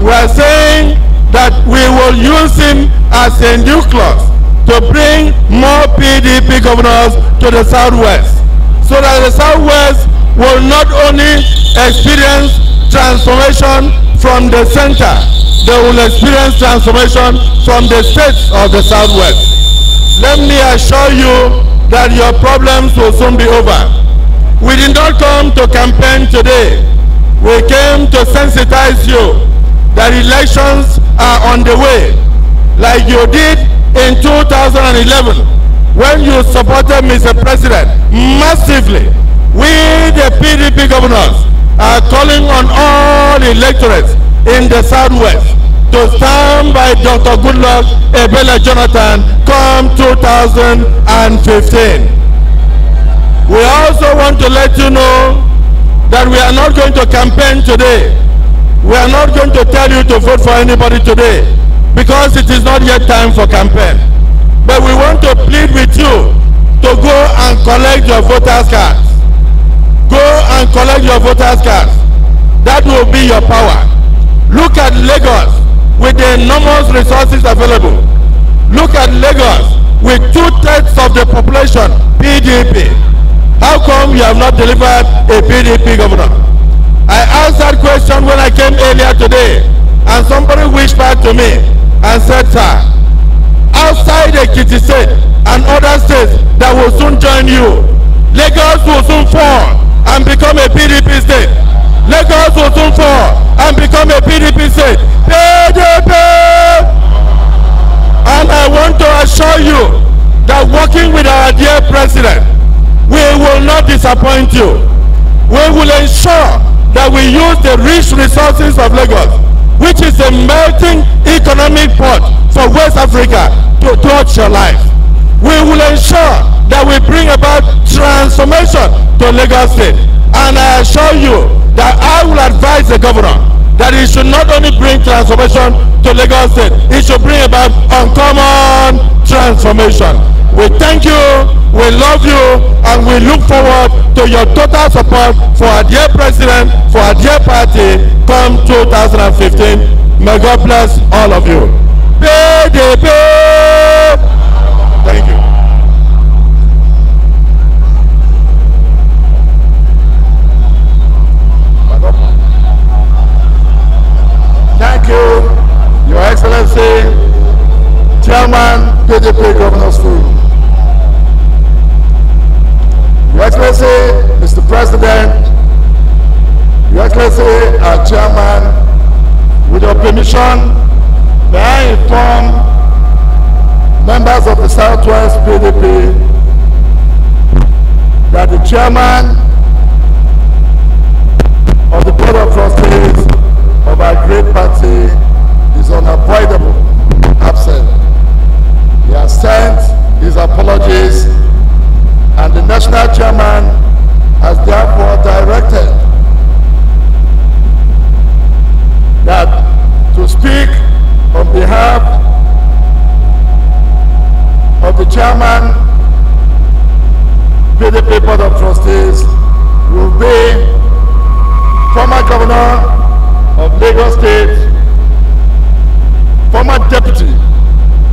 We are saying that we will use him as a nucleus to bring more PDP governors to the Southwest, so that the Southwest will not only experience transformation from the center, they will experience transformation from the states of the Southwest. Let me assure you that your problems will soon be over. We did not come to campaign today. We came to sensitize you that elections are on the way, like you did in 2011 when you supported Mr. President massively. We, the PDP governors, are calling on all electorates in the Southwest to stand by Dr. Goodluck Ebele Jonathan come 2015. We also want to let you know that we are not going to campaign today. We are not going to tell you to vote for anybody today because it is not yet time for campaign. But we want to plead with you to go and collect your voters' cards. Go and collect your voters' cards. That will be your power. Look at Lagos with the enormous resources available. Look at Lagos with 2/3 of the population PDP. How come you have not delivered a PDP governor? I asked that question when I came earlier today, and somebody whispered to me and said, sir, outside Ekiti State and other states that will soon join you, Lagos will soon fall and become a PDP state. Lagos will soon fall and become a PDP state. PDP! And I want to assure you that working with our dear president, we will not disappoint you. We will ensure that we use the rich resources of Lagos, which is a melting economic pot for West Africa, to touch your life. We will ensure that we bring about transformation to Lagos State. And I assure you that I will advise the governor that he should not only bring transformation to Lagos State, he should bring about uncommon transformation. We thank you, we love you, and we look forward to your total support for our dear president, for our dear party, come 2015. May God bless all of you. PDP! Thank you. Thank you, Your Excellency, Chairman, PDP Governors Forum. Your Excellency, Mr. President, Your Excellency, our Chairman, with your permission, may I inform members of the Southwest PDP that the Chairman of the Board of Trustees of our great party is unavoidable, absent. He has sent his apologies, and the national chairman has therefore directed that to speak on behalf of the chairman, PDP Board of Trustees, will be former governor of Lagos State, former deputy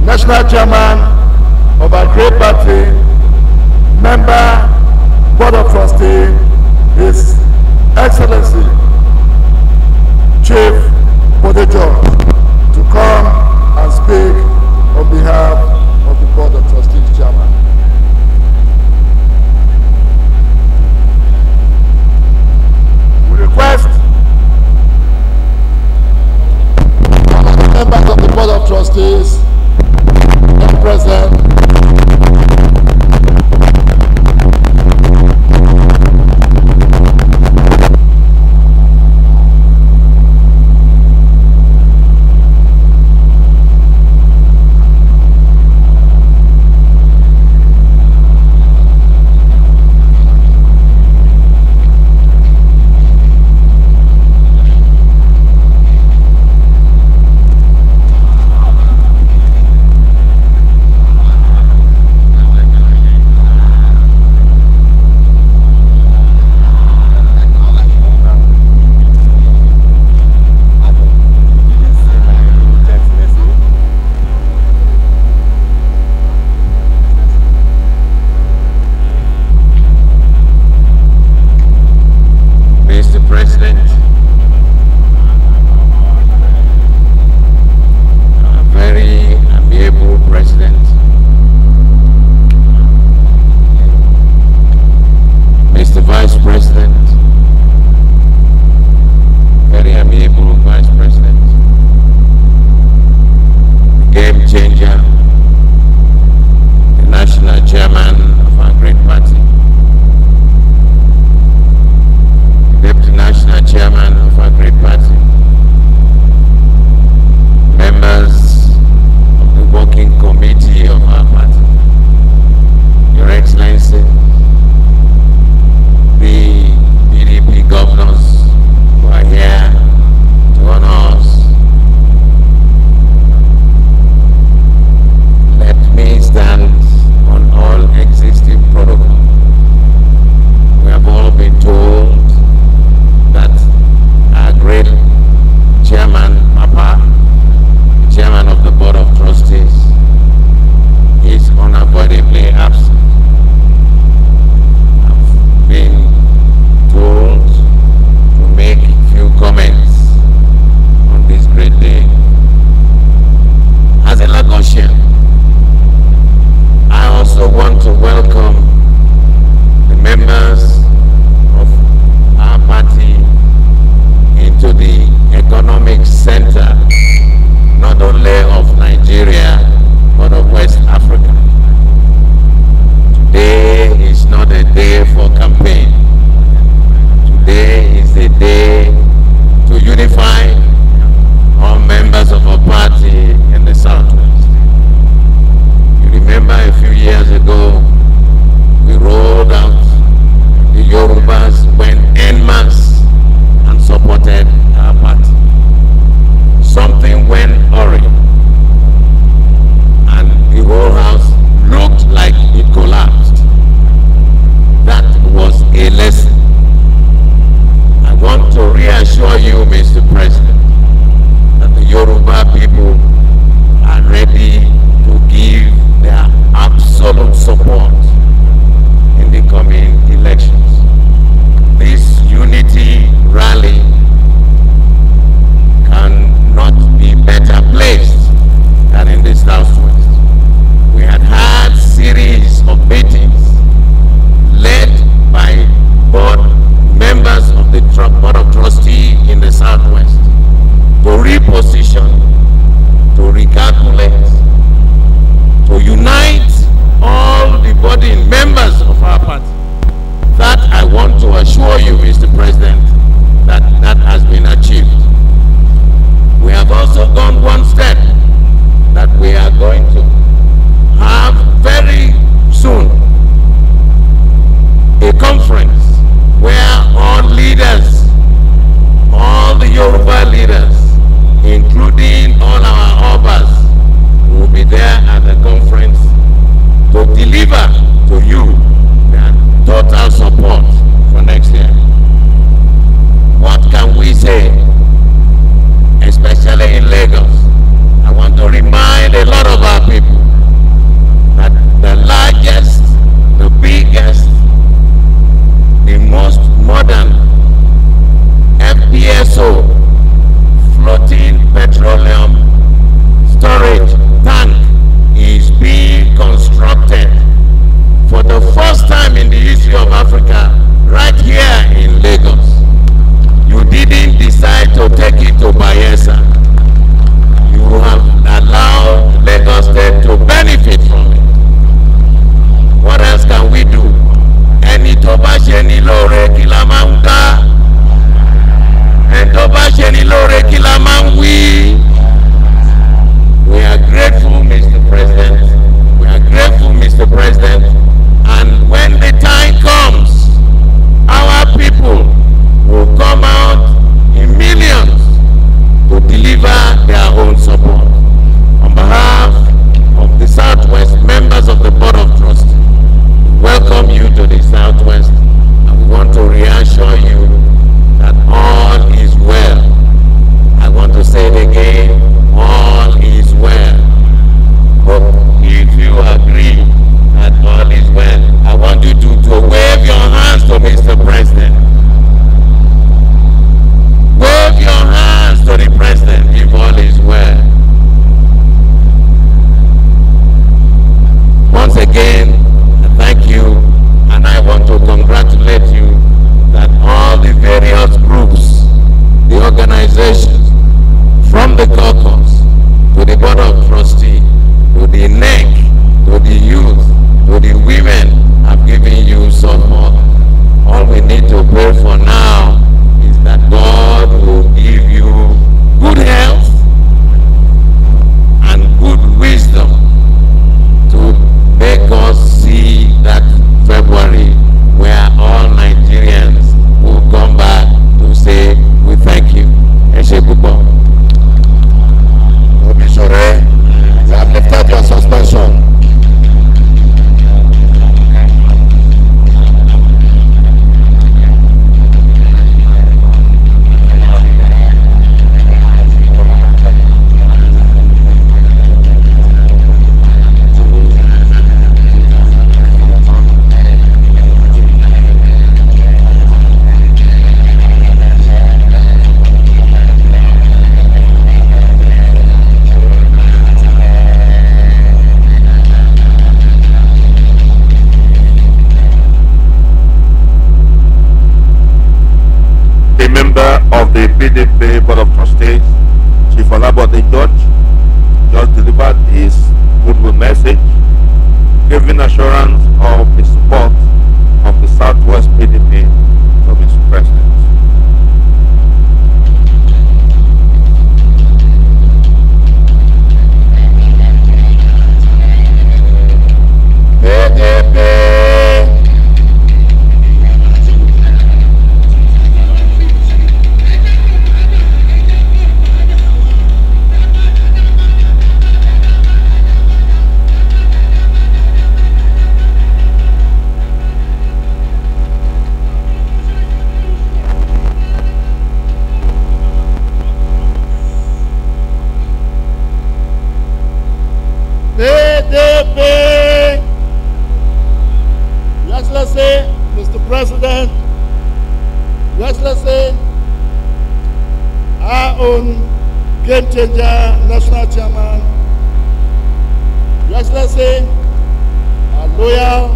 national chairman of our great party, member Board of Trustees, His Excellency Chief Bodejo, to come and speak on behalf of the Board of Trustees chairman. We request members of the Board of Trustees and President PDP Board of Trustees, Chief Olabode George, just delivered his goodwill message, giving assurance of the support of the Southwest PDP to Mr. President. PDP! Your Excellency, Mr. President, Your Excellency, our own game changer, national chairman, Your Excellency, our loyal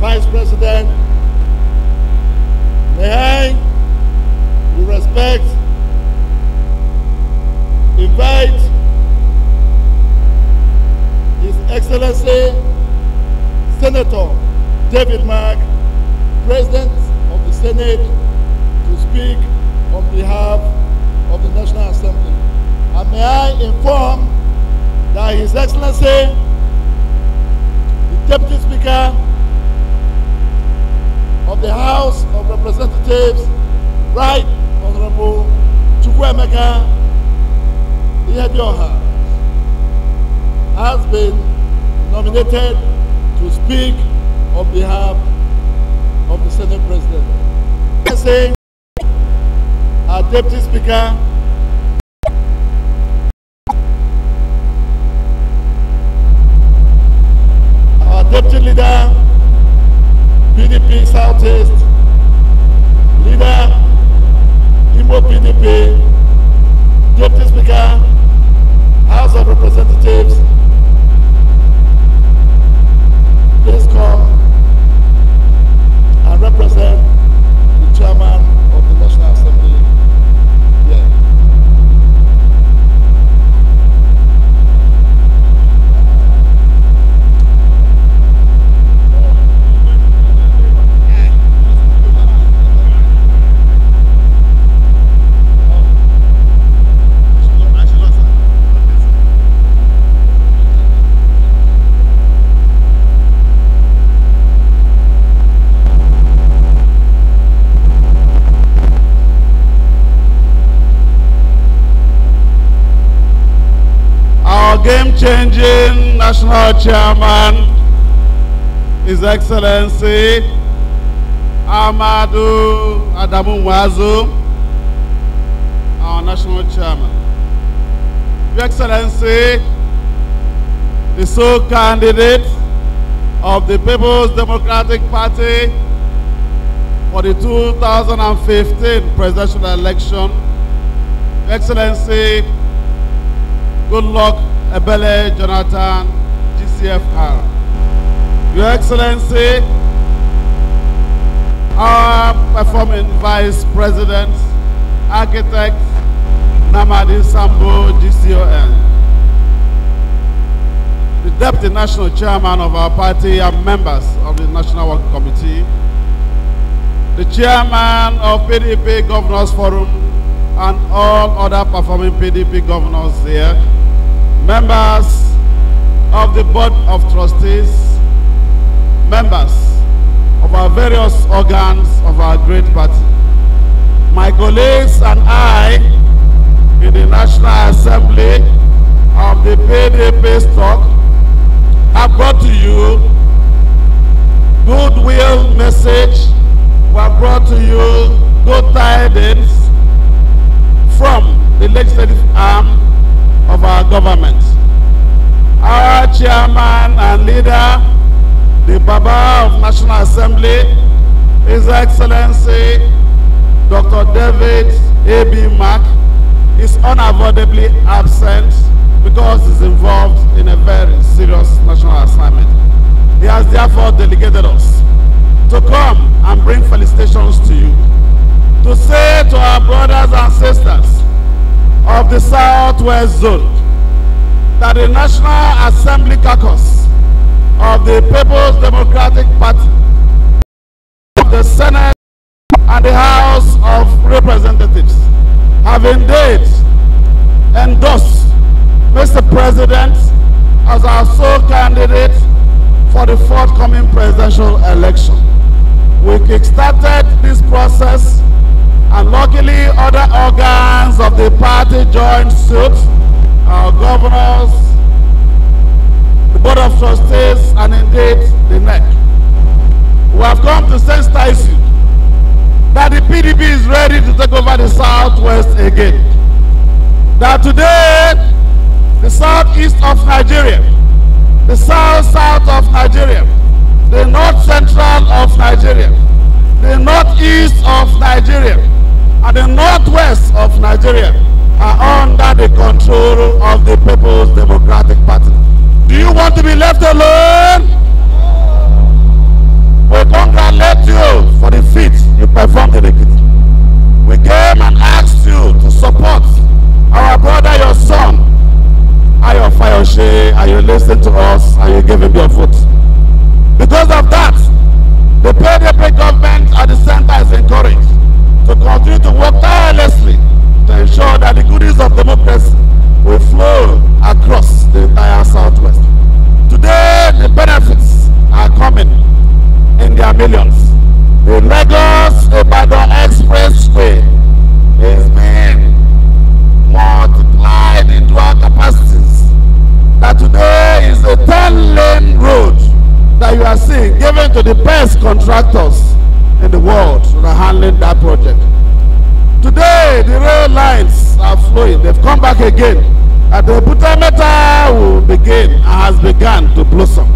Vice President, may I, with respect, invite His Excellency Senator David Mark, President of the Senate, to speak on behalf of the National Assembly. And may I inform that His Excellency, the Deputy Speaker of the House of Representatives, Right Honorable Chukwuemeka Ihedioha, has been nominated to speak on behalf of the Senate President. I say, our Deputy Speaker, our Deputy Leader, PDP Southeast, Leader, Imo PDP, Deputy Speaker, House of Representatives, please come and represent the chairman of the National Assembly here. Game-changing national chairman, His Excellency Amadu Adamu Nwazu, our national chairman. Your Excellency, the sole candidate of the People's Democratic Party for the 2015 presidential election, Your Excellency, good luck Ebele Jonathan, GCFR. Your Excellency, our performing Vice President, Architect Namadi Sambo, GCON. The Deputy National Chairman of our party and members of the National Working Committee, the Chairman of PDP Governors Forum and all other performing PDP governors here, members of the Board of Trustees, members of our various organs of our great party. My colleagues and I in the National Assembly of the PDP stock have brought to you goodwill message. We have brought to you good tidings from the legislative arm of our government. Our chairman and leader, the Baba of National Assembly, His Excellency Dr. David A.B. Mark, is unavoidably absent because he's involved in a very serious national assignment. He has therefore delegated us to come and bring felicitations to you. to say to our brothers and sisters of the Southwest Zone that the National Assembly Caucus of the People's Democratic Party of the Senate and the House of Representatives have indeed endorsed Mr. President as our sole candidate for the forthcoming presidential election. We kickstarted this process, and luckily other organs of the party joined suit, our governors, the Board of Trustees, and indeed the NEC. We have come to sensitize you that the PDP is ready to take over the Southwest again. That today, the southeast of Nigeria, the south of Nigeria, the north central of Nigeria, the northeast of Nigeria, and the northwest of Nigeria are under the control of the People's Democratic Party. Do you want to be left alone? We congratulate you for the feat you performed in Ekiti. We came and asked you to support our brother, your son, Ayo Fayose, and you listened to us and you gave him your vote. Because of that, the PDP government at the center is encouraged to continue to work tirelessly to ensure that the goodies of democracy will flow across the entire Southwest. Today, the benefits are coming in their millions. The Lagos-Ibadan Expressway is being multiplied into our capacities. That today is a 10-lane road that you are seeing given to the best contractors in the world who are handling that project. Today, the rail lines are flowing. They've come back again. And the Butameta will begin and has begun to blossom.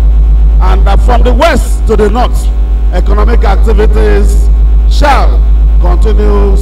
And from the west to the north, economic activities shall continue.